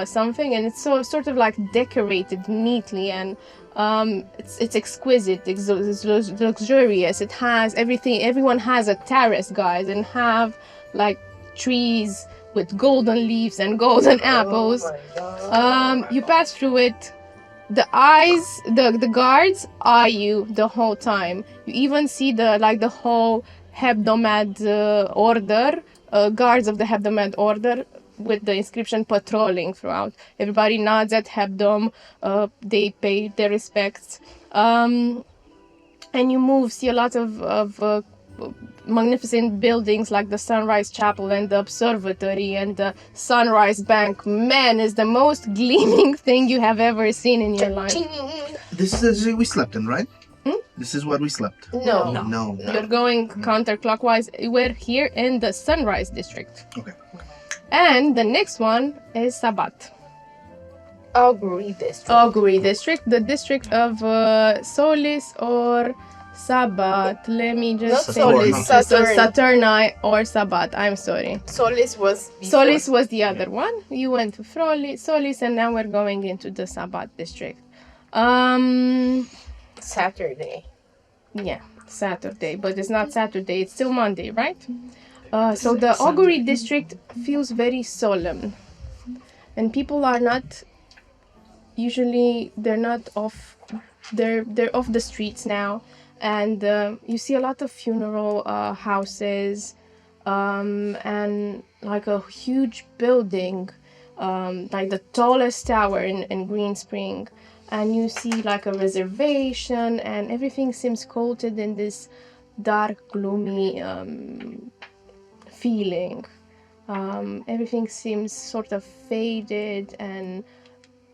something, and it's so sort of like decorated neatly, and it's exquisite, it's luxurious. It has everything. Everyone has a terrace, guys, and have like trees with golden leaves and golden apples. You pass through it. The guards eye you the whole time. You even see the whole Hebdomad order, guards of the Hebdomad order with the inscription patrolling throughout. Everybody nods at Hebdom. They pay their respects. And you see a lot of magnificent buildings like the Sunrise Chapel and the Observatory and the Sunrise Bank. Man, is the most gleaming thing you have ever seen in your life. This is we slept in, right? This is what we slept. No. You're going counterclockwise. We're here in the Sunrise District. Okay. And the next one is Sabat. Augury District. Augury District. The district of Solis or Sabat. Let me just say Solis. Saturni or Sabat. I'm sorry. Solis was before. Solis was the other one. You went to Solis, and now we're going into the Sabat district. Saturday. Yeah, Saturday, but it's not Saturday. It's still Monday, right? So the Augury district feels very solemn, and people are not. Usually, they're not off. They're off the streets now. And you see a lot of funeral houses and like a huge building, like the tallest tower in Green Spring. And you see like a reservation, and everything seems coated in this dark, gloomy feeling. Everything seems sort of faded, and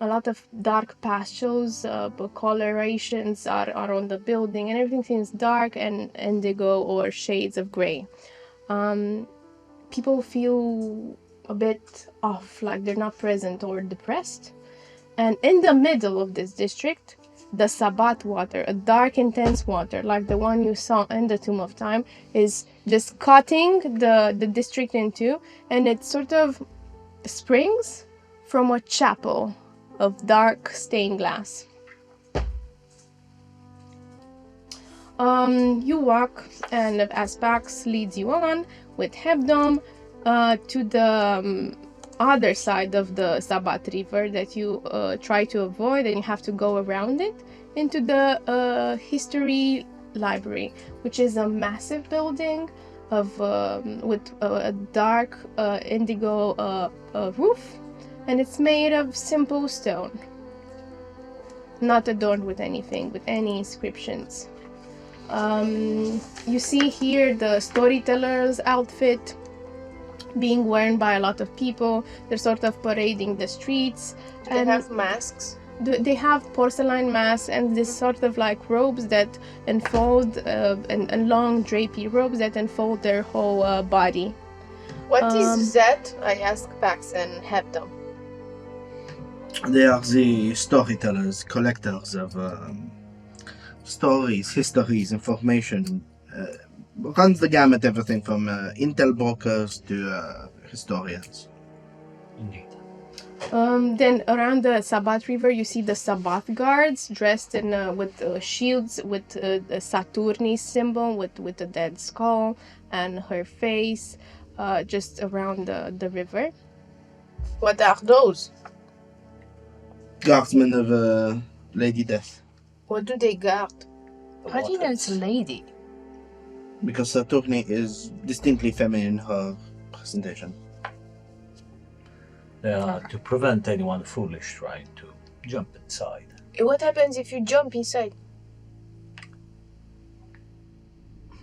a lot of dark pastels, colorations are on the building, and everything seems dark and indigo or shades of gray. People feel a bit off, like they're not present or depressed. And in the middle of this district, the Sabat water, a dark, intense water, like the one you saw in the Tomb of Time, is just cutting the district in two, and it sort of springs from a chapel of dark stained glass. You walk, and as Pax leads you on with Hebdom to the other side of the Sabat River that you try to avoid, and you have to go around it into the History Library, which is a massive building with a dark indigo roof, and it's made of simple stone, not adorned with anything, with any inscriptions. You see here the storyteller's outfit being worn by a lot of people. They're sort of parading the streets. They have masks. They have porcelain masks and this sort of like robes that enfold, and long drapey robes that enfold their whole body. What is that? I asked Pax and Hebdom. They are the storytellers, collectors of stories, histories, information. Runs the gamut, everything from intel brokers to historians. Indeed. Then around the Sabbath River, you see the Sabbath guards dressed in with shields with the Saturni symbol with the dead skull and her face, just around the river. What are those? Guardsmen of Lady Death. What do they guard? How do you know it's a lady? Because Saturni is distinctly feminine in her presentation. They are to prevent anyone foolish trying to jump inside. What happens if you jump inside?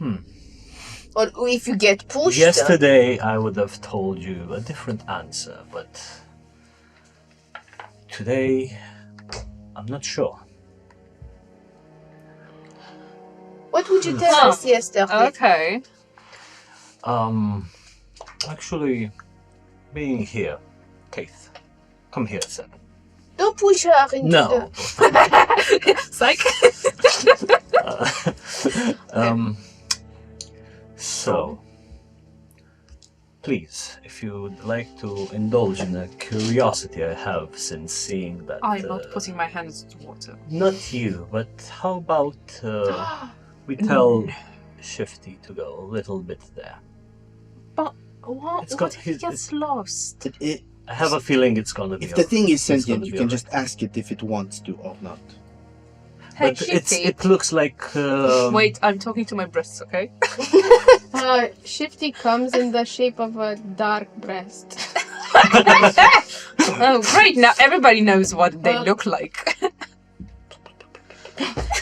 Or if you get pushed? Yesterday I would have told you a different answer, but today I'm not sure. What would you tell us yesterday? Okay. Actually, being here, Keith, come here, Serban. Don't push her into No. Psych. So, please, if you would like to indulge in a curiosity I have since seeing that. I'm not putting my hands to water. Not you, but how about we tell Shifty to go a little bit there? But what? It's What got if he his- gets lost? I have a feeling it's gonna be. If the thing is it's gonna sentient, you be can alright. just ask it if it wants to or not. Hey, But Shifty. it looks like. Wait, I'm talking to my breasts, okay? Shifty comes in the shape of a dark breast. Oh, great! Now everybody knows what they look like.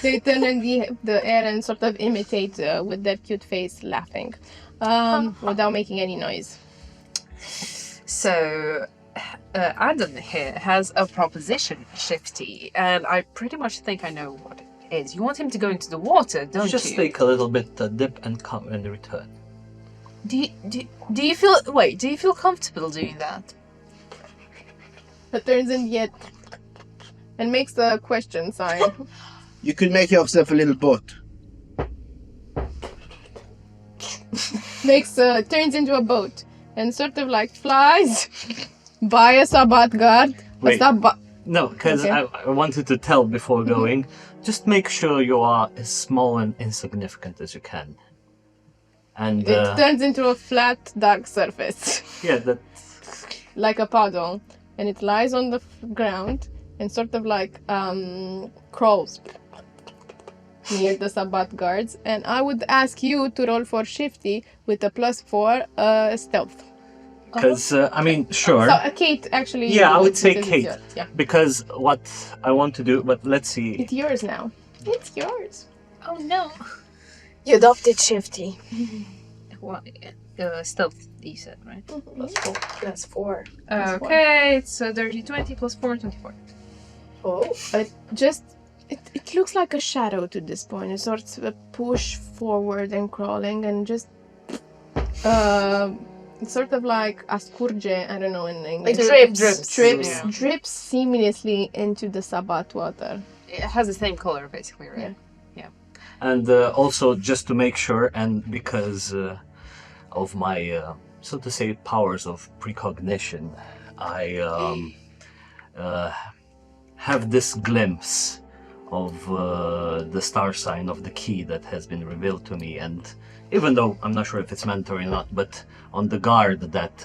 They turn in the air and sort of imitate with their cute face laughing, without making any noise. So, Adam here has a proposition, Shifty, and I pretty much think I know what it is. You want him to go into the water, don't Just you? take a little bit dip and come and return. Do you feel comfortable doing that? It turns in yet and makes the question sign. You could make yourself a little boat. Turns into a boat and sort of like flies by a Sabbath guard. Wait. No, because Okay. I wanted to tell before going, just make sure you are as small and insignificant as you can. And It turns into a flat, dark surface, yeah, that like a puddle, and it lies on the ground and sort of like crawls near the Sabbath guards. And I would ask you to roll for Shifty with a +4 stealth. because I mean, sure. So Kate actually. Yeah, I would say because it's Kate. yours. Yeah, Because what I want to do, but let's see. it's yours now. It's yours. Oh no! You adopted Shifty. What? Stealth, you said, right? +4. Okay, it's a dirty 20 plus 4, 24. Oh. It looks like a shadow to this point. It sort of push forward and crawling and just it's sort of like a scurge, I don't know in English. Like drips. Yeah. Drips seamlessly into the Sabbath water. It has the same color, basically, right? And also, just to make sure, and because of my, so to say, powers of precognition, I have this glimpse of the star sign of the key that has been revealed to me. And even though I'm not sure if it's meant or not, but on the guard that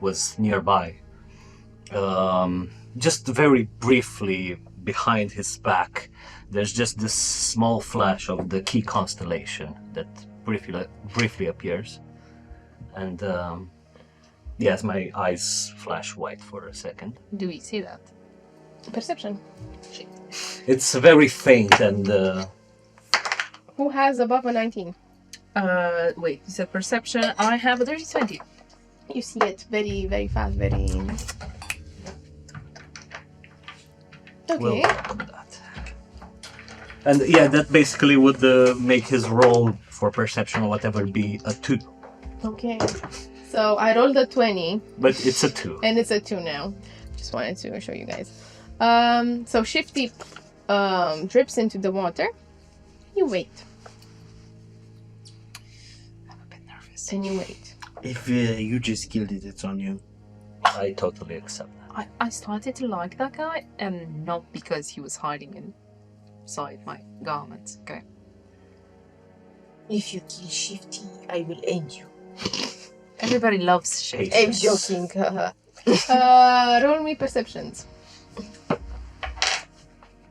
was nearby, just very briefly behind his back, there's just this small flash of the key constellation that briefly appears. And yes, my eyes flash white for a second. Do we see that? Perception. It's very faint and Who has above a 19? Wait, you said perception. I have a dirty 20. You see it very, very fast, very. Okay. we'll work on that. And yeah, that basically would make his roll for perception or whatever be a 2. Okay. So I rolled a 20, But it's a 2. and it's a 2 now. Just wanted to show you guys. So Shifty drips into the water. You wait. I'm a bit nervous. And you wait. If you just killed it, it's on you. I totally accept that. I started to like that guy, and not because he was hiding inside my garments. Okay. If you kill Shifty, I will end you. Everybody loves shit. I'm joking. Roll me perceptions.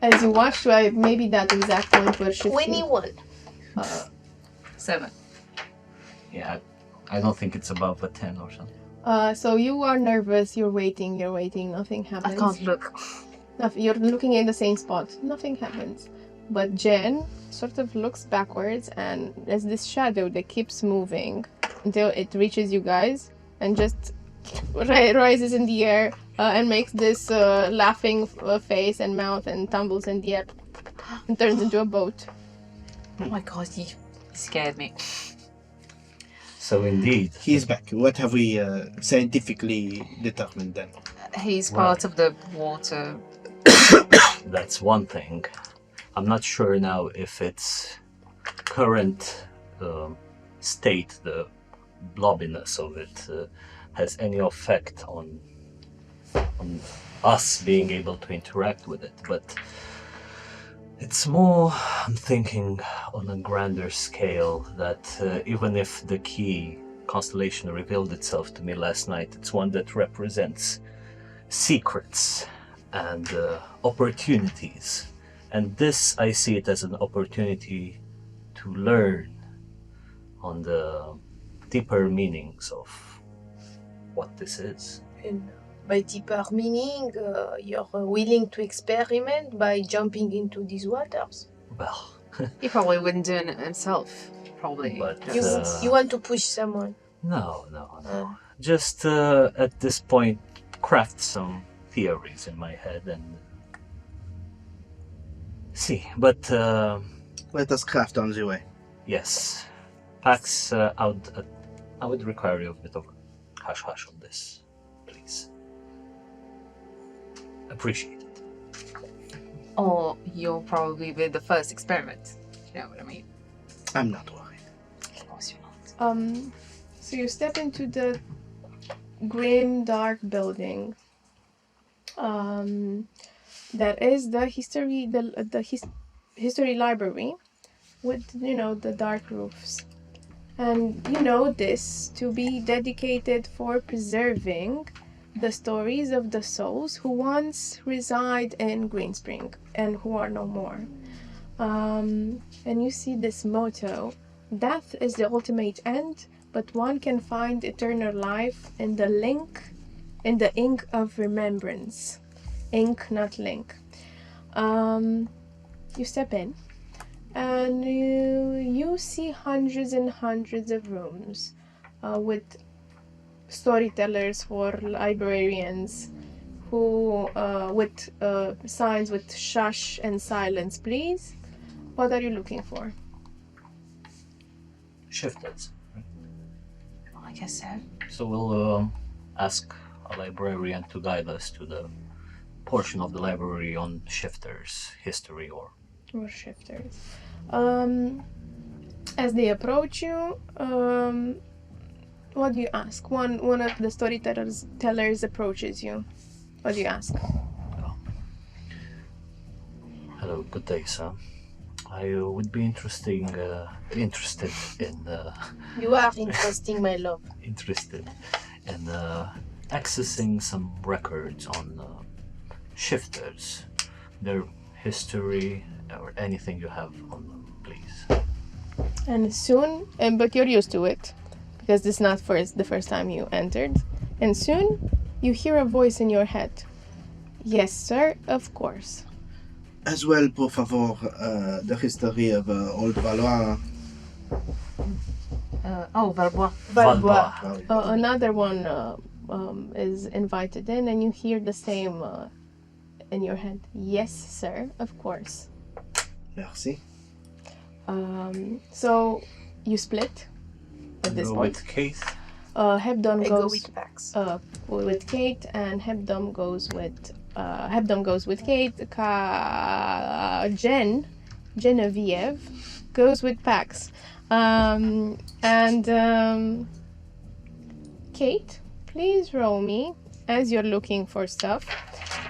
As you watch, maybe that exact point where Shifty... 21. 7. Yeah, I don't think it's above a 10 or something. So you are nervous, you're waiting, nothing I happens. can't look. You're looking in the same spot, nothing happens. But Jen sort of looks backwards, and there's this shadow that keeps moving until it reaches you guys and just rises in the air and makes this laughing face and mouth and tumbles in the air and turns into a boat. Oh my god, he scared me. So indeed, He's back. What have we scientifically determined then? He's Well. part of the water. that's one thing. I'm not sure now if its current state, the blobbiness of it, has any effect on us being able to interact with it. But it's more, I'm thinking, on a grander scale, that even if the key constellation revealed itself to me last night, it's one that represents secrets and opportunities. And this, I see it as an opportunity to learn on the deeper meanings of what this is. And by deeper meaning, you're willing to experiment by jumping into these waters. Well, He probably wouldn't do it himself. Probably. But, just- You want to push someone. no. Just at this point, craft some theories in my head and see. But Let us craft on the way. yes, Pax, I would require you a bit of hush-hush on this, please. Appreciate it. Or you'll probably be the first experiment. You know what I mean? I'm not worried. Of course you're not. So you step into the grim, dark building. That is the history library, with the dark roofs, and you know this to be dedicated for preserving the stories of the souls who once reside in Greenspring and who are no more. And you see this motto: "Death is the ultimate end, but one can find eternal life in the ink of remembrance." Ink, not link. You step in, and you see hundreds and hundreds of rooms with storytellers for librarians who with signs with shush and silence, please. What are you looking for? Shifters. I guess so. So we'll ask a librarian to guide us to the portion of the library on shifters, history, or Shifters. As they approach you, what do you ask? One of the storytellers approaches you. What do you ask? hello, good day, sir. I would be interested in You are interesting, my love. accessing some records on shifters, their history, or anything you have on them, please. And soon, but you're used to it, because this is not the first time you entered. And soon, you hear a voice in your head. Yes, sir, of course. As well, por favor, the history of Old Valois. Valbois. Valbois. Another one is invited in, and you hear the same in your head. Yes, sir, of course. Merci. So you split at this Go point. with Keith. Hebdom I go goes with Pax. with Kate, and Hebdom goes with Kate. Genevieve goes with Pax. Kate, please roll me, as you're looking for stuff,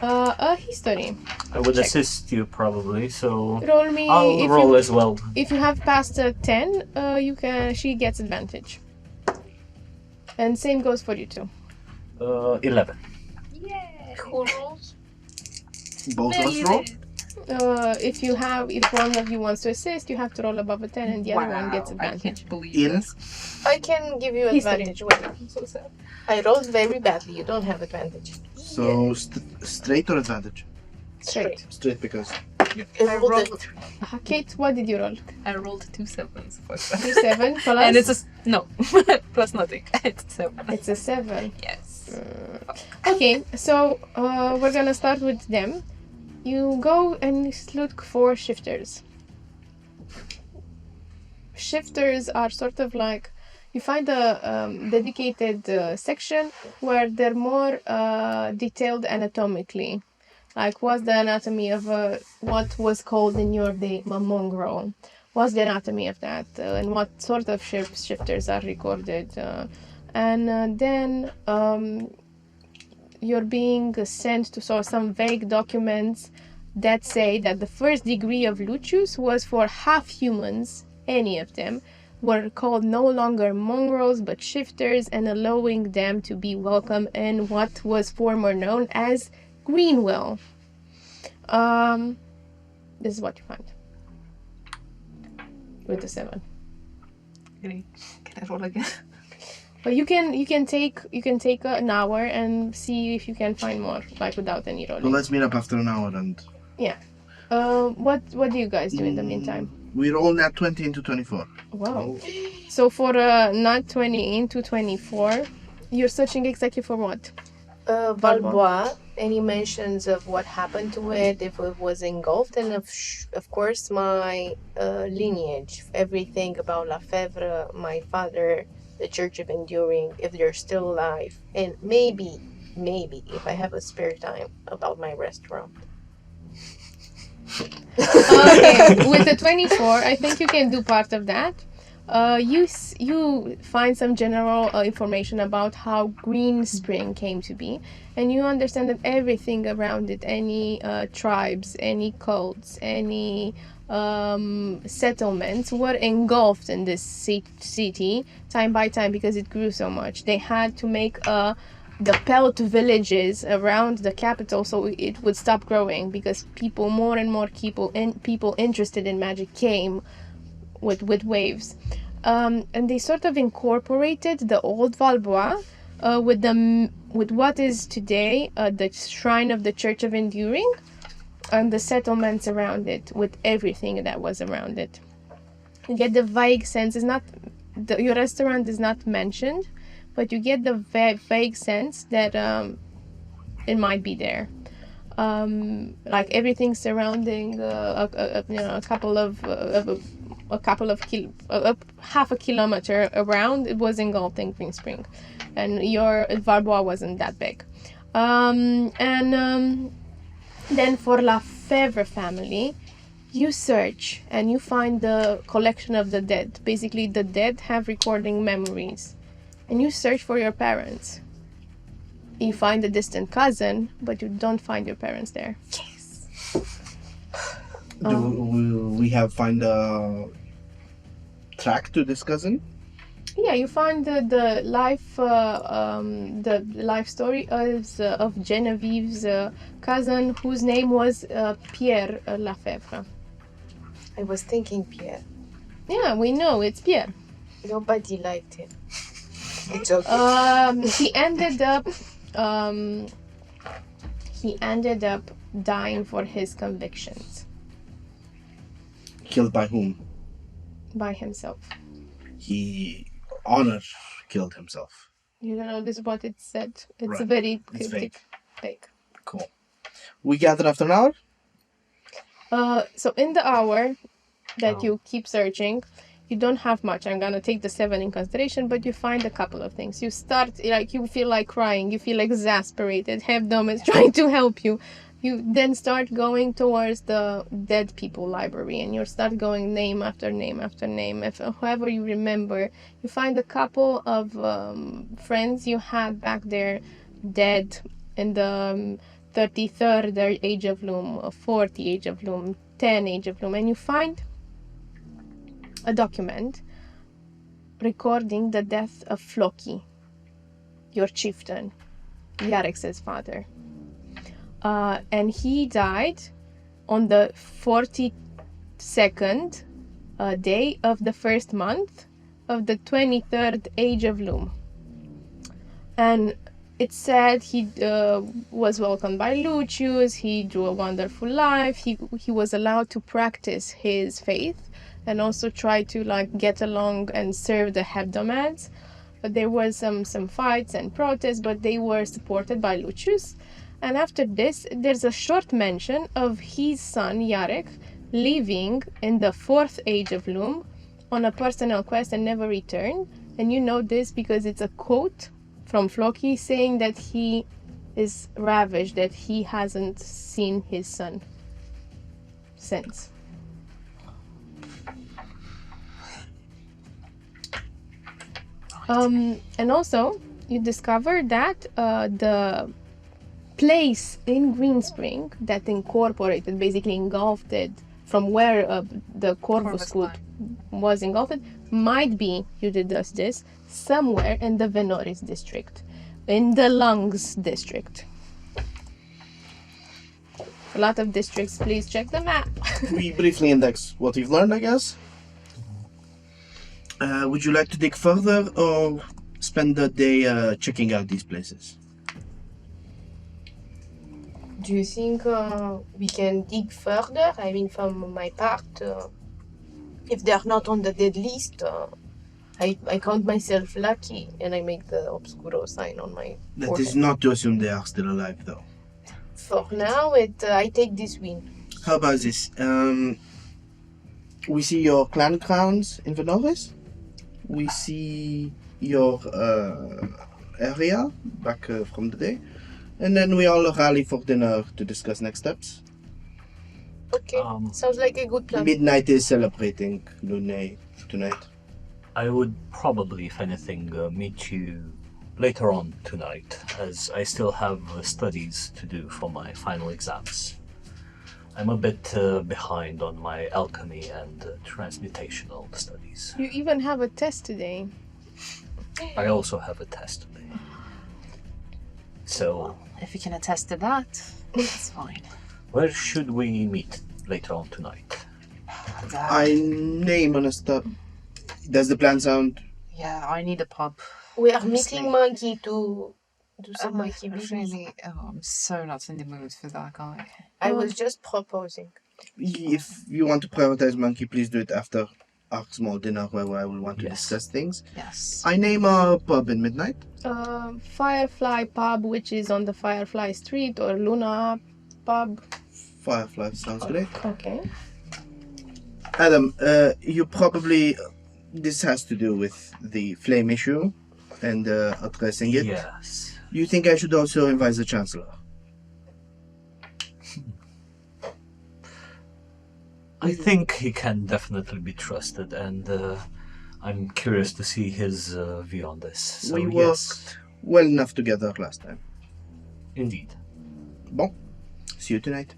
a history. I would check. assist you probably, so Roll me. I'll if roll you, as well. If you have passed a 10, she gets advantage. And same goes for you too. 11. Who rolls? Both of us roll? If one of you wants to assist, you have to roll above a 10 and the other one gets I advantage. can't believe In? this. I can give you History. advantage. Wait. I'm so sad. I rolled very badly. You don't have advantage. So straight or advantage? Straight. Straight because I rolled a rolled- 3. Kate, what did you roll? I rolled 2 7s. 7 plus? And it's no plus nothing. It's 7. It's a 7. Yes. Okay, so we're gonna start with them. You go and look for shifters. Shifters are sort of like, you find a dedicated section where they're more detailed anatomically. Like, what's the anatomy of what was called in your day a mongrel? What's the anatomy of that? And what sort of shifters are recorded? Then you're being sent to some vague documents that say that the first degree of Lucius was for half humans, any of them, were called no longer mongrels but shifters, and allowing them to be welcome in what was former known as Greenwell. This is what you find. With the 7. Can I roll again? But you can take an hour and see if you can find more, like without any so rolling. let's meet up after an hour and Yeah. What do you guys do in the meantime? we roll nat 20 into 24. Wow. So for not 20 into 24, you're searching exactly for what? Valbois, any mentions of what happened to it, if it was engulfed, and of course my lineage, everything about Lefebvre, my father, the Church of Enduring, if they're still alive, and maybe, if I have a spare time, about my restaurant. Okay, with the 24, I think you can do part of that. You find some general information about how Green Spring came to be, and you understand that everything around it, any tribes, any cults, any settlements were engulfed in this city time by time because it grew so much. They had to make the pelt villages around the capital so it would stop growing, because more and more people interested in magic came with waves. And they sort of incorporated the old Valbois with what is today the shrine of the Church of Enduring, and the settlements around it, with everything that was around it. You get the vague sense, your restaurant is not mentioned, but you get the vague sense that it might be there. Like everything surrounding half a kilometer around, it was engulfed in Green Spring, and your Valbois wasn't that big. Then for Lefebvre family, you search and you find the collection of the dead. Basically, the dead have recording memories, and you search for your parents. You find a distant cousin, but you don't find your parents there. Yes. Do we have find a track to this cousin? Yeah, you find the life story of Genevieve's cousin, whose name was Pierre Lefebvre. I was thinking Pierre. Yeah, we know it's Pierre. Nobody liked him. It's okay. He ended up dying for his convictions Killed by whom? by himself. He honor killed himself. You don't know this is what it said. It's Right. very It's cryptic. Fake. Cool. We gather after an hour? So in the hour that you keep searching, You don't have much. I'm gonna take the 7 in consideration, but you find a couple of things. You start, like, you feel like crying, you feel exasperated. Hebdom is trying to help you. You then start going towards the dead people library, and you start going name after name after name. If whoever you remember, you find a couple of friends you had back there dead in the 33rd Age of Loom, 40 Age of Loom, 10 Age of Loom, and you find a document recording the death of Floki, your chieftain, Yarex's father. And he died on the 42nd day of the first month of the 23rd Age of Loom. And it said he was welcomed by Lucius, he drew a wonderful life, he was allowed to practice his faith and also try to like get along and serve the hebdomades. But there was some fights and protests, but they were supported by Lucius. And after this, there's a short mention of his son Yarek living in the 4th Age of Loom on a personal quest and never returned. And you know this because it's a quote from Floki saying that he is ravished, that he hasn't seen his son since. And also, you discover that the place in Greenspring that incorporated, basically engulfed it from where the Corvus Cult was engulfed, might be, you deduce this, somewhere in the Venoris district, in the Lungs district. A lot of districts, please check the map. We briefly index what we've learned, I guess. Would you like to dig further or spend the day checking out these places? Do you think we can dig further? I mean, from my part, if they're not on the dead list, I count myself lucky and I make the Obscuro sign on my That forehead. is not to assume they are still alive, though. For now, I take this win. How about this? We see your clan crowns in Venoris. We see your area back from the day. And then we all rally for dinner to discuss next steps. Okay, sounds like a good plan. Midnight is celebrating Lune tonight. I would probably, if anything, meet you later on tonight, as I still have studies to do for my final exams. I'm a bit behind on my alchemy and transmutational studies. You even have a test today. I also have a test today. So, If you can attest to that, it's fine. where should we meet later on tonight? I name on a step. Does the plan sound? Yeah, I need a pub. We are Honestly. meeting Monkey to do some monkey business. Really, I'm so not in the mood for that guy. I was just proposing. If you want to prioritize Monkey, please do it after our small dinner where I will want to Yes. discuss things. Yes. I name a pub in Midnight. Firefly Pub, which is on the Firefly Street, or Luna Pub. Firefly sounds great. Okay. Adam, you probably... This has to do with the flame issue and addressing it. Yes. You think I should also invite the Chancellor? I think he can definitely be trusted, and I'm curious to see his view on this. So, We yes, worked well enough together last time. indeed. Bon, see you tonight.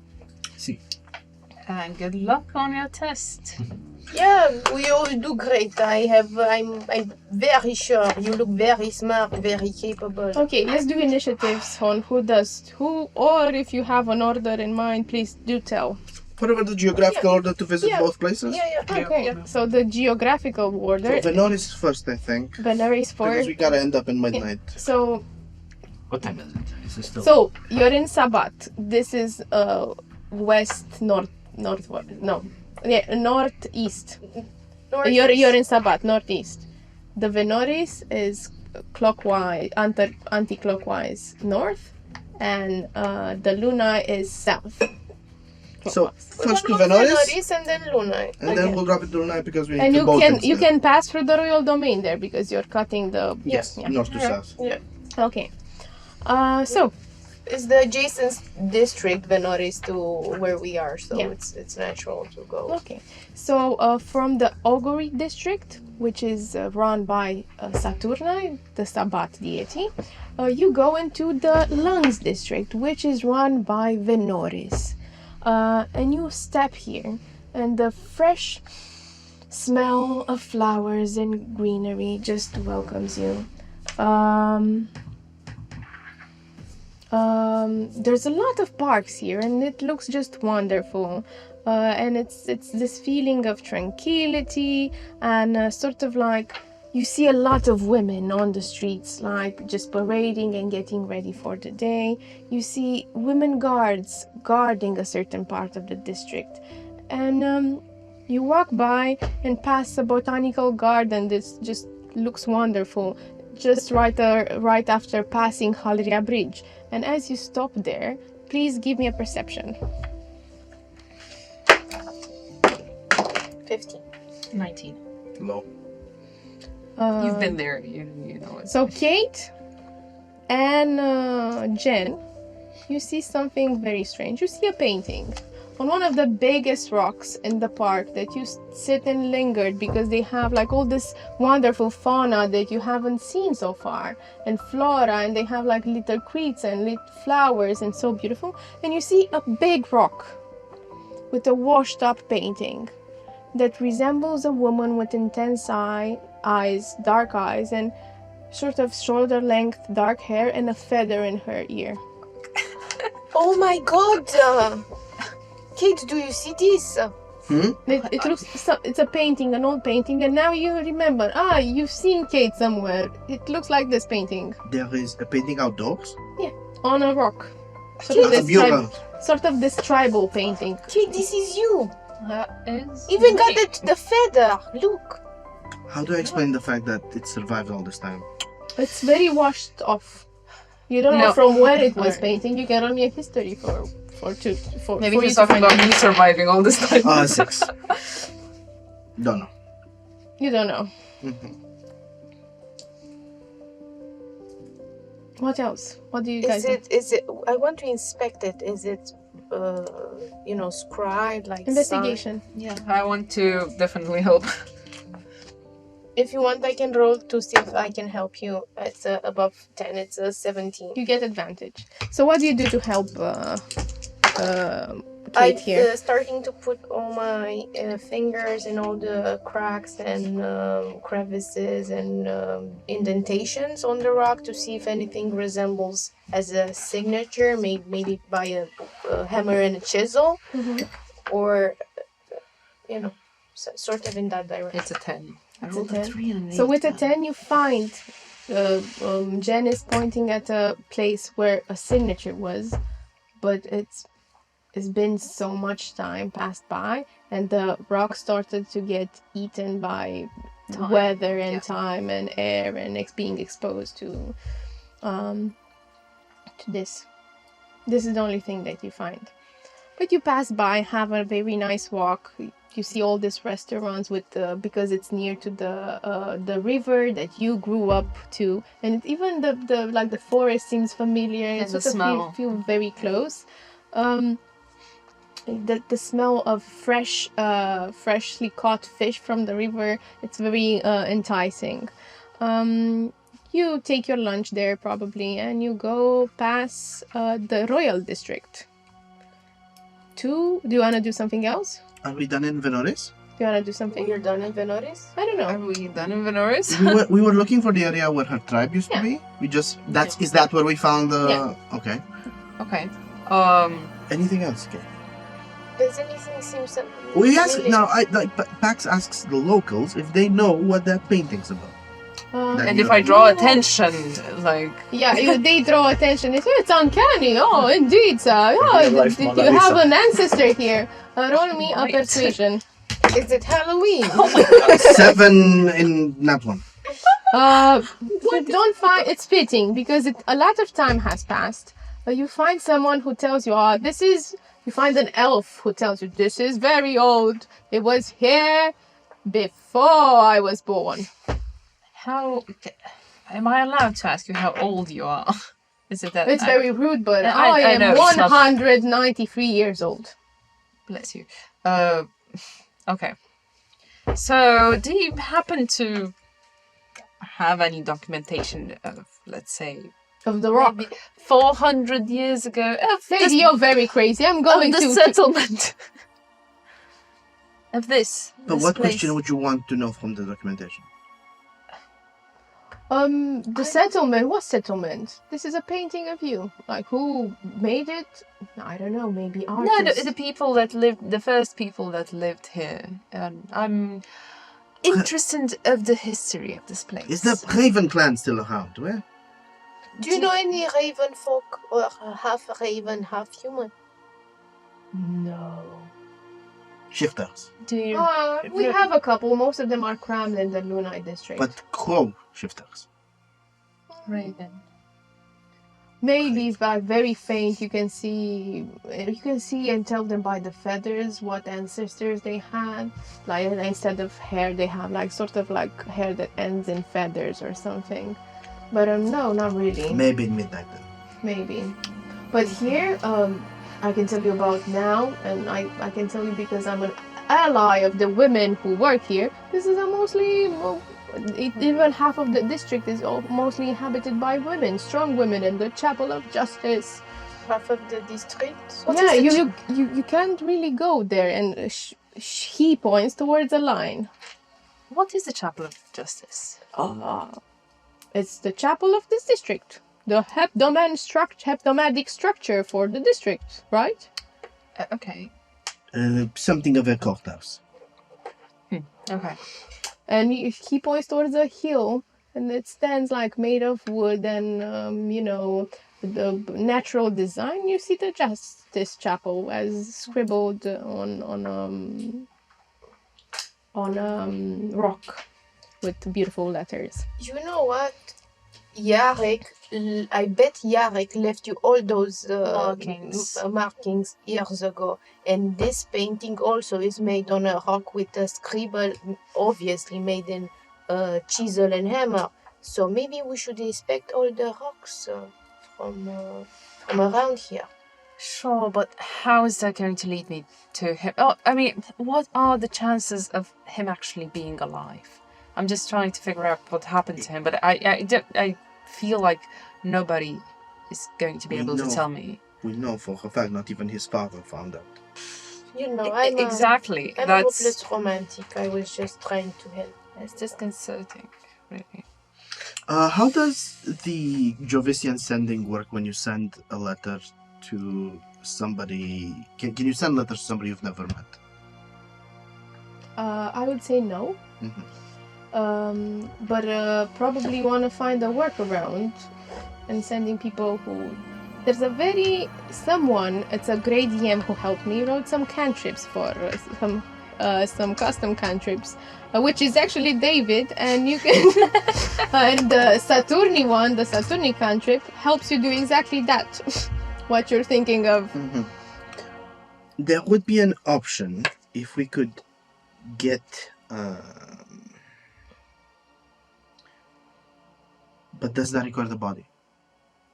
See. And good luck on your test. Yeah, we all do great. I'm very sure. You look very smart, very capable. Okay, let's do initiatives on who does who, or if you have an order in mind, please do tell. Whatever the geographical order to visit Yeah. both places? Yeah. Okay, so the geographical order, So Venoris first, I think. Veneris for. Because we gotta end up in Midnight. So, What time is it? Is it still? so you're in Sabat. This is northeast. You're in Sabat, northeast. The Venoris is clockwise, anti-clockwise north, and the Luna is south. So first to Venoris, and then Luna. and then we'll drop it to Luna because we need And to both. you can pass through the royal domain there because you're cutting the Yes, north to south. Yeah. Okay. So It's the adjacent district, Venoris, to where we are, so Yeah. it's natural to go. okay. So from the Augury district, which is run by Saturni, the Sabbath deity, you go into the Lungs district, which is run by Venoris. And you step here, and the fresh smell of flowers and greenery just welcomes you. There's a lot of parks here, and it looks just wonderful. And it's this feeling of tranquility and sort of like you see a lot of women on the streets, like just parading and getting ready for the day. You see women guards guarding a certain part of the district, and you walk by and pass a botanical garden that just looks wonderful. Just right after passing Halria Bridge. And as you stop there, please give me a perception. 15. 19. Low. You've been there. You know it. So Kate and Jen, you see something very strange. You see a painting on one of the biggest rocks in the park that you sit and lingered because they have like all this wonderful fauna that you haven't seen so far, and flora, and they have like little creeks and little flowers and so beautiful. And you see a big rock with a washed up painting that resembles a woman with intense eyes, dark eyes, and sort of shoulder length dark hair and a feather in her ear. Oh my god! Kate, do you see this? It looks, it's a painting, an old painting, and now you remember. You've seen Kate somewhere. It looks like this painting. There is a painting outdoors. Yeah, on a rock. Sort of this tribal painting. Kate, this is you. Is Even got the feather. Look. How do I explain the fact that it survived all this time? It's very washed off. You don't know from where it was painting. You can only a history for Maybe for he's you to talking find about me surviving all this time. 6. Don't know. You don't know. What else? What do you guys do? Is it? I want to inspect it. Is it, scribed like Investigation. Yeah, I want to definitely help. If you want, I can roll to see if I can help you. It's above 10. It's a 17. You get advantage. So what do you do to help Kate here? I'm starting to put all my fingers in all the cracks and crevices and indentations on the rock to see if anything resembles as a signature, maybe by a hammer and a chisel, or sort of in that direction. It's a 10. It's a 10. So with a 10 you find Jen is pointing at a place where a signature was, but it's been so much time passed by, and the rock started to get eaten by weather and time and air and being exposed to this. This is the only thing that you find. But you pass by, have a very nice walk. You see all these restaurants with because it's near to the river that you grew up to, and even the forest seems familiar. And it the sort smell of feel very close. The smell of freshly caught fish from the river, it's very enticing. You take your lunch there probably, and you go past the royal district. Do you want to do something else? Are we done in Venoris? Do you want to do something? You're done in Venoris? I don't know. Are we done in Venoris? we were looking for the area where her tribe used to be. Is that where we found the? Yeah. Okay. Okay. Anything else? Okay. Does anything seem so? We ask now. Pax asks the locals if they know what that painting's about. And if I draw attention, like... Yeah, they draw attention. It's uncanny. Oh, indeed, sir. You have an ancestor here. Roll me a persuasion. Is it Halloween? 7 in that one. You don't find it's fitting because a lot of time has passed. You find someone who tells you, You find an elf who tells you, this is very old. It was here before I was born. How... Am I allowed to ask you how old you are? Is it that... It's very rude, but I I am know, it's not- 193 years old. Bless you. Okay. So, do you happen to have any documentation of, let's say, Of the rock. maybe 400 years ago of Lady, you're very crazy. I'm going the to... settlement of this? But this what place? question would you want to know from the documentation? The settlement. What settlement? This is a painting of you. Like, who made it? I don't know. Maybe artists. No, the people that lived, the first people that lived here. I'm interested of the history of this place. Is the Raven clan still around? Where? Do you know any raven folk or half raven, half human? No. Shifters. Do you? We have a couple. Most of them are crammed in the Lunai district. But crow shifters. Raven. Maybe but very faint. You can see and tell them by the feathers what ancestors they had. Like instead of hair, they have like sort of like hair that ends in feathers or something. But no, not really. Maybe in midnight then. Maybe. But here, I can tell you about now, and I can tell you because I'm an ally of the women who work here. This is even half of the district is mostly inhabited by women, strong women, in the Chapel of Justice. Half of the district? Yeah, you can't really go there, and he points towards a line. What is the Chapel of Justice? It's the chapel of this district. The hebdomadic structure for the district, right? Okay. Something of a courthouse. Okay. And he points towards a hill, and it stands like made of wood and, the natural design. You see the Justice Chapel as scribbled on rock with beautiful letters. You know what? Yarek, I bet Yarek left you all those markings years ago. And this painting also is made on a rock with a scribble, obviously made in chisel and hammer. So maybe we should inspect all the rocks from around here. Sure, but how is that going to lead me to him? Oh, I mean, what are the chances of him actually being alive? I'm just trying to figure out what happened to him, but I feel like nobody is going to be able to tell me. We know for a fact not even his father found out. You know, Exactly. I'm a hopeless romantic. I was just trying to help. It's disconcerting, really. How does the Jovician sending work when you send a letter to somebody? Can you send letters to somebody you've never met? I would say no. Mm-hmm. But probably want to find a workaround and sending people who... There's it's a great DM who helped me, wrote some cantrips for some custom cantrips, which is actually David, and you can... and the Saturni cantrip helps you do exactly that, what you're thinking of. Mm-hmm. There would be an option if we could get... But does that require the body?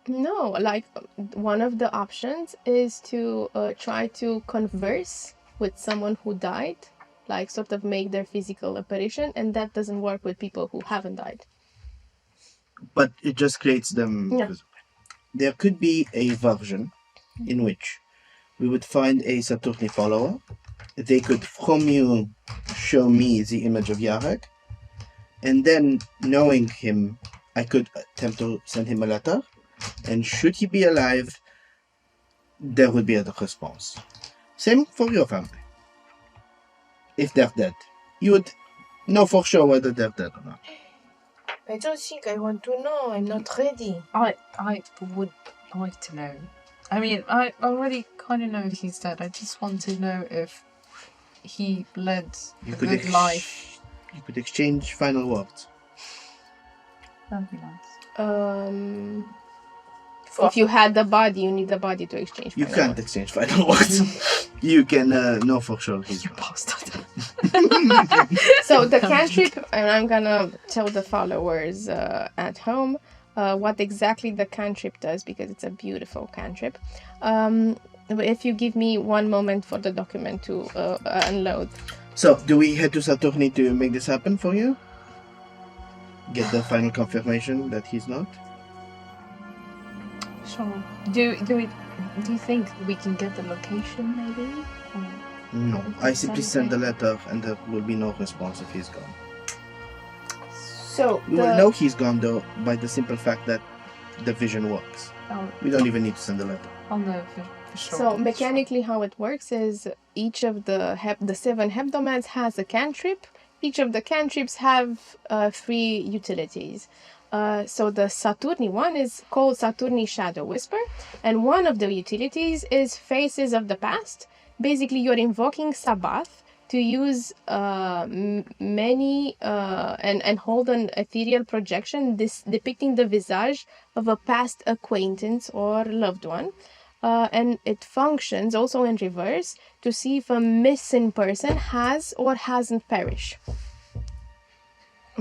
No, like one of the options is to try to converse with someone who died, like sort of make their physical apparition, and that doesn't work with people who haven't died. But it just creates them. Yeah. There could be a version in which we would find a Saturni follower. They could, from you, show me the image of Yarek, and then knowing him, I could attempt to send him a letter, and should he be alive, there would be a response. Same for your family. If they're dead, you would know for sure whether they're dead or not. I don't think I want to know. I'm not ready. I would like to know. I mean, I already kind of know if he's dead. I just want to know if he led a good life. You could exchange final words. That'd be nice. If you had the body, you need the body to exchange. You final can't words. exchange final words. You can know for sure he's You bastard. So the cantrip, and I'm gonna tell the followers at home what exactly the cantrip does, because it's a beautiful cantrip. But if you give me one moment for the document to unload. So, do we head to Saturni to make this happen for you? Get the final confirmation that he's not? Sure. Do you think we can get the location maybe? No. I simply send the letter and there will be no response if he's gone. So We will know he's gone though by the simple fact that the vision works. We don't even need to send a letter. I'll know for sure. So mechanically, how it works is each of the 7 hebdomads has a cantrip. Each of the cantrips have 3 utilities. So the Saturni one is called Saturni Shadow Whisper, and one of the utilities is Faces of the Past. Basically, you're invoking Sabbath to use many and hold an ethereal projection depicting the visage of a past acquaintance or loved one. And it functions also in reverse to see if a missing person has or hasn't perished.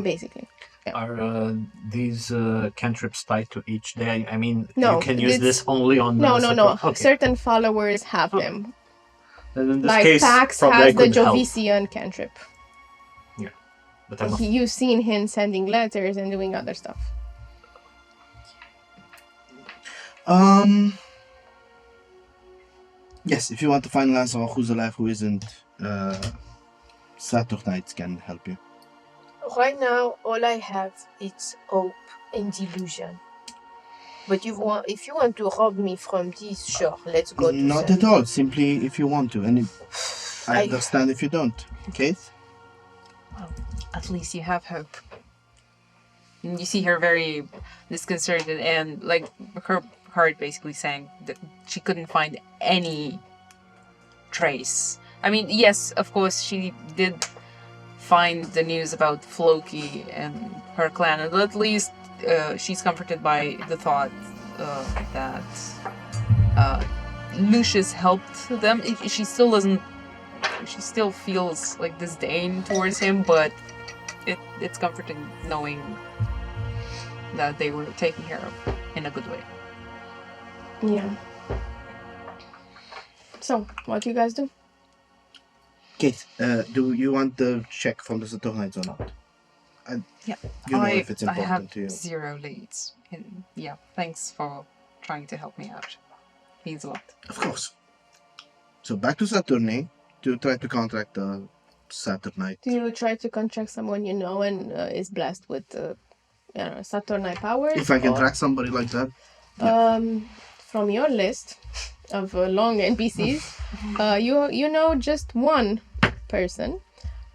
Basically. Yeah. Are these cantrips tied to each day? I mean, No, you can use it's- this only on No. Okay. Certain followers have them. Then in this Like case, Pax probably I has the could help. Jovician cantrip. But I'm not- You've seen him sending letters and doing other stuff. Yes, if you want to find an answer on who's alive, who isn't, Saturnites can help you. Right now, all I have is hope and delusion. But if you want to rob me from this, sure, let's go to Not that. at all, simply if you want to, and I understand if you don't. Okay? Well, at least you have hope. And you see her very disconcerted and like her heart basically saying that she couldn't find any trace. I mean, yes, of course, she did find the news about Floki and her clan, and at least she's comforted by the thought that Lucius helped them. She still doesn't. She still feels like disdain towards him, but it's comforting knowing that they were taken care of in a good way. Yeah. So, what do you guys do? Kate, do you want the check from the Saturnites or not? Yeah, You know if it's I important have to you. 0 leads. And yeah, thanks for trying to help me out. Means a lot. Of course. So back to Saturni to try to contact the Saturnite. Do you try to contract someone you know and is blessed with Saturnine powers? If I can or, track somebody like that. from your list of long NPCs, you know just one person.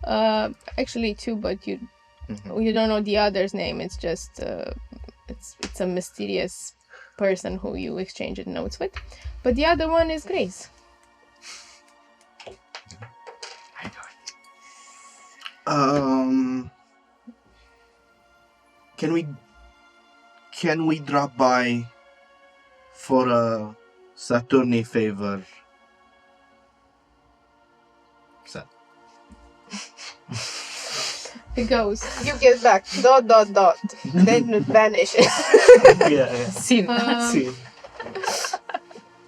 Actually 2, but you don't know the other's name. It's just it's a mysterious person who you exchanged notes with. But the other one is Grace. Can we drop by for a Saturni favor? It goes. You get back, ... then it vanishes. yeah. Scene. See.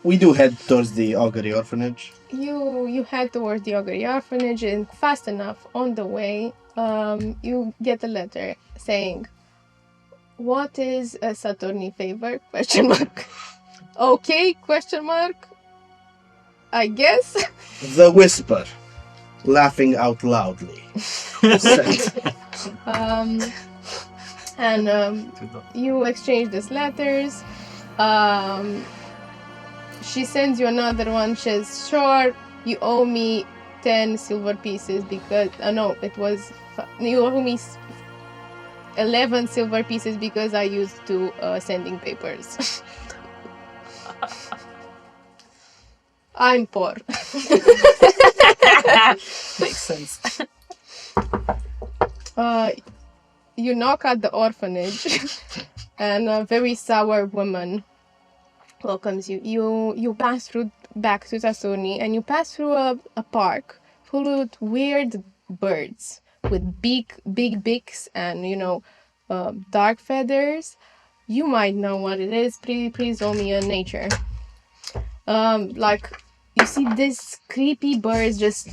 We do head towards the Augury Orphanage. You head towards the Augury Orphanage, and fast enough on the way, you get a letter saying, "What is a Saturni favor?" ? Okay? ? I guess. The Whisper, laughing out loudly. You exchange these letters. She sends you another one. She says, "Sure, you owe me 10 silver pieces because you owe me 11 silver pieces because I used to sending papers." I'm poor. Makes sense. You knock at the orphanage, and a very sour woman welcomes you. You pass through back to Tasoni, and you pass through a park full of weird birds with big beaks and dark feathers. You might know what it is. Please roll me a nature. Like you see these creepy birds, just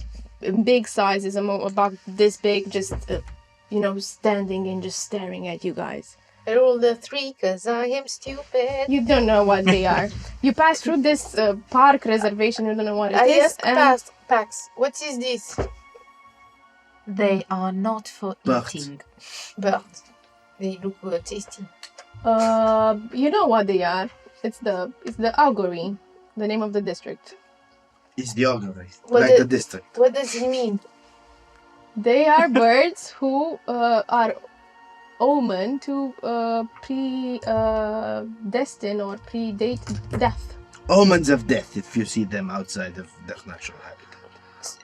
big sizes, about this big, just standing and just staring at you guys. I rolled a 3 because I am stupid. You don't know what they are. You pass through this park reservation. You don't know what it I is. asked Pax, what is this? They are not for Birds. eating. Birds. They look tasty. You know what they are. It's the augury, the name of the district. It's the augury, What like the- the district. What does it mean? They are birds who are omen to predestine or predate death. Omens of death if you see them outside of their natural habitat.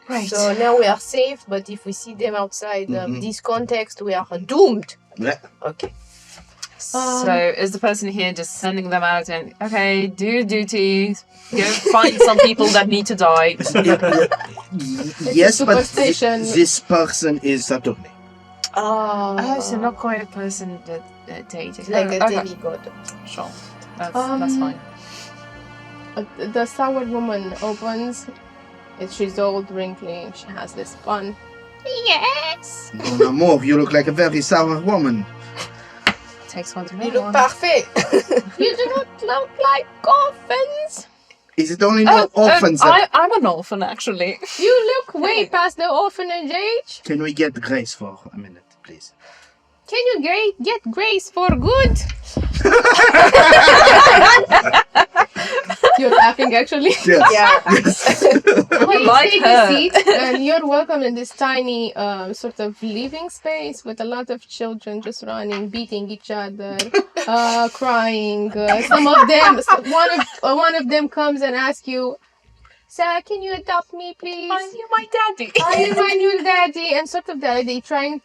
Right. So now we are safe, but if we see them outside this context, we are doomed. Yeah. Okay. So is the person here just sending them out and okay, do your duty, go find some people that need to die? Yes, but superstition. this person is Saturni. Oh, so not quite a person that dated. Like a Okay. demigod. Sure. That's fine. The sour woman opens. She's old, wrinkly. She has this bun. Yes. Mon amour, you look like a very sour woman. Takes one to You know look one. parfait. You do not look like orphans. Is it only no orphans? I'm an orphan, actually. You look way past the orphanage age. Can we get Grace for a minute, please? Can you get Grace for good? You're laughing, actually. Yes. Yeah. Please like take her. a seat, and you're welcome in this tiny sort of living space with a lot of children just running, beating each other, crying. Some of them, one of them comes and asks you, "Sir, can you adopt me, please? You're my daddy. I am my new daddy." And sort of they try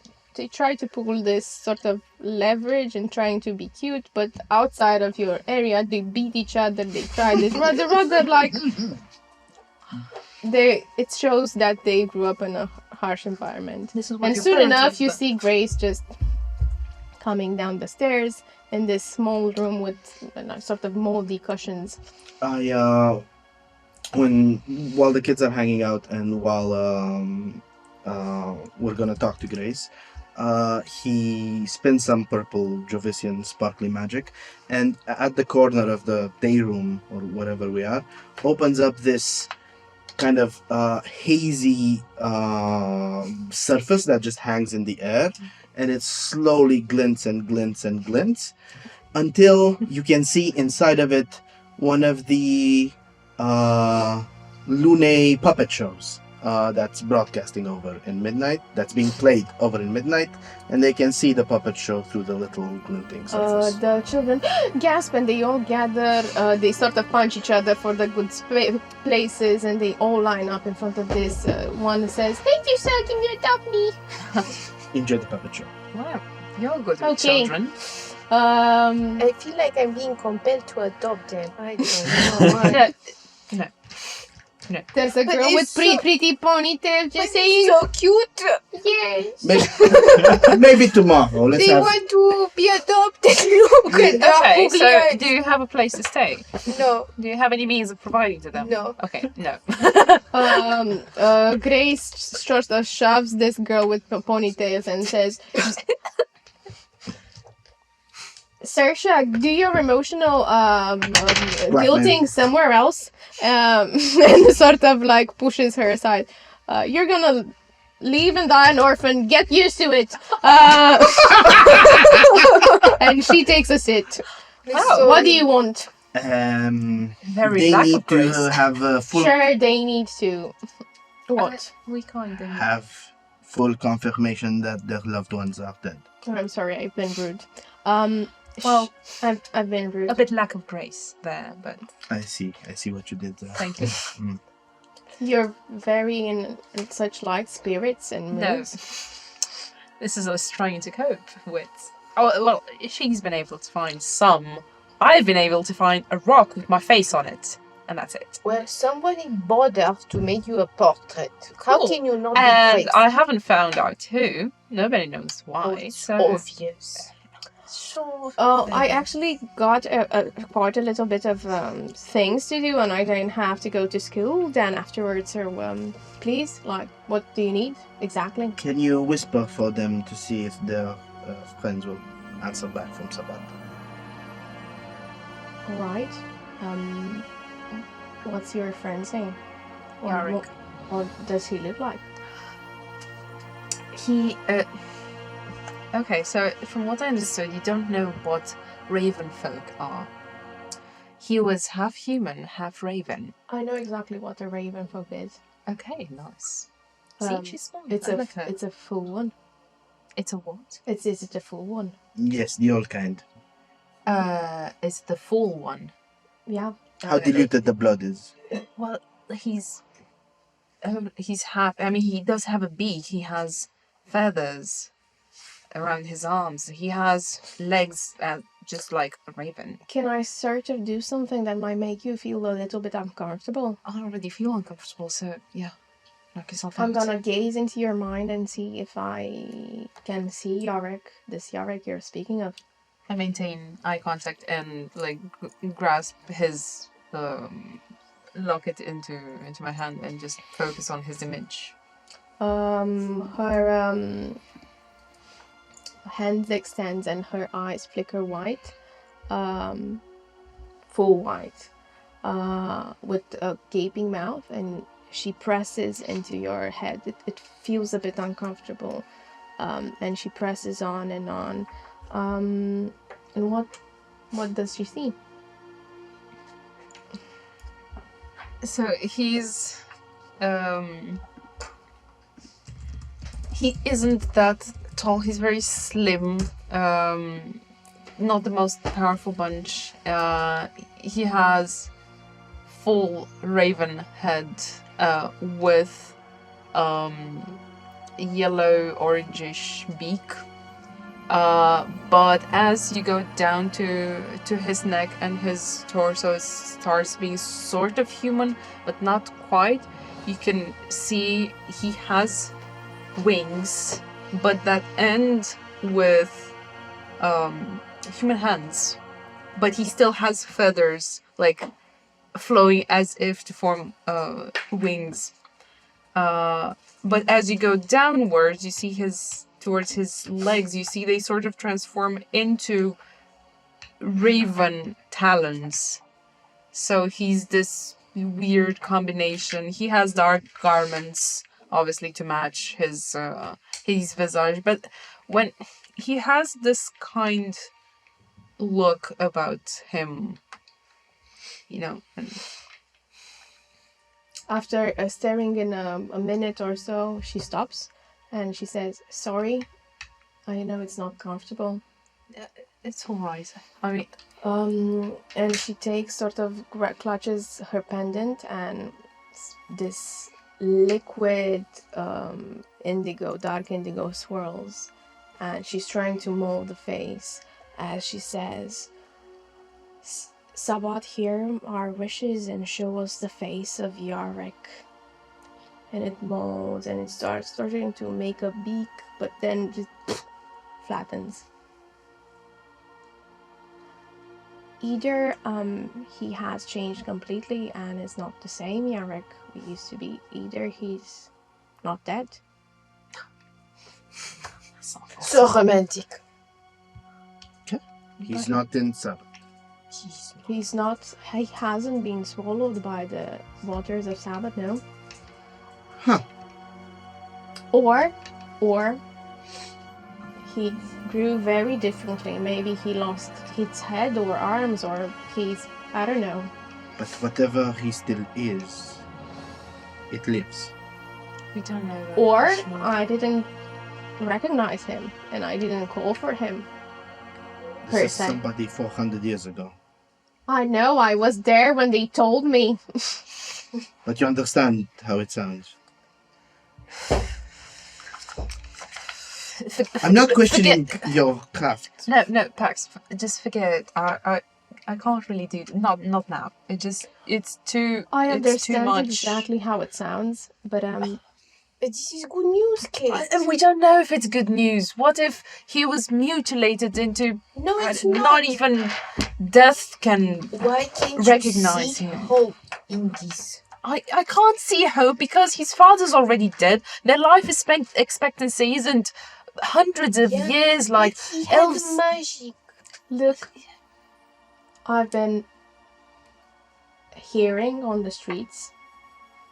to pull this sort of leverage and trying to be cute, but outside of your area, they beat each other. They try this rather like. It shows that they grew up in a harsh environment. This is what And your soon parents enough, have you done. see Grace just coming down the stairs in this small room with sort of moldy cushions. While the kids are hanging out and while we're gonna talk to Grace, he spins some purple Jovician sparkly magic, and at the corner of the day room or wherever we are, opens up this kind of hazy surface that just hangs in the air, and it slowly glints and glints and glints until you can see inside of it one of the Lune puppet shows that's broadcasting over in midnight, that's being played over in midnight, and they can see the puppet show through the little glinting surface. The children gasp and they all gather. They sort of punch each other for the good places, and they all line up in front of this. One says, "Thank you, sir. Can you adopt me?" Enjoy the puppet show. Wow, you're good with Okay. children. I feel like I'm being compelled to adopt them. I don't know why. There's a But girl it's with so- pretty ponytail But just it's saying, so cute. "Yes." Maybe tomorrow. Let's They have. want to be adopted. Look at their Okay, ugly so eyes. do you have a place to stay? No, Do you have any means of providing to them? no. Okay, no. Grace sort of shoves this girl with ponytails and says, "Saoirse, do your emotional guilting somewhere else," and sort of like pushes her aside. "You're gonna leave and die an orphan. Get used to it." And she takes a sit. What do you want? Very They lack need of grace. to have a full Sure, they need to. What? We kind of. have full confirmation that their loved ones are dead. I'm sorry, I've been rude. Well, I've been rude. a bit lack of grace there, but I see what you did there. thank you. You're very in such light spirits and No. moods. This is us trying to cope with. Oh, well, she's been able to find some I've been able to find a rock with my face on it, and that's it. Well, somebody bothered to make you a portrait. How can you not be And grateful? I haven't found out who. Nobody knows why. Oh, it's so obvious. So. I actually got quite a little bit of things to do, and I don't have to go to school then afterwards. So please, like, what do you need exactly? Can you whisper for them to see if their friends will answer back from Sabbat? All right. What's your friend's name? Or Yarick. what does he look like? he. Okay, so from what I understood, you don't know what raven folk are. He was half human, half raven. I know exactly what a raven folk is. Okay, nice. See, she's smart. It's I a like her. it's a full one. It's a what? Is it a full one? Yes, the old kind. It's the full one. Yeah. How diluted the blood is. Well, he's half. I mean, he does have a beak. He has feathers around his arms. He has legs, just like a raven. Can I sort of do something that might make you feel a little bit uncomfortable? I already feel uncomfortable, so yeah, knock yourself I'm out. gonna gaze into your mind and see if I can see Yarick, this Yarick you're speaking of. I maintain eye contact and like grasp his locket into my hand and just focus on his image. Her hand extends and her eyes flicker white, full white, with a gaping mouth, and she presses into your head. It feels a bit uncomfortable, and she presses on and on. And what does she see? So he's he isn't that tall. He's very slim. Not the most powerful bunch. He has full raven head with yellow orangish beak. But as you go down to his neck and his torso starts being sort of human, but not quite, you can see he has wings, but that end with human hands. But he still has feathers, like flowing as if to form wings. But as you go downwards, you see towards his legs, you see they sort of transform into raven talons. So he's this weird combination. He has dark garments, obviously, to match his visage, but when he has this kind look about him, you know. After staring in a minute or so, she stops and she says, "Sorry, I know it's not comfortable." It's all right. I mean, and she takes sort of clutches her pendant, and this liquid dark indigo swirls, and she's trying to mold the face as she says, "Sabbat, hear our wishes and show us the face of Yarick." And it molds and it starting to make a beak, but then just flattens. Either he has changed completely and is not the same Yarick we used to be, either he's not dead. So romantic. He's not in Sabbath. He hasn't been swallowed by the waters of Sabbath, no? Huh. Or he grew very differently. Maybe he lost his head or arms, or I don't know. But whatever he still is, it lives. we don't know that. Or for sure. I didn't recognize him and I didn't call for him. This is Person. somebody 400 years ago. I know, I was there when they told me. But you understand how it sounds. I'm not questioning your craft. No, Pax, just forget it. I I can't really do not now. It's too I it's too understand much. exactly how it sounds, but But this is good news, Kate. We don't know if it's good news. What if he was mutilated into No, it's not even death can Why can't recognize you see him? hope in this? I can't see hope because his father's already dead. Their life expectancy isn't hundreds of years like But he elves. had magic. look, I've been hearing on the streets,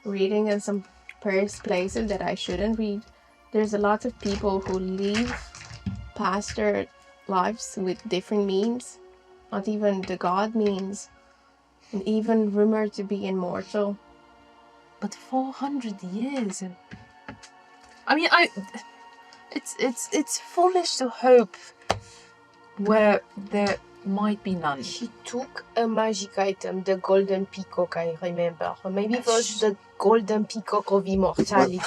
reading in some places that I shouldn't read. There's a lot of people who live past their lives with different means, not even the god means, and even rumored to be immortal. But 400 years and I mean it's foolish to hope where there might be none. He took a magic item, the golden peacock, I remember. Or maybe it was the golden peacock of immortality.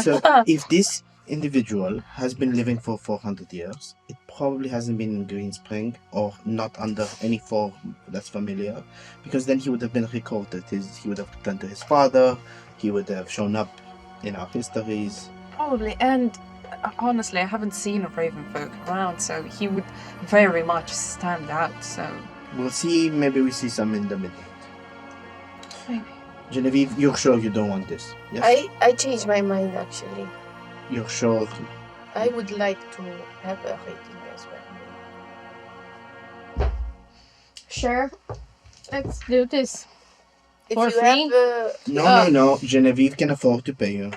So if this individual has been living for 400 years, it probably hasn't been in Green Spring or not under any form that's familiar, because then he would have been recorded. He would have returned to his father, he would have shown up in our histories. Probably, and honestly, I haven't seen a raven folk around, so he would very much stand out. So We'll see, maybe we see some in the midnight. maybe. Genevieve, you're sure you don't want this? Yes? I changed my mind, actually. You're sure? I would like to have a rating as well. Sure, let's do this. If For you free? have... No. Genevieve can afford to pay you.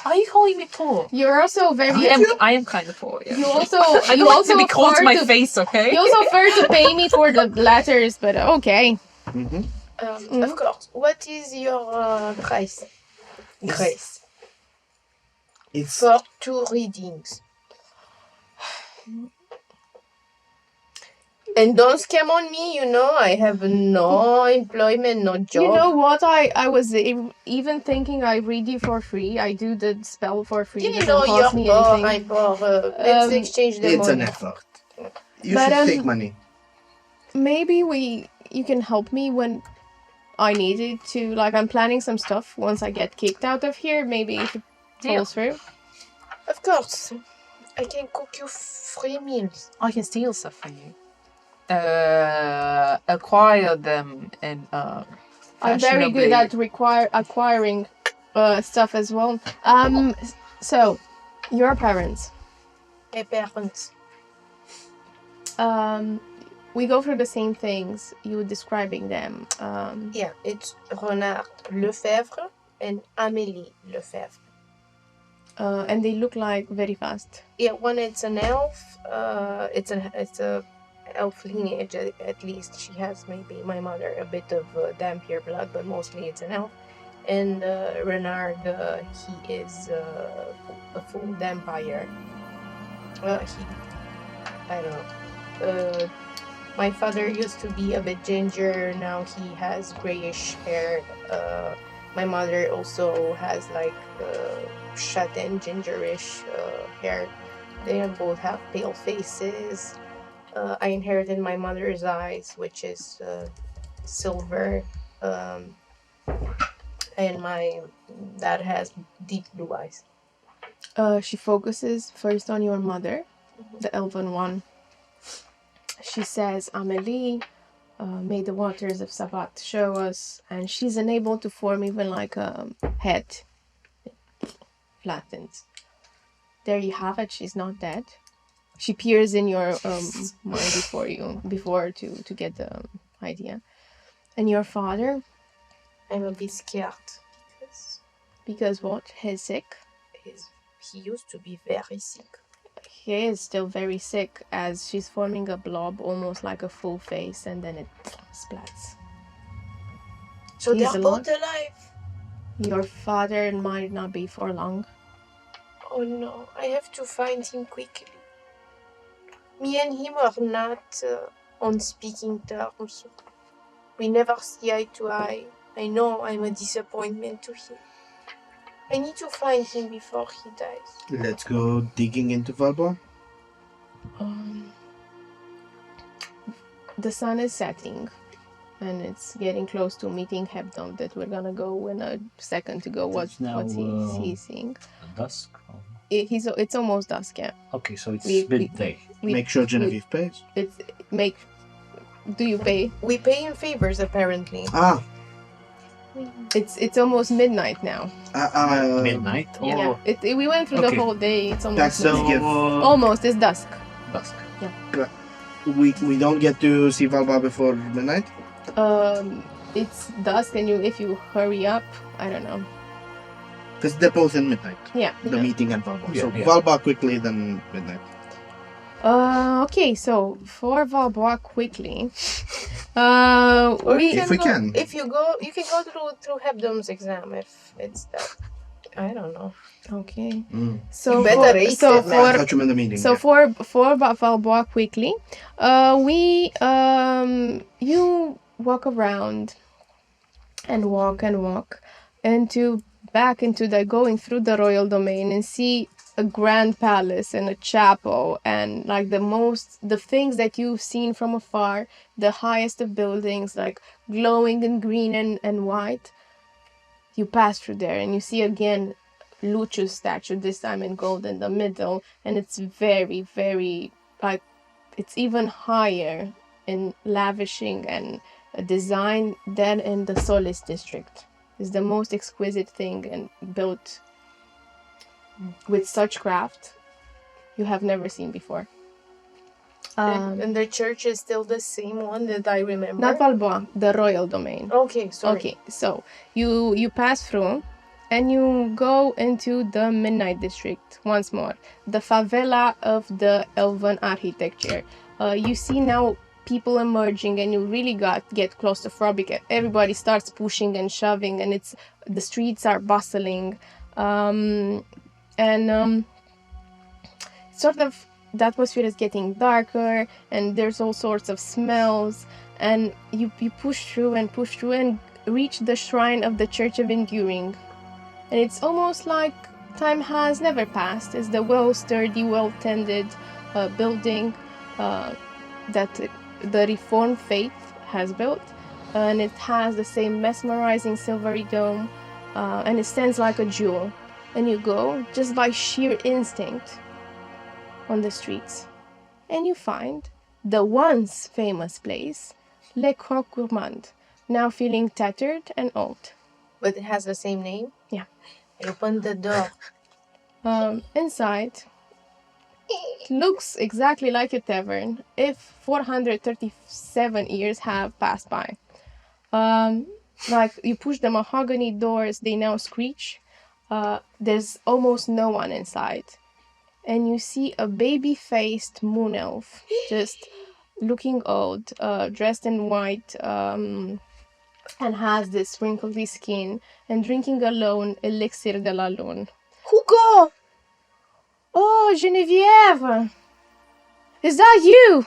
Are you calling me poor? You're also very. I am kind of poor. Yeah. You also. I you don't want also to be called to offer my face, okay? You also offer to pay me for the letters, but okay. Mm-hmm. Of course. What is your price? Grace. It's For 2 readings. And don't scam on me, I have no employment, no job. You know what? I was even thinking I read you for free. I do the spell for free. It doesn't cost me poor, anything. I'm poor. Let's exchange the it's money. an effort. You But, should take money. Maybe you can help me when I need it to. Like, I'm planning some stuff once I get kicked out of here. Maybe if it falls through. Of course. I can cook you 3 meals. I can steal stuff from you. Acquire them in I'm very good at acquiring stuff as well. So, your parents. My parents. We go through the same things. You describing them. Yeah, it's Renard Lefebvre and Amélie Lefebvre. And they look like very fast. Yeah, one it's an elf. It's a elf lineage at least. She has maybe my mother a bit of Dampier blood, but mostly it's an elf. And Renard, he is a full vampire. I don't know. My father used to be a bit ginger. Now he has grayish hair. My mother also has like châtain gingerish hair. They both have pale faces. I inherited my mother's eyes, which is silver, and my dad has deep blue eyes. She focuses first on your mother, the elven one. She says, Amélie, may the waters of Savat show us, and she's unable to form even like a head. It flattens. There you have it, she's not dead. She peers in your mind before to get the idea. And your father? I'm a bit scared. Because what? He's sick? He used to be very sick. He is still very sick, as she's forming a blob, almost like a full face, and then it splats. So He's they're both alive? Your father might not be for long. Oh no, I have to find him quickly. Me and him are not on speaking terms. We never see eye to eye. I know I'm a disappointment to him. I need to find him before he dies. Let's go digging into Valborg. the sun is setting, and it's getting close to meeting Hebdom that we're gonna go in a second to go. What's he seeing? Dusk? It's almost dusk, yeah. Okay, so it's midday. Make sure Genevieve pays. Do you pay? We pay in favors, apparently. Ah. It's almost midnight now. Midnight? Yeah. We went through the whole day. It's almost midnight. Almost. It's dusk. Dusk. Yeah. We don't get to see Valba before midnight? It's dusk, and if you hurry up, I don't know. Because they're both in midnight. Yeah. The meeting and Valba. Yeah, So yeah. Valba quickly, then midnight. Okay, so for Valbois quickly, If we can. If you go, you can go through Hebdom's exam if it's that. I don't know. Okay. Mm. So Better ace it, man. Catch him in the meeting. So yeah. for Valbois quickly, you walk around and walk going through the royal domain and see a grand palace and a chapel and like the things that you've seen from afar, the highest of buildings, like glowing in green and white. You pass through there and you see again Lucius statue, this time in gold in the middle, and it's very, very like it's even higher in lavishing and design than in the Solis district. It's the most exquisite thing and built with such craft you have never seen before. And the church is still the same one that I remember. Not Valbois, the royal domain. Okay, sorry. Okay, so you pass through and you go into the midnight district once more, the favela of the elven architecture. You see now people emerging and you really get claustrophobic. Everybody starts pushing and shoving and the streets are bustling. Sort of the atmosphere is getting darker and there's all sorts of smells, and you push through and reach the shrine of the Church of Enduring, and it's almost like time has never passed. It's the well-sturdy, well-tended building that the Reformed faith has built, and it has the same mesmerizing silvery dome, and it stands like a jewel. And you go just by sheer instinct on the streets, and you find the once famous place, Le Croque Gourmand, now feeling tattered and old. But it has the same name? Yeah. I opened the door. Inside, it looks exactly like a tavern if 437 years have passed by. Like you push the mahogany doors, they now screech. There's almost no one inside. And you see a baby-faced moon elf, just looking old, dressed in white, and has this wrinkly skin, and drinking alone elixir de la lune. Hugo! Oh, Geneviève! Is that you?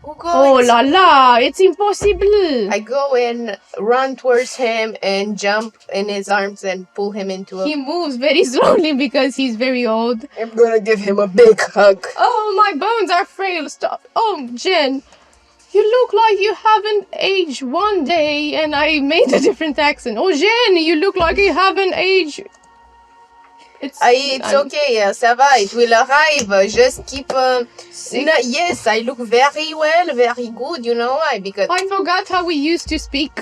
Hugo! Oh la la! It's impossible! I go and run towards him and jump in his arms and pull him into He moves very slowly because he's very old. I'm gonna give him a big hug. Oh, my bones are frail. Stop. Oh, Jen, you look like you haven't aged one day, and I made a different accent. Oh, Jen, you look like you haven't aged. It's okay, ça va, it will arrive. Just keep... yes, I look very well, very good, you know why? Because... I forgot how we used to speak.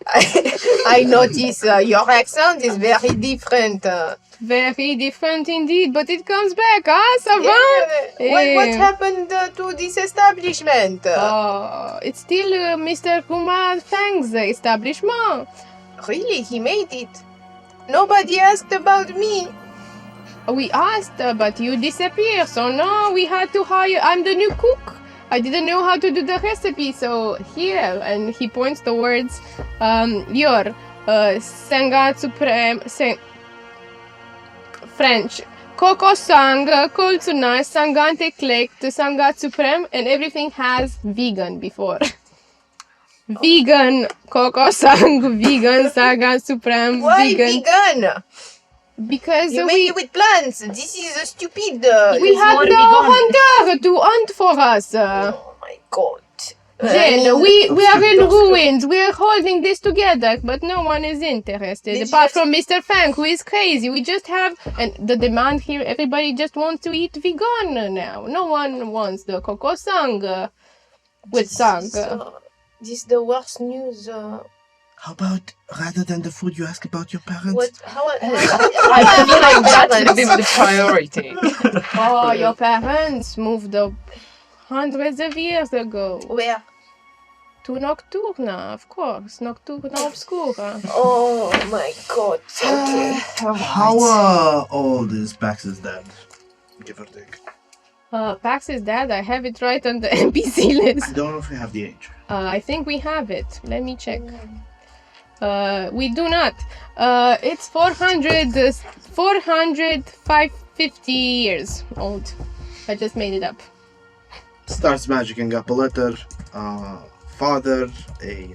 I notice your accent is very different. Very different indeed, but it comes back, ça va? What happened to this establishment? It's still Mr. Kumar Fang's establishment. Really? He made it? Nobody asked about me. We asked, but you disappeared, so now we had to hire... I'm the new cook. I didn't know how to do the recipe, so here, and he points towards your Sangat Supreme... French. Coco Sang, Koltsuna, Sangat Eclect, Sangat Supreme, and everything has vegan before. Vegan, Coco Sang, vegan, Sangat Supreme, Why vegan? Because you make it with plants. This is a stupid... we had no hunter to hunt for us. Oh my god. Jen, we are in ruins. We are holding this together, but no one is interested. Apart from Mr. Fang, who is crazy. We just have... And the demand here, everybody just wants to eat vegan now. No one wants the coco sang with sang. This is the worst news. How about, rather than the food, you ask about your parents? What? I feel like that should have been the priority. Oh, your parents moved up hundreds of years ago. Where? To Nocturna, of course. Nocturna Obscura. Oh my god. Okay. How old is Pax's dad? Give or take. Pax's dad, I have it right on the NPC list. I don't know if we have the age. I think we have it. Let me check. We do not. It's 550 years old. I just made it up. Starts magicking up a letter. Father, a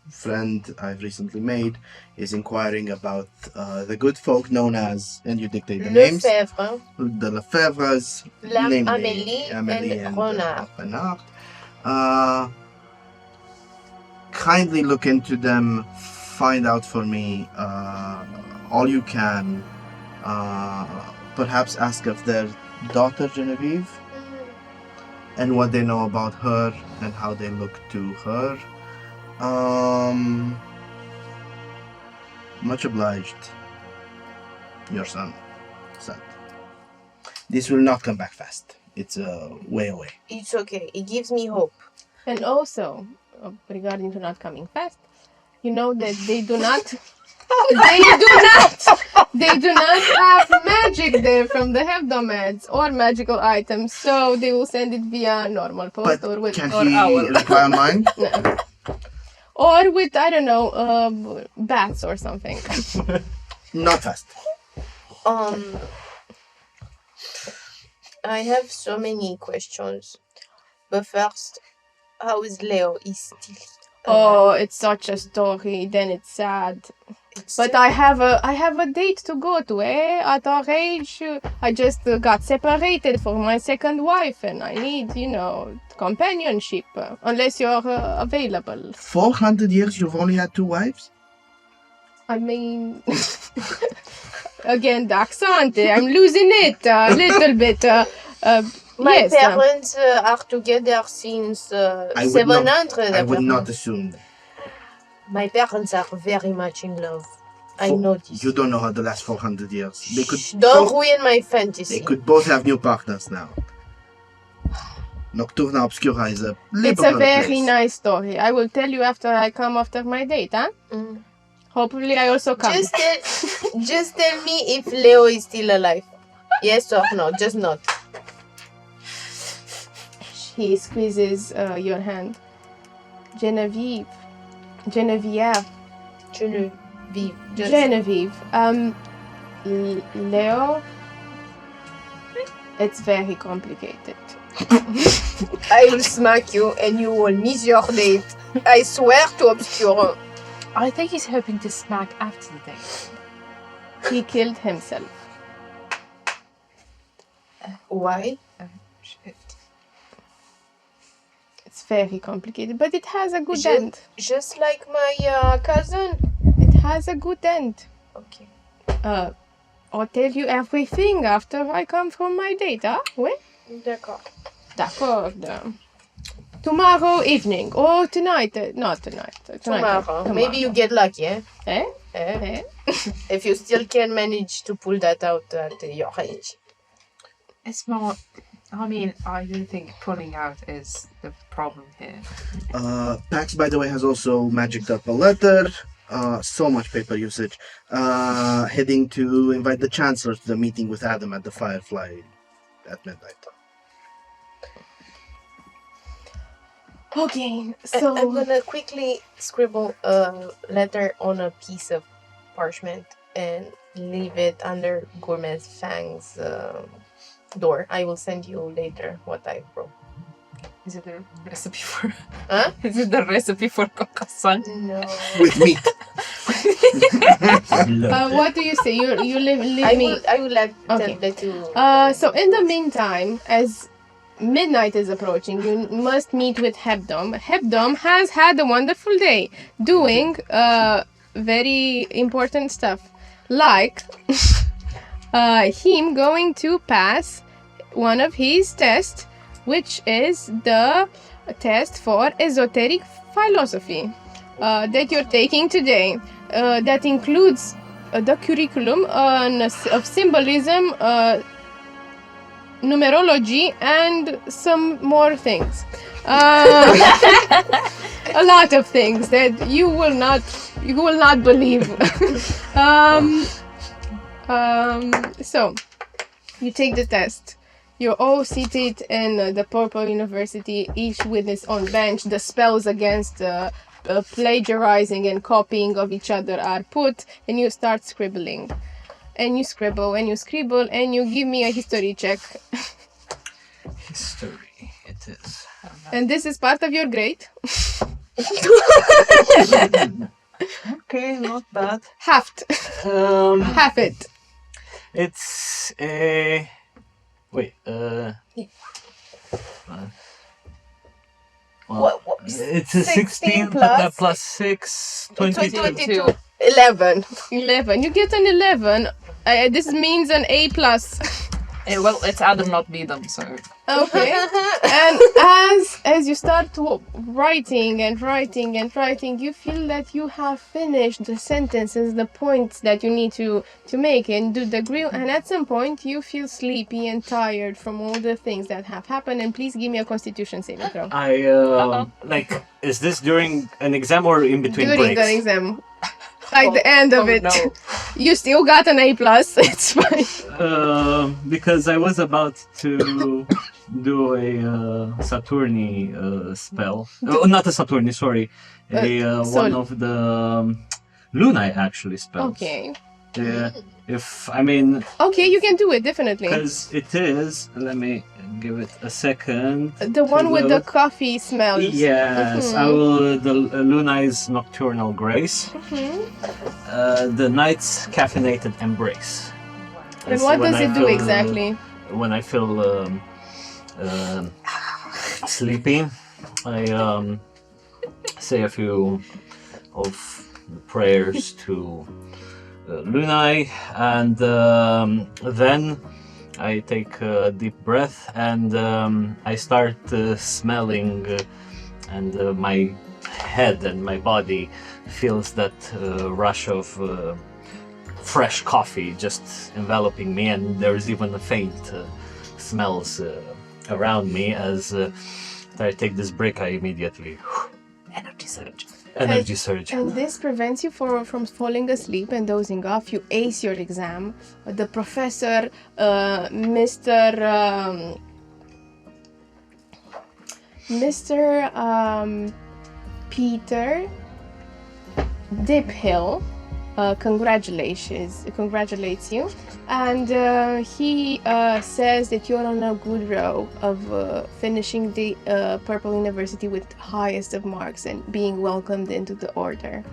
friend I've recently made, is inquiring about the good folk known as, and you dictate the names. Lefebvre. The Lefebvres, namely Amélie and Renard. Kindly look into them, find out for me all you can. Perhaps ask of their daughter Genevieve and what they know about her and how they look to her. Much obliged. Your son. This will not come back fast. It's way away. It's okay. It gives me hope. And also, regarding to not coming fast, you know that they do not have magic there from the Hevdomads or magical items, so they will send it via normal post But or with can or he owl. reply online? No. Or with, I don't know, bats or something. Not fast. I have so many questions. But first, how is Leo? Is still Oh, it's such a story. Then it's sad. But I have a date to go to. At our age, I just got separated from my second wife, and I need, companionship. Unless you're available. 400 years you've only had 2 wives? I mean, again, the accent. I'm losing it a little bit. My yes, parents are together since 700. I would not assume that. My parents are very much in love. I know this. You don't know how the last 400 years. They could Don't ruin my fantasy. They could both have new partners now. Nocturna Obscura is a It's a liberal very place. nice story. I will tell you after I come after my date, huh? Hopefully I also come. Just tell me if Leo is still alive. Yes or no? Just not. He squeezes your hand. Genevieve. Leo. It's very complicated. I will smack you and you will miss your date. I swear to Obscura. I think he's hoping to smack after the date. He killed himself. Why? Shit. It's very complicated, but it has a good end. Just like my cousin. It has a good end. Okay. I'll tell you everything after I come from my date, huh? Oui? D'accord. Tomorrow evening or tonight. Not tonight. Tomorrow. Maybe you get lucky, eh? Eh? If you still can manage to pull that out at your age. It's more... I mean, I don't think pulling out is the problem here. Pax, by the way, has also magicked up a letter. So much paper usage. Heading to invite the Chancellor to the meeting with Adam at the Firefly at midnight. Okay, so... I'm gonna quickly scribble a letter on a piece of parchment and leave it under Gourmet Fang's door. I will send you later what I wrote. Is it the recipe for... Huh? Is it the recipe for cocasan? No. With meat. what do you say? You leave me... I will let Okay. you... So in the meantime, as midnight is approaching. You must meet with Hebdom. Hebdom has had a wonderful day doing very important stuff, like him going to pass one of his tests, which is the test for esoteric philosophy that you're taking today. That includes the curriculum of symbolism, numerology, and some more things. A lot of things that you will not believe. So you take the test. You're all seated in the Purple University, each with his own bench. The spells against plagiarizing and copying of each other are put, and you start scribbling. And you scribble, and you scribble, and you give me a history check. History, it is. And this is part of your grade. Okay, not bad. Half it. It's a... Wait, well, it's a 16 plus 6, 22. 11. 11. You get an 11. This means an A+. Well, it's Adam, not be them, so... Okay. And as you start writing, you feel that you have finished the sentences, the points that you need to make and do the grill. And at some point, you feel sleepy and tired from all the things that have happened. And please give me a Constitution saving throw. Is this during an exam or in between breaks? During the exam. Like the end of it. No. You still got an A+. It's fine. Because I was about to do a Saturni spell. Not a Saturni, sorry. One of the Lunai actually spells. Okay. Okay, you can do it, definitely. Because it is, let me give it a second. The one with the coffee smells. Yes, I will. The Lunai's Nocturnal Grace. The Night's Caffeinated Embrace. And what does it do exactly? When I feel sleepy, I say a few of the prayers to Lunai, and then I take a deep breath and I start smelling, and my head and my body feels that rush of fresh coffee just enveloping me, and there's even a faint smells around me. As I take this break, I immediately energy surge. And this prevents you from falling asleep and dozing off. You ace your exam. The professor, Mr. Peter Diphill congratulates you, and he says that you're on a good row of finishing the Purple University with highest of marks and being welcomed into the order.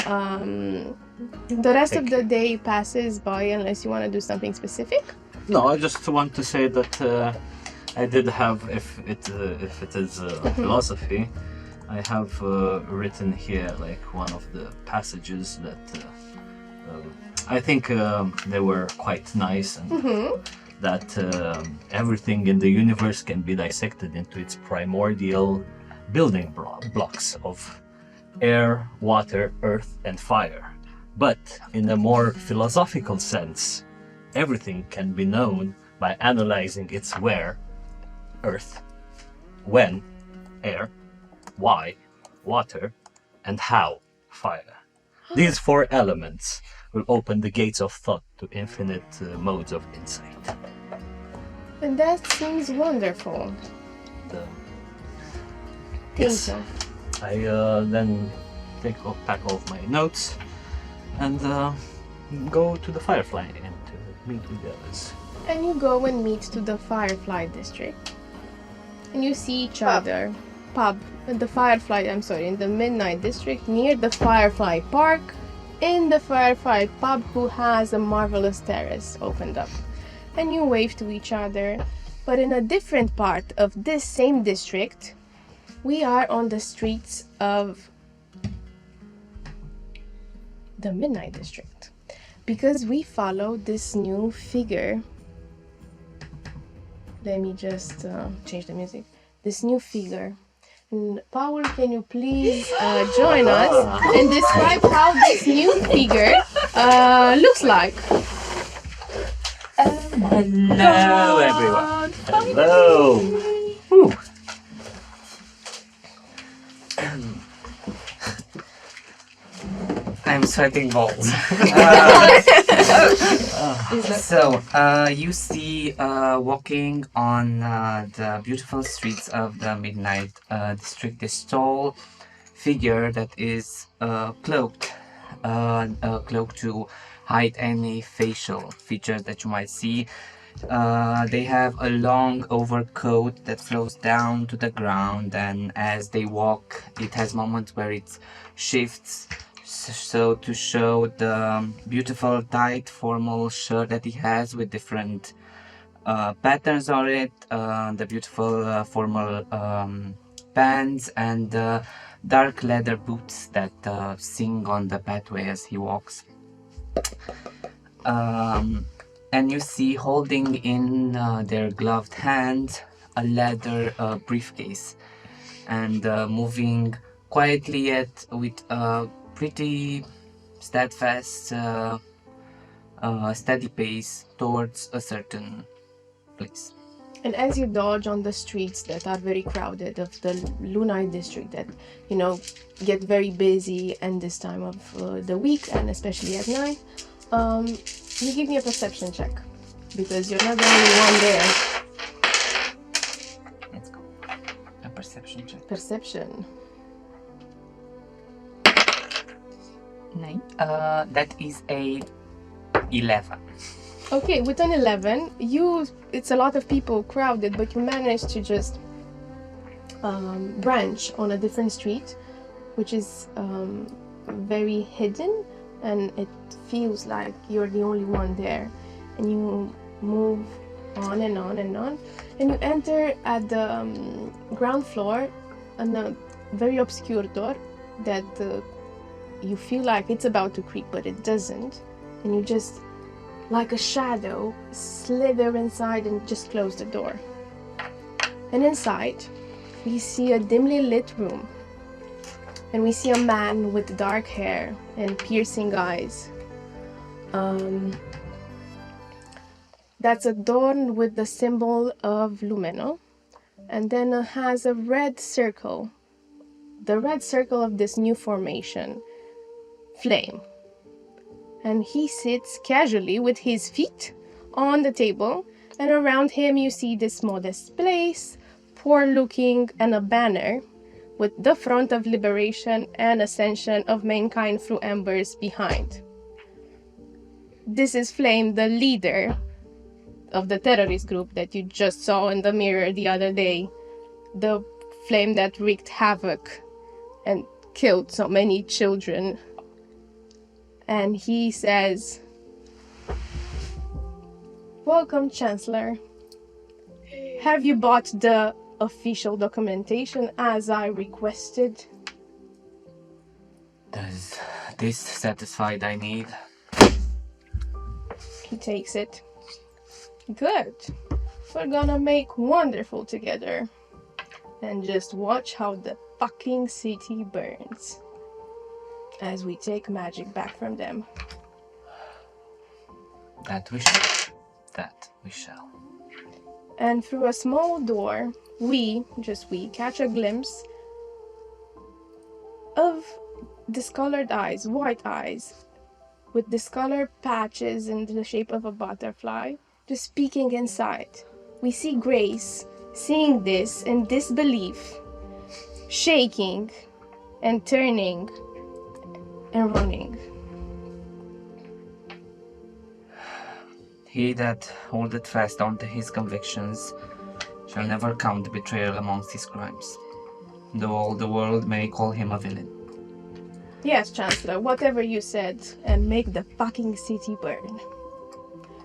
The rest of the day passes by unless you want to do something specific. No, I just want to say that I did have, if it is philosophy, I have written here like one of the passages that I think they were quite nice, and that everything in the universe can be dissected into its primordial building blocks of air, water, earth, and fire. But in a more philosophical sense, everything can be known by analyzing its where, earth, when, air, why, water, and how, fire. These four elements will open the gates of thought to infinite modes of insight. And that seems wonderful. Yes. I then pack all of my notes and go to the Firefly and to meet with the others. And you go and meet to the Firefly district. And you see each other. Pub. In the Midnight District near the Firefly Park, in the Firefly Pub, who has a marvelous terrace opened up. And you wave to each other, But in a different part of this same district, we are on the streets of the Midnight District. Because we follow this new figure. Let me just change the music. This new figure. And Paul, can you please join us and describe how this new figure looks like? Hello, everyone. Hello. Whew. I'm sweating balls. You see, walking on the beautiful streets of the Midnight District, this tall figure that is cloaked to hide any facial features that you might see. They have a long overcoat that flows down to the ground, and as they walk, it has moments where it shifts. So to show the beautiful tight formal shirt that he has with different patterns on it, the beautiful formal pants, and dark leather boots that sing on the pathway as he walks. And you see holding in their gloved hand a leather briefcase, and moving quietly yet with a pretty steadfast, steady pace towards a certain place. And as you dodge on the streets that are very crowded of the Lunai district that, you know, get very busy and this time of the week and especially at night, you give me a perception check because you're not the only one there. Let's go. A perception check. Perception. 9. That is a 11. Okay, with an 11, it's a lot of people crowded, but you manage to just branch on a different street, which is very hidden, and it feels like you're the only one there. And you move on and on and on, and you enter at the ground floor on a very obscure door that you feel like it's about to creak, but it doesn't. And you just, like a shadow, slither inside and just close the door. And inside, we see a dimly lit room. And we see a man with dark hair and piercing eyes. That's adorned with the symbol of Lumeno. And then it has a red circle. The red circle of this new formation. Flame. And he sits casually with his feet on the table, and around him you see this modest place, poor looking, and a banner with the front of liberation and ascension of mankind through embers behind. This is Flame, the leader of the terrorist group that you just saw in the mirror the other day. The Flame that wreaked havoc and killed so many children. And he says, "Welcome, Chancellor. Have you bought the official documentation as I requested?" Does this satisfy thy need? He takes it. Good. We're gonna make wonderful together. And just watch how the fucking city burns. As we take magic back from them. That we shall. That we shall. And through a small door, we catch a glimpse of discolored eyes, white eyes, with discolored patches in the shape of a butterfly, just peeking inside. We see Grace seeing this in disbelief, shaking and turning and running. He that holdeth fast unto his convictions shall never count betrayal amongst his crimes, though all the world may call him a villain. Yes, Chancellor, whatever you said, and make the fucking city burn.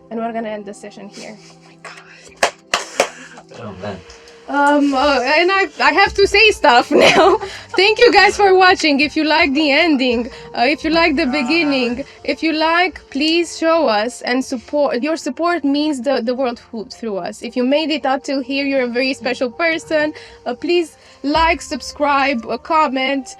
And we're gonna end the session here. Oh my god. Oh man. And I have to say stuff now. Thank you guys for watching. If you like the ending, if you like the beginning, if you like, please show us and support. Your support means the world through us. If you made it up till here, you're a very special person. Please like, subscribe, comment.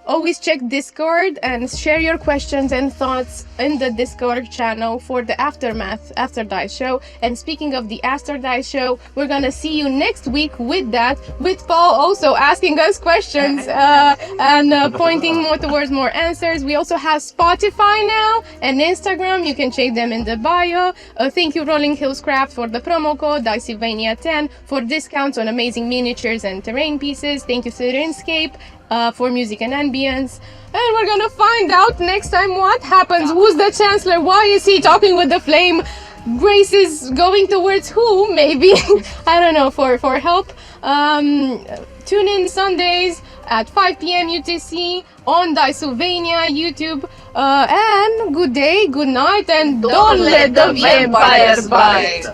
Always check Discord and share your questions and thoughts in the Discord channel for the Aftermath After Dice Show. And speaking of the After Dice Show, we're gonna see you next week with Paul also asking us questions and pointing more towards more answers. We also have Spotify now and Instagram. You can check them in the bio. Thank you Rolling Hills Craft for the promo code Dicesylvania10 for discounts on amazing miniatures and terrain pieces. Thank you Sirenscape for music and ambience. And we're gonna find out next time what happens. Who's the Chancellor? Why is he talking with the flame? Grace is going towards who? Maybe. I don't know, for help. Tune in Sundays at 5 p.m. UTC on Dicesylvania YouTube. And good day, good night, and don't let the vampires bite.